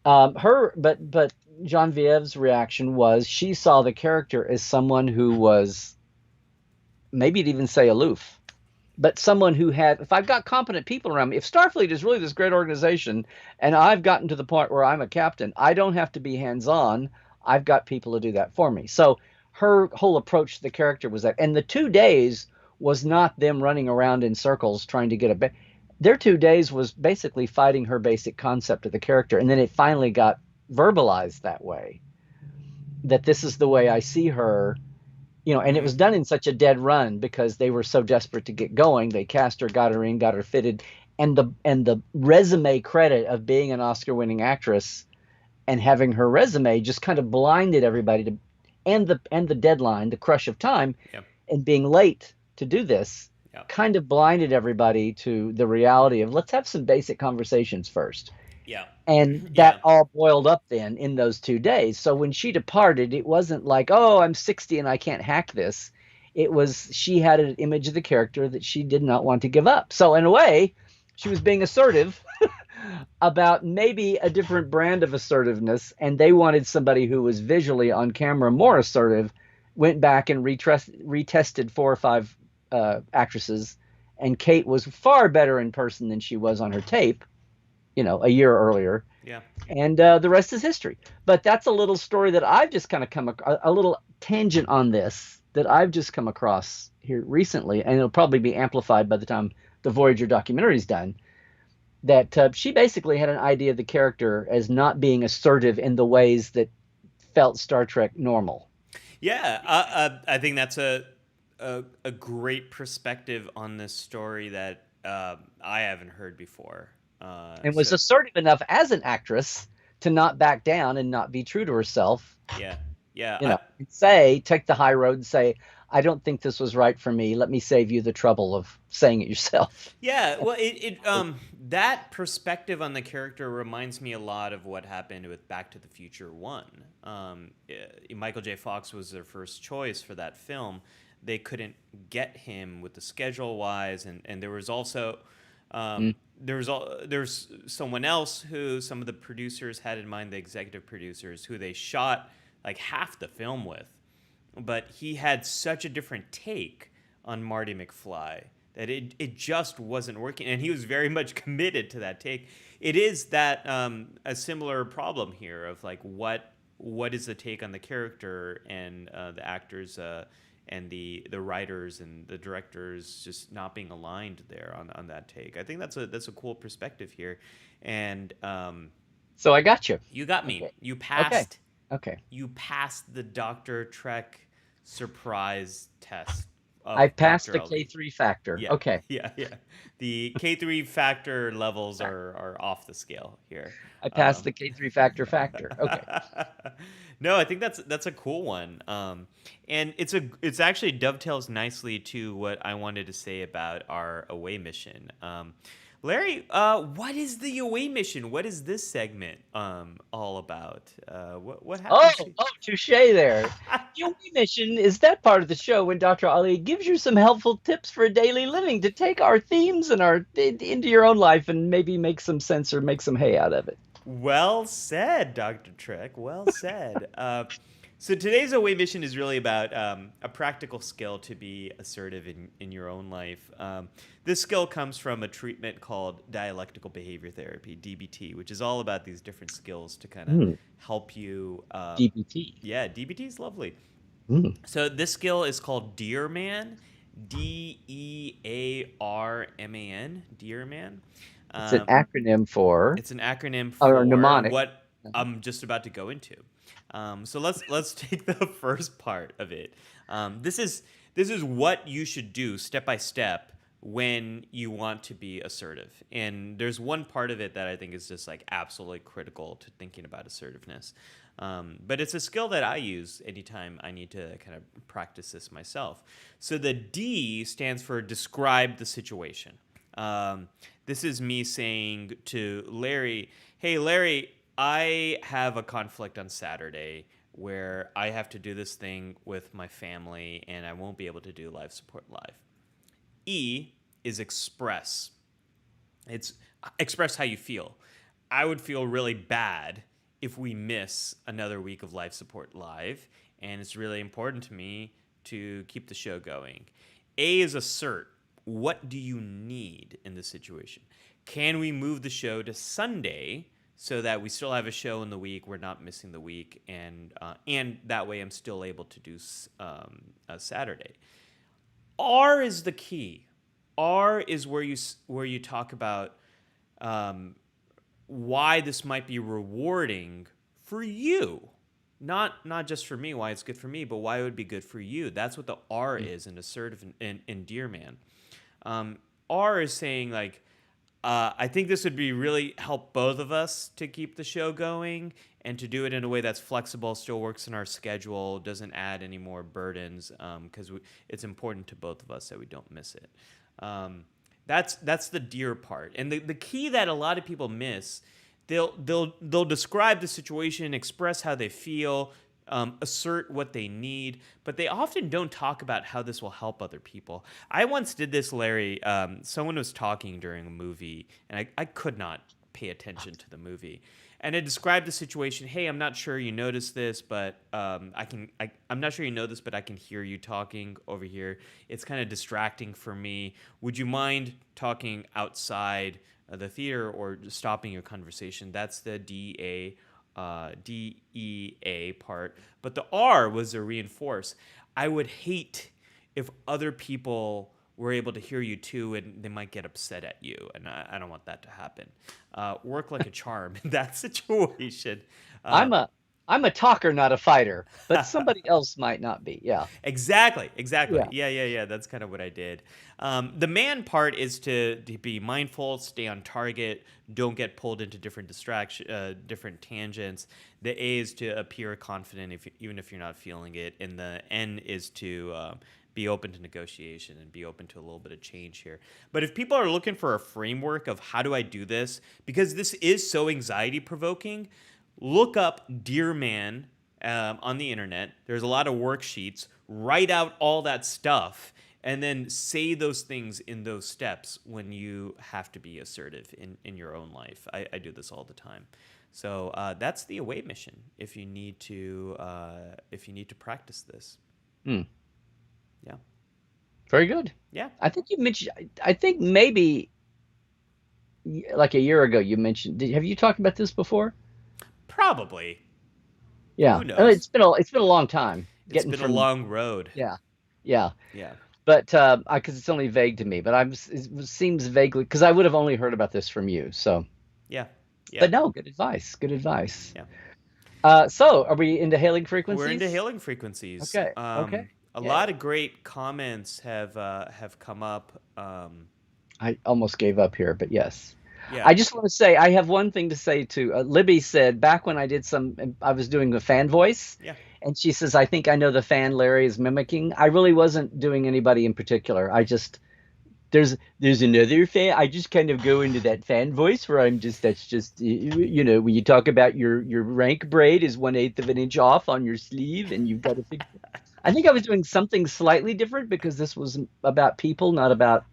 Speaker 2: But Genevieve's reaction was she saw the character as someone who was, maybe to even say aloof, but someone who had, if I've got competent people around me, if Starfleet is really this great organization and I've gotten to the point where I'm a captain, I don't have to be hands-on. I've got people to do that for me. So her whole approach to the character was that. And the 2 days was not them running around in circles trying to get their 2 days was basically fighting her basic concept of the character. And then it finally got verbalized that way, that this is the way I see her. And it was done in such a dead run because they were so desperate to get going. They cast her, got her in, got her fitted, and the resume credit of being an Oscar-winning actress and having her resume just kind of blinded everybody to, and the deadline, the crush of time,
Speaker 1: Yep.
Speaker 2: and being late to do this,
Speaker 1: Yep.
Speaker 2: kind of blinded everybody to the reality of let's have some basic conversations first.
Speaker 1: Yeah.
Speaker 2: And
Speaker 1: Yeah.
Speaker 2: that all boiled up then in those 2 days. So when she departed, it wasn't like, oh, I'm 60 and I can't hack this. It was she had an image of the character that she did not want to give up. So in a way, she was being assertive about maybe a different brand of assertiveness. And they wanted somebody who was visually on camera more assertive, went back and retested 4 or 5 actresses. And Kate was far better in person than she was on her tape, a year earlier.
Speaker 1: Yeah.
Speaker 2: And the rest is history. But that's a little story that I've just kind of a little tangent on this that I've just come across here recently, and it'll probably be amplified by the time the Voyager documentary is done, that she basically had an idea of the character as not being assertive in the ways that felt Star Trek normal.
Speaker 1: Yeah. I think that's a great perspective on this story that I haven't heard before.
Speaker 2: And was
Speaker 1: So
Speaker 2: assertive enough as an actress to not back down and not be true to herself.
Speaker 1: yeah. Yeah.
Speaker 2: Take the high road and say, I don't think this was right for me. Let me save you the trouble of saying it yourself.
Speaker 1: Yeah, well, that perspective on the character reminds me a lot of what happened with Back to the Future 1. Michael J. Fox was their first choice for that film. They couldn't get him with the schedule wise, and there was also there's someone else who some of the producers had in mind, the executive producers, who they shot like half the film with, but he had such a different take on Marty McFly that it just wasn't working, and he was very much committed to that take. It is that a similar problem here of like what is the take on the character, and the actors and the writers and the directors just not being aligned there on that take. I think that's a cool perspective here, and
Speaker 2: So I got you.
Speaker 1: you got me.
Speaker 2: Okay.
Speaker 1: You passed.
Speaker 2: Okay.
Speaker 1: You passed the Dr. Trek surprise test
Speaker 2: I
Speaker 1: of
Speaker 2: passed
Speaker 1: Dr.
Speaker 2: the
Speaker 1: Ali.
Speaker 2: K3 factor.
Speaker 1: Yeah,
Speaker 2: Okay.
Speaker 1: yeah, yeah. The K3 factor levels are off the scale here.
Speaker 2: I passed
Speaker 1: Um,
Speaker 2: the K3 factor. Okay.
Speaker 1: no, I think that's a cool one, and it's actually dovetails nicely to what I wanted to say about our away mission. Larry, what is the away mission? What is this segment all about? What
Speaker 2: Oh,
Speaker 1: happens?
Speaker 2: touche there. Your mission is that part of the show when Dr. Ali gives you some helpful tips for daily living to take our themes and into your own life and maybe make some sense or make some hay out of it.
Speaker 1: Well said, Dr. Trek. Well said. So today's away mission is really about a practical skill to be assertive in your own life. This skill comes from a treatment called dialectical behavior therapy, DBT, which is all about these different skills to kind of
Speaker 2: Hmm.
Speaker 1: help you.
Speaker 2: DBT.
Speaker 1: Yeah, DBT is lovely.
Speaker 2: Hmm.
Speaker 1: So this skill is called Dear Man, Dearman, Dear Man.
Speaker 2: It's an
Speaker 1: Um,
Speaker 2: acronym for,
Speaker 1: it's an acronym
Speaker 2: or
Speaker 1: for
Speaker 2: mnemonic.
Speaker 1: what I'm just about to go into. So let's take the first part of it. This is what you should do step by step when you want to be assertive. And there's one part of it that I think is just like absolutely critical to thinking about assertiveness. But it's a skill that I use anytime I need to kind of practice this myself. So the D stands for describe the situation. This is me saying to Larry, hey, Larry, I have a conflict on Saturday where I have to do this thing with my family and I won't be able to do live support live. E is express. It's express how you feel. I would feel really bad if we miss another week of life support live, and it's really important to me to keep the show going. A is assert. What do you need in this situation? Can we move the show to Sunday so that we still have a show in the week? We're not missing the week, and that way I'm still able to do a Saturday. R is the key. R is where you talk about um, why this might be rewarding for you, not just for me. Why it's good for me, but why it would be good for you. That's what the R is in assertive and Dear Man. R is saying like, I think this would be really help both of us to keep the show going and to do it in a way that's flexible, still works in our schedule, doesn't add any more burdens, because it's important to both of us that we don't miss it. That's the dear part, and the key that a lot of people miss. They'll describe the situation, express how they feel, assert what they need, but they often don't talk about how this will help other people. I once did this, Larry. Someone was talking during a movie, and I could not pay attention to the movie. And it described the situation. Hey, I'm not sure you noticed this, but I'm not sure you know this, but I can hear you talking over here. It's kind of distracting for me. Would you mind talking outside the theater or just stopping your conversation? That's the DEA part. But the R was to reinforce. I would hate if other people were able to hear you too, and they might get upset at you, and I don't want that to happen. Work like a charm in that situation. Uh,
Speaker 2: I'm a I'm a talker, not a fighter, but somebody else might not be. Yeah.
Speaker 1: exactly.
Speaker 2: Yeah.
Speaker 1: Yeah. That's kind of what I did. The man part is to be mindful, stay on target, don't get pulled into different tangents. The A is to appear confident, even if you're not feeling it, and the N is to be open to negotiation and be open to a little bit of change here. But if people are looking for a framework of how do I do this, because this is so anxiety provoking, look up Dear Man on the internet. There's a lot of worksheets. Write out all that stuff and then say those things in those steps when you have to be assertive in your own life. I do this all the time. So that's the away mission if you need to practice this.
Speaker 2: Hmm.
Speaker 1: Yeah.
Speaker 2: Very good.
Speaker 1: Yeah.
Speaker 2: I think you mentioned. I think maybe like a year ago you mentioned. Have you talked about this before?
Speaker 1: Probably.
Speaker 2: Yeah.
Speaker 1: Who knows?
Speaker 2: It's been a long time
Speaker 1: It's
Speaker 2: getting
Speaker 1: been a
Speaker 2: from.
Speaker 1: long road.
Speaker 2: Yeah. Yeah.
Speaker 1: Yeah.
Speaker 2: But because it's only vague to me, but it seems vaguely because I would have only heard about this from you. So,
Speaker 1: Yeah. Yeah.
Speaker 2: but no, good advice. Good advice.
Speaker 1: Yeah.
Speaker 2: So are we into hailing
Speaker 1: We're into
Speaker 2: frequencies?
Speaker 1: hailing frequencies.
Speaker 2: Okay. Okay.
Speaker 1: A lot
Speaker 2: Yay.
Speaker 1: of great comments have come up.
Speaker 2: I almost gave up here, but yes.
Speaker 1: Yeah.
Speaker 2: I just want to say I have one thing to say too. Libby said back when I was doing the fan voice,
Speaker 1: Yeah.
Speaker 2: and she says, I think I know the fan Larry is mimicking. I really wasn't doing anybody in particular. I just there's another fan. I just kind of go into that fan voice where that's just when you talk about your rank braid is 1/8 of an inch off on your sleeve and you've got to fix it. I think I was doing something slightly different because this was about people, not about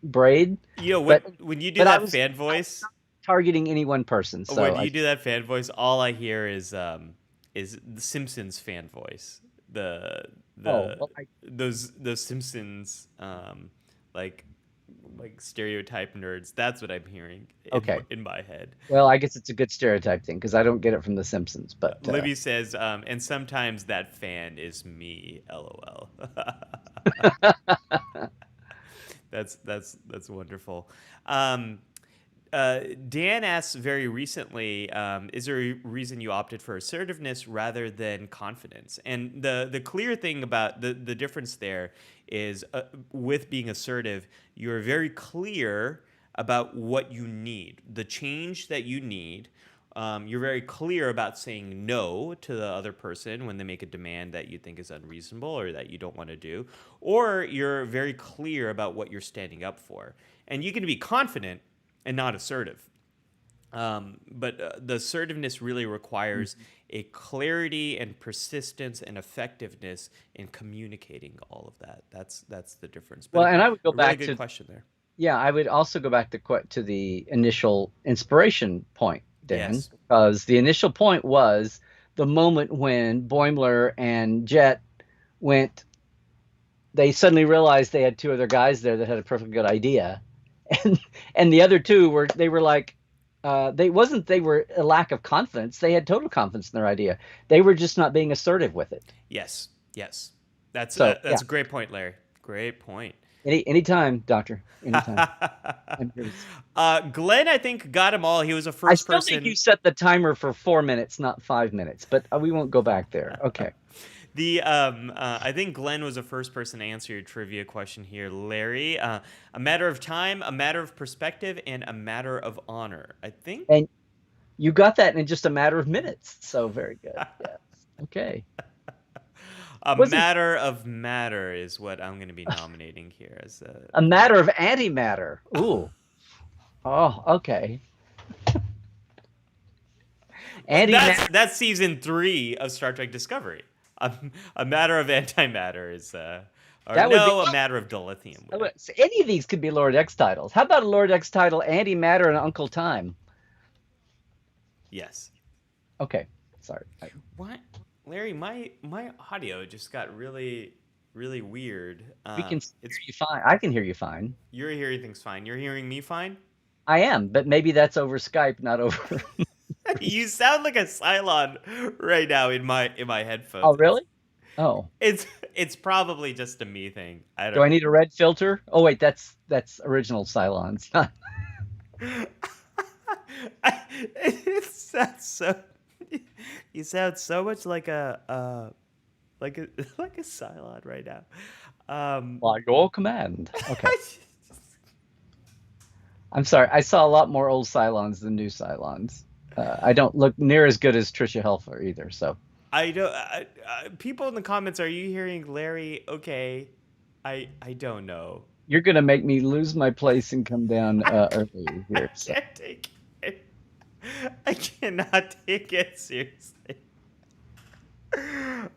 Speaker 2: braid.
Speaker 1: You know,
Speaker 2: But
Speaker 1: when you do
Speaker 2: but I
Speaker 1: that
Speaker 2: was
Speaker 1: fan
Speaker 2: I was
Speaker 1: voice,
Speaker 2: targeting any one person.
Speaker 1: When
Speaker 2: So
Speaker 1: you do that fan voice, all I hear is the Simpsons fan voice. The
Speaker 2: oh,
Speaker 1: the
Speaker 2: well,
Speaker 1: those Simpsons like stereotype nerds. That's what I'm hearing
Speaker 2: okay.
Speaker 1: in my head.
Speaker 2: Well, I guess it's a good stereotype thing because I don't get it from The Simpsons. But
Speaker 1: Libby says, and sometimes that fan is me. LOL. That's wonderful. Um, Dan asks very recently, is there a reason you opted for assertiveness rather than confidence? And the clear thing about the difference there is with being assertive, you're very clear about what you need, the change that you need. You're very clear about saying no to the other person when they make a demand that you think is unreasonable or that you don't want to do. Or you're very clear about what you're standing up for. And you can be confident and not assertive. But the assertiveness really requires a clarity and persistence and effectiveness in communicating all of that. That's the difference. But
Speaker 2: well, and I would go
Speaker 1: a really
Speaker 2: back
Speaker 1: good
Speaker 2: to
Speaker 1: question there.
Speaker 2: yeah, I would also go back to the initial inspiration point, Dan,
Speaker 1: Yes.
Speaker 2: because the initial point was the moment when Boimler and Jet went. They suddenly realized they had two other guys there that had a perfectly good idea, and the other two were like, they were a lack of confidence. They had total confidence in their idea. They were just not being assertive with it.
Speaker 1: Yes. Yes. That's
Speaker 2: So yeah,
Speaker 1: that's a great point, Larry. Great point.
Speaker 2: anytime, Doctor, anytime. I'm here
Speaker 1: Glenn, I think, got them all. He was a
Speaker 2: I
Speaker 1: first
Speaker 2: still think
Speaker 1: person.
Speaker 2: you set the timer for 4 minutes, not 5 minutes, but we won't go back there. Okay.
Speaker 1: I think Glenn was the first person to answer your trivia question here, Larry. A matter of time, a matter of perspective, and a matter of honor. I think.
Speaker 2: And you got that in just a matter of minutes. So very good. Yes. Okay.
Speaker 1: A
Speaker 2: Wasn't
Speaker 1: matter of matter is what I'm going to be nominating here as
Speaker 2: a matter of antimatter. Ooh. Oh, okay. Antimatter.
Speaker 1: that's season 3 of Star Trek Discovery. A matter of antimatter is or
Speaker 2: That would be
Speaker 1: no, a matter of dilithium.
Speaker 2: any of these could be Lord X titles. How about a Lord X title, Antimatter and Uncle Time?
Speaker 1: Yes.
Speaker 2: Okay. Sorry.
Speaker 1: What? Larry, my audio just got really weird.
Speaker 2: We can
Speaker 1: It's
Speaker 2: hear you fine. I can hear you fine.
Speaker 1: You're hearing things fine. You're hearing me fine?
Speaker 2: I am, but maybe that's over Skype, not over.
Speaker 1: You sound like a Cylon right now in my
Speaker 2: Oh,
Speaker 1: headphones.
Speaker 2: really? Oh.
Speaker 1: It's probably just a me thing. I
Speaker 2: Do I
Speaker 1: don't.
Speaker 2: need a red filter? Oh wait, that's original Cylons.
Speaker 1: It sounds so. You sound so much like a like a like a Cylon right now.
Speaker 2: By your command. Okay. I'm sorry. I saw a lot more old Cylons than new Cylons. I don't look near as good as Trisha Helfer either. So
Speaker 1: I don't. People in the comments, are you hearing Larry? Okay, I don't know.
Speaker 2: you're gonna make me lose my place and come down early
Speaker 1: I
Speaker 2: here. So
Speaker 1: can't take it. I cannot take it seriously.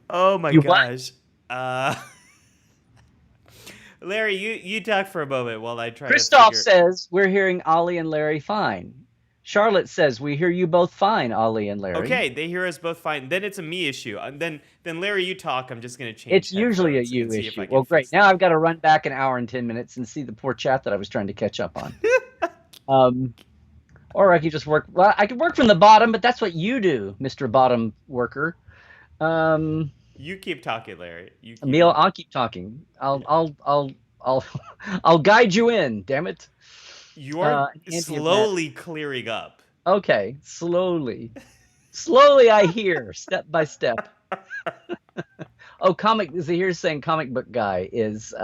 Speaker 1: Oh my
Speaker 2: you what?
Speaker 1: gosh. Uh, Larry, you talk for a moment while I try to
Speaker 2: Christoph
Speaker 1: figure.
Speaker 2: says we're hearing Ollie and Larry fine. Charlotte says we hear you both fine, Ollie and Larry.
Speaker 1: Okay, they hear us both fine. Then it's a me issue. And then Larry, you talk. I'm just gonna
Speaker 2: It's
Speaker 1: change
Speaker 2: usually a
Speaker 1: headphones
Speaker 2: you
Speaker 1: and see if
Speaker 2: issue.
Speaker 1: I can
Speaker 2: Well, great.
Speaker 1: fix
Speaker 2: Now
Speaker 1: that.
Speaker 2: I've got to run back an hour and 10 minutes and see the poor chat that I was trying to catch up on. Or I could just work. Well, I could work from the bottom, but that's what you do, Mister Bottom Worker. Um,
Speaker 1: You keep talking, Larry. You keep
Speaker 2: Emil,
Speaker 1: talking.
Speaker 2: I'll keep talking.
Speaker 1: Yeah.
Speaker 2: I'll I'll guide you in. Damn it.
Speaker 1: You're
Speaker 2: Anti-matter.
Speaker 1: slowly clearing up.
Speaker 2: Okay, slowly, slowly. I hear step by step. Oh, comic. Is here's saying comic book guy is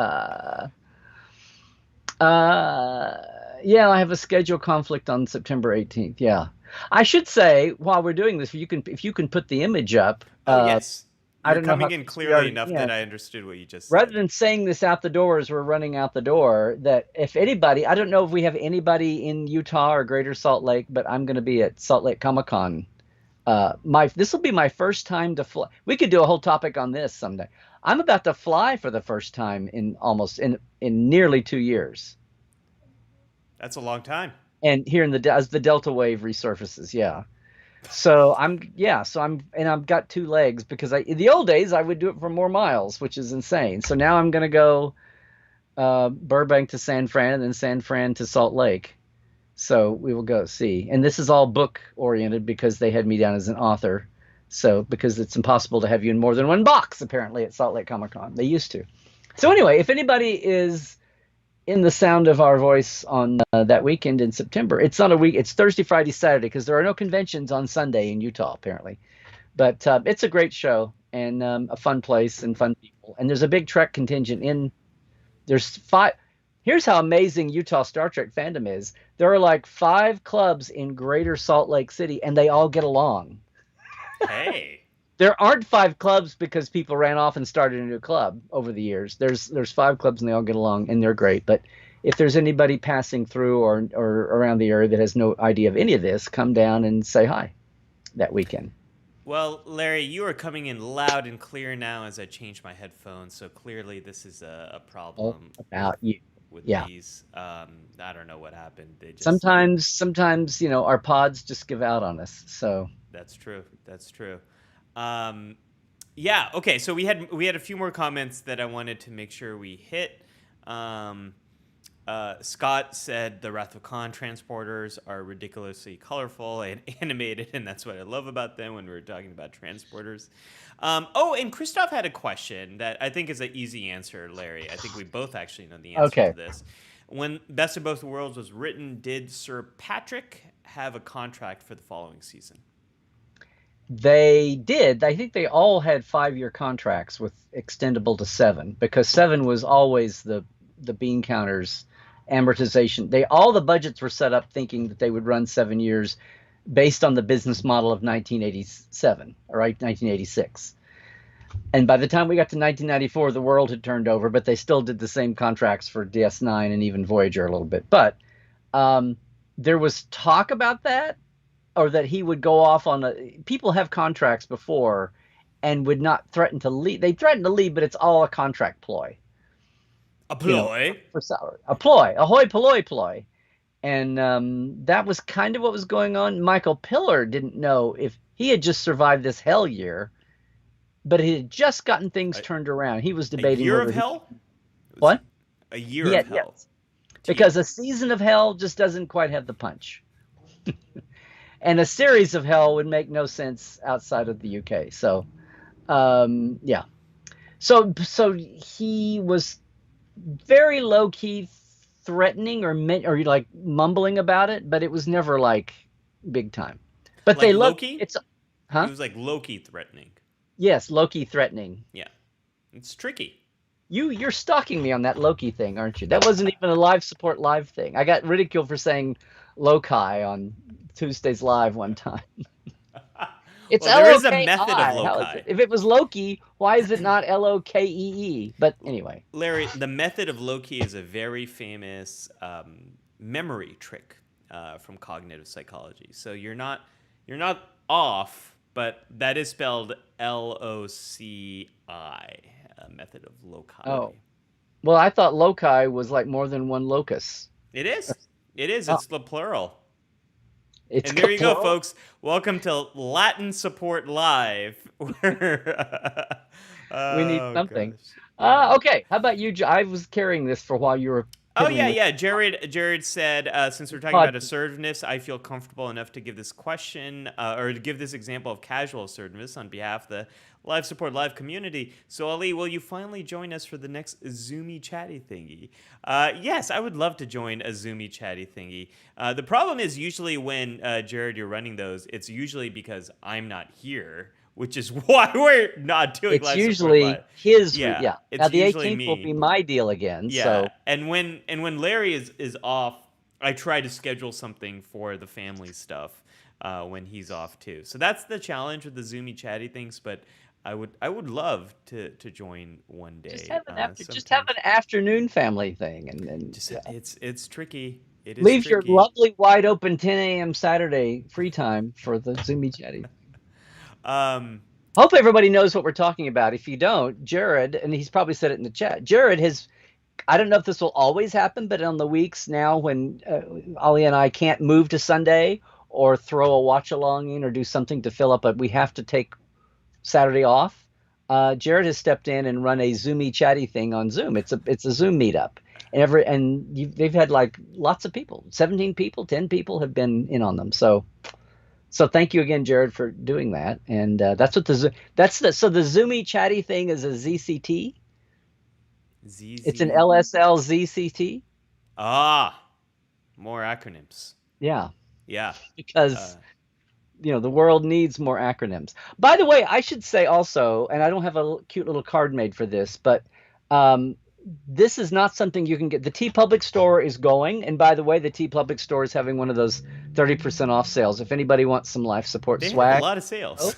Speaker 2: yeah, I have a schedule conflict on September 18th. Yeah. I should say while we're doing this, if you can put the image up,
Speaker 1: Oh yes,
Speaker 2: I
Speaker 1: you're
Speaker 2: don't know how
Speaker 1: coming in
Speaker 2: close we
Speaker 1: clearly
Speaker 2: are.
Speaker 1: enough
Speaker 2: Yeah.
Speaker 1: that I understood what you just
Speaker 2: Rather
Speaker 1: said.
Speaker 2: than saying this out the door as we're running out the door, that if anybody, I don't know if we have anybody in Utah or Greater Salt Lake, but I'm going to be at Salt Lake Comic Con. This will be my first time to fly. We could do a whole topic on this someday. I'm about to fly for the first time in nearly 2 years.
Speaker 1: That's a long time.
Speaker 2: and here in the as the delta wave resurfaces, yeah. So and I've got two legs because in the old days I would do it for more miles, which is insane. So now I'm gonna go Burbank to San Fran and then San Fran to Salt Lake. So we will go see. And this is all book oriented because they had me down as an author. So because it's impossible to have you in more than one box apparently at Salt Lake Comic Con. They used to. So anyway, if anybody is in the sound of our voice on that weekend in September, it's not a week. It's Thursday, Friday, Saturday because there are no conventions on Sunday in Utah apparently. But it's a great show and a fun place and fun people. And there's a big Trek contingent in. There's five. Here's how amazing Utah Star Trek fandom is. There are like 5 clubs in Greater Salt Lake City, and they all get along.
Speaker 1: Hey.
Speaker 2: There aren't 5 clubs because people ran off and started a new club over the years. There's 5 clubs and they all get along and they're great. But if there's anybody passing through or around the area that has no idea of any of this, come down and say hi that weekend.
Speaker 1: Well, Larry, you are coming in loud and clear now as I change my headphones. So clearly, this is a
Speaker 2: All
Speaker 1: problem
Speaker 2: about you.
Speaker 1: with
Speaker 2: Yeah.
Speaker 1: these. I don't know what happened. They just
Speaker 2: Sometimes, our pods just give out on us. So
Speaker 1: That's true. That's true. Um, yeah. Okay. So we had a few more comments that I wanted to make sure we hit. Um, Scott said the Wrath of Khan transporters are ridiculously colorful and animated, and that's what I love about them when we were talking about transporters. And Christoph had a question that I think is an easy answer, Larry. I think we both actually know the answer
Speaker 2: okay.
Speaker 1: to this. When Best of Both Worlds was written, did Sir Patrick have a contract for the following season?
Speaker 2: They did. I think they all had 5-year contracts with extendable to 7 because 7 was always the bean counters amortization. All the budgets were set up thinking that they would run 7 years based on the business model of 1987 or 1986. And by the time we got to 1994, the world had turned over, but they still did the same contracts for DS9 and even Voyager a little bit. But there was talk about that, or that he would go off on people have contracts before and would not threaten to leave. They threaten to leave, but it's all a contract ploy.
Speaker 1: A ploy.
Speaker 2: For salary. A ploy. Ahoy polloi ploy. And that was kind of what was going on. Michael Piller didn't know if he had just survived this hell year, but he had just gotten things turned around. He was debating
Speaker 1: a year of hell?
Speaker 2: What?
Speaker 1: A year of hell.
Speaker 2: Yes. Because a season of hell just doesn't quite have the punch. And a series of hell would make no sense outside of the UK. So, yeah. So he was very low key threatening or like mumbling about it, but it was never like big time. But
Speaker 1: like
Speaker 2: they
Speaker 1: Loki?
Speaker 2: It
Speaker 1: was like Loki threatening.
Speaker 2: Yes, Loki threatening.
Speaker 1: Yeah. It's tricky.
Speaker 2: You're stalking me on that Loki thing, aren't you? That wasn't even a live support live thing. I got ridiculed for saying Loki on Tuesdays Live one time. It's
Speaker 1: well, there is a
Speaker 2: L-O-K-I.
Speaker 1: method of Loki.
Speaker 2: If it was Loki, why is it not L-O-K-E-E? But anyway.
Speaker 1: Larry, the method of Loki is a very famous memory trick from cognitive psychology. So you're not off, but that is spelled L-O-C-I, a method of Loki.
Speaker 2: Oh. Well, I thought Loci was like more than one locus.
Speaker 1: It is. It is. It's the plural.
Speaker 2: It's
Speaker 1: and there you go, folks. Welcome to Latin Support Live.
Speaker 2: We need something. Okay. How about you? I was carrying this for a while. You were.
Speaker 1: Oh yeah. Jared said, since we're talking about assertiveness, I feel comfortable enough to give this question or to give this example of casual assertiveness on behalf of the Live Support Live community. So Ali, will you finally join us for the next Zoomy chatty thingy? Yes, I would love to join a Zoomy chatty thingy. The problem is usually when Jared, you're running those, it's usually because I'm not here, which is why we're not doing Live
Speaker 2: usually
Speaker 1: Support Live.
Speaker 2: His
Speaker 1: Yeah. It's
Speaker 2: now the
Speaker 1: usually
Speaker 2: 18th
Speaker 1: me.
Speaker 2: will be my deal again.
Speaker 1: Yeah.
Speaker 2: So.
Speaker 1: And when Larry is off, I try to schedule something for the family stuff when he's off too. So that's the challenge with the Zoomy chatty things, but I would love to join one day.
Speaker 2: Just have an afternoon family thing, and
Speaker 1: just, it's tricky. It is
Speaker 2: leave
Speaker 1: tricky.
Speaker 2: your lovely wide open 10 a.m. Saturday free time for the Zoomy chatty. Hope everybody knows what we're talking about. If you don't, Jared, and he's probably said it in the chat, Jared has I don't know if this will always happen, but on the weeks now when Ollie and I can't move to Sunday or throw a watch along in or do something to fill up, but we have to take Saturday off. Jared has stepped in and run a Zoomy chatty thing on Zoom. It's a Zoom meetup, and they've had like lots of people, 17 people, 10 people have been in on them. So thank you again, Jared, for doing that. And that's what the Zoomy chatty thing is a ZCT. It's an
Speaker 1: ZZ.
Speaker 2: LSL ZCT.
Speaker 1: Ah, more acronyms.
Speaker 2: Yeah,
Speaker 1: Yeah. Uh,
Speaker 2: because the world needs more acronyms. By the way, I should say also, and I don't have a cute little card made for this, but um, this is not something you can get. The T Public store is going, and by the way, the T Public store is having one of those 30% off sales. If anybody wants some life support
Speaker 1: they have a
Speaker 2: swag,
Speaker 1: lot of sales.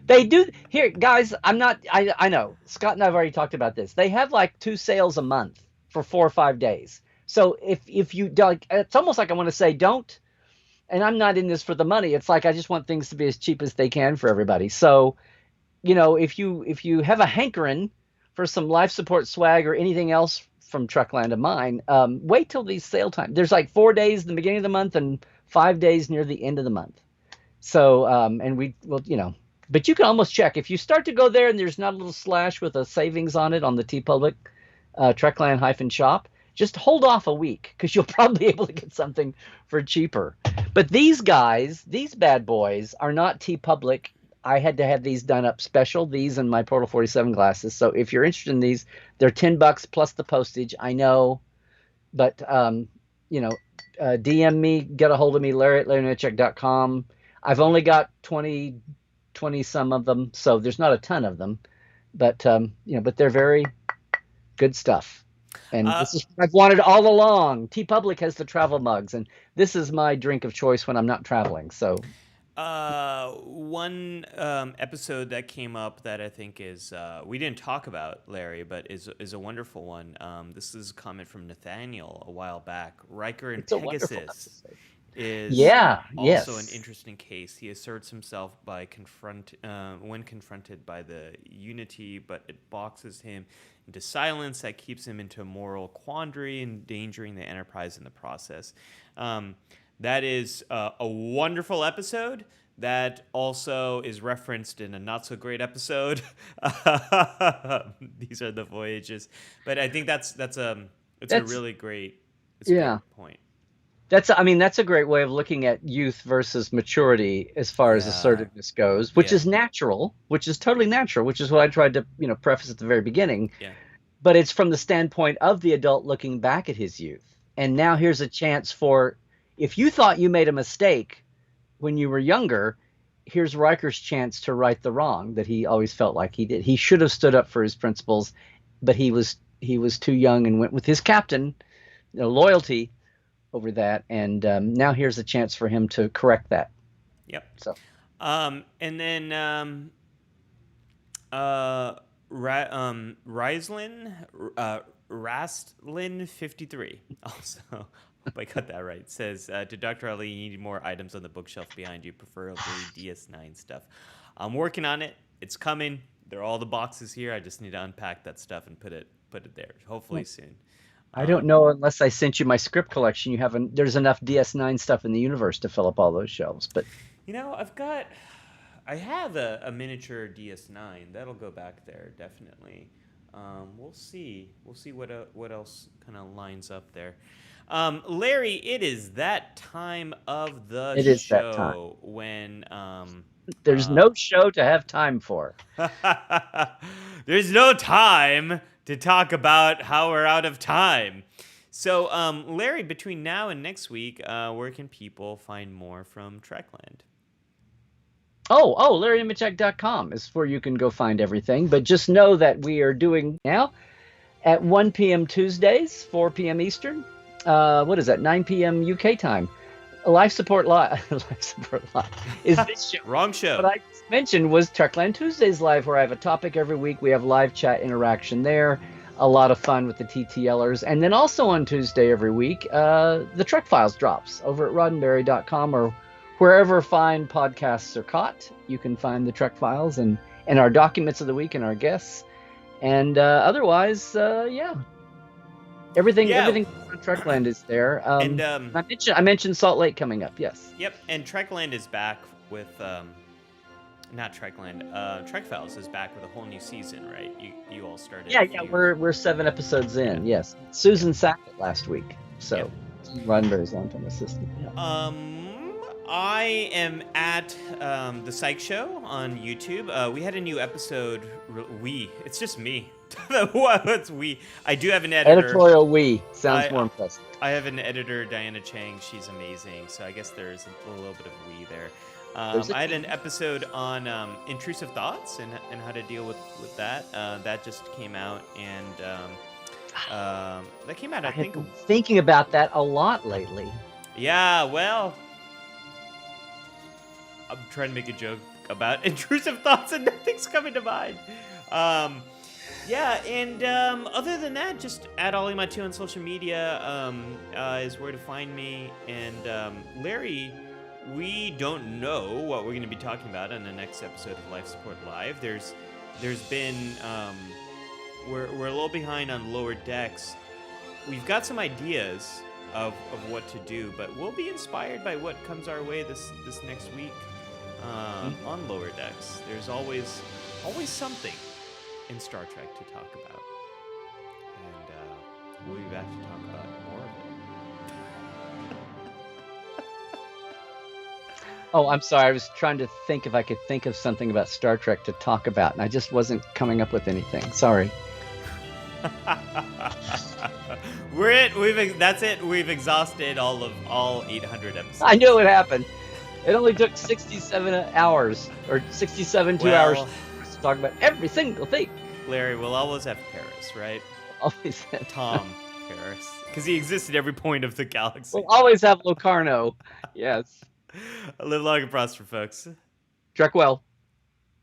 Speaker 2: they do. Here, guys, I know Scott and I've already talked about this. They have like 2 sales a month for 4 or 5 days. So if you don't, it's almost like I want to say don't. And I'm not in this for the money. It's like I just want things to be as cheap as they can for everybody. So, if you have a hankering for some life support swag or anything else from Truckland of mine, wait till these sale time. There's like 4 days in the beginning of the month and 5 days near the end of the month. So, and we will, but you can almost check if you start to go there and there's not a little slash with a savings on it on the T Public Truckland-shop. Just hold off a week because you'll probably be able to get something for cheaper. But these guys, these bad boys, are not T Public. I had to have these done up special, these and my Portal 47 glasses. So if you're interested in these, they're $10 plus the postage. I know, but DM me, get a hold of me, Larry@LarryNetcheck.com. I've only got 20 some of them, so there's not a ton of them, but but they're very good stuff. And
Speaker 1: uh,
Speaker 2: this is what I've wanted all along. T Public has the travel mugs, and this is my drink of choice when I'm not traveling. So,
Speaker 1: one episode that came up that I think is we didn't talk about, Larry, but is a wonderful one. This is a comment from Nathaniel a while back. Riker and
Speaker 2: it's a wonderful
Speaker 1: Pegasus
Speaker 2: episode.
Speaker 1: is
Speaker 2: Yeah,
Speaker 1: also an
Speaker 2: yes.
Speaker 1: interesting case. He asserts himself when confronted by the Unity, but it boxes him into silence that keeps him into a moral quandary, endangering the Enterprise in the process. That is a wonderful episode. That also is referenced in a not so great episode. These are the voyages, but I think that's it's a
Speaker 2: That's
Speaker 1: really great
Speaker 2: yeah.
Speaker 1: point.
Speaker 2: That's a great way of looking at youth versus maturity as far as
Speaker 1: Yeah,
Speaker 2: assertiveness goes, which
Speaker 1: yeah,
Speaker 2: is natural, which is totally natural, which is what I tried to, preface at the very beginning.
Speaker 1: yeah.
Speaker 2: But it's from the standpoint of the adult looking back at his youth. And now here's a chance for, if you thought you made a mistake when you were younger, here's Riker's chance to right the wrong that he always felt like he did. He should have stood up for his principles, but he was too young and went with his captain, loyalty over that. And now here's a chance for him to correct that.
Speaker 1: Yep.
Speaker 2: So
Speaker 1: And then uh, Rislin, Rastlin 53 also. Hope I got that right. Says to Dr. Ali, you need more items on the bookshelf behind you, preferably DS9 stuff. I'm working on it. It's coming. There are all the boxes here. I just need to unpack that stuff and put it there. Hopefully soon.
Speaker 2: I don't know unless I sent you my script collection. There's enough DS9 stuff in the universe to fill up all those shelves. But
Speaker 1: I have a miniature DS9 that'll go back there definitely. We'll see. We'll see what else kind of lines up there. Larry, it is that time of the
Speaker 2: it is that time.
Speaker 1: show when
Speaker 2: There's no show to have time for.
Speaker 1: there's no time to talk about how we're out of time. So, Larry, between now and next week, where can people find more from Trekland?
Speaker 2: LarryNetcheck.com is where you can go find everything. But just know that we are doing now at 1 p.m. Tuesdays, 4 p.m. Eastern. What is that? 9 p.m. UK time. Life Support Live. Life Support Live is this show.
Speaker 1: Wrong show.
Speaker 2: What I just mentioned was Trekland Tuesdays Live, where I have a topic every week. We have live chat interaction there. A lot of fun with the TTLers. And then also on Tuesday every week, the Trek Files drops over at roddenberry.com or wherever fine podcasts are caught. You can find the Trek Files and our documents of the week and our guests. And otherwise, Everything,
Speaker 1: Yeah,
Speaker 2: everything on Trekland is there.
Speaker 1: and
Speaker 2: I mentioned Salt Lake coming up. Yes.
Speaker 1: yep, and Trekland is back with not Trekland. Trek Files is back with a whole new season, right? You all started
Speaker 2: Yeah,
Speaker 1: a
Speaker 2: yeah.
Speaker 1: few.
Speaker 2: We're 7 episodes
Speaker 1: Yeah,
Speaker 2: in. Yes.
Speaker 1: yeah,
Speaker 2: Susan sacked it last week,
Speaker 1: yep.
Speaker 2: so Roddenberry's long-term assistant. Yeah.
Speaker 1: I am at the Psych Show on YouTube. We had a new episode. It's just me. What's we? I do have an editor.
Speaker 2: Editorial we sounds more
Speaker 1: I
Speaker 2: impressive.
Speaker 1: I have an editor, Diana Chang. She's amazing. So I guess there's a little bit of we there.
Speaker 2: There's a
Speaker 1: I had an episode on intrusive thoughts and how to deal with that. That just came out, and that came out, I
Speaker 2: I have
Speaker 1: think.
Speaker 2: been thinking about that a lot lately.
Speaker 1: Yeah, well, I'm trying to make a joke about intrusive thoughts and nothing's coming to mind. Yeah, and other than that, just add Ollie Matu on social media is where to find me. And Larry, we don't know what we're going to be talking about on the next episode of Life Support Live. There's been we're a little behind on Lower Decks. We've got some ideas of what to do, but we'll be inspired by what comes our way this next week on Lower Decks. There's always something in Star Trek to talk about, and we'll be back to talk about more of it.
Speaker 2: Oh, I'm sorry. I was trying to think if I could think of something about Star Trek to talk about, and I just wasn't coming up with anything. Sorry.
Speaker 1: That's it. We've exhausted all 800 episodes.
Speaker 2: I knew it happened. It only took 67 hours, or 67 2 hours to talk about every single thing.
Speaker 1: Larry, we'll always have Paris, right?
Speaker 2: Always have
Speaker 1: Tom Paris, because he exists at every point of the galaxy.
Speaker 2: We'll always have Locarno. Yes.
Speaker 1: Live long and prosper, folks.
Speaker 2: Trek well.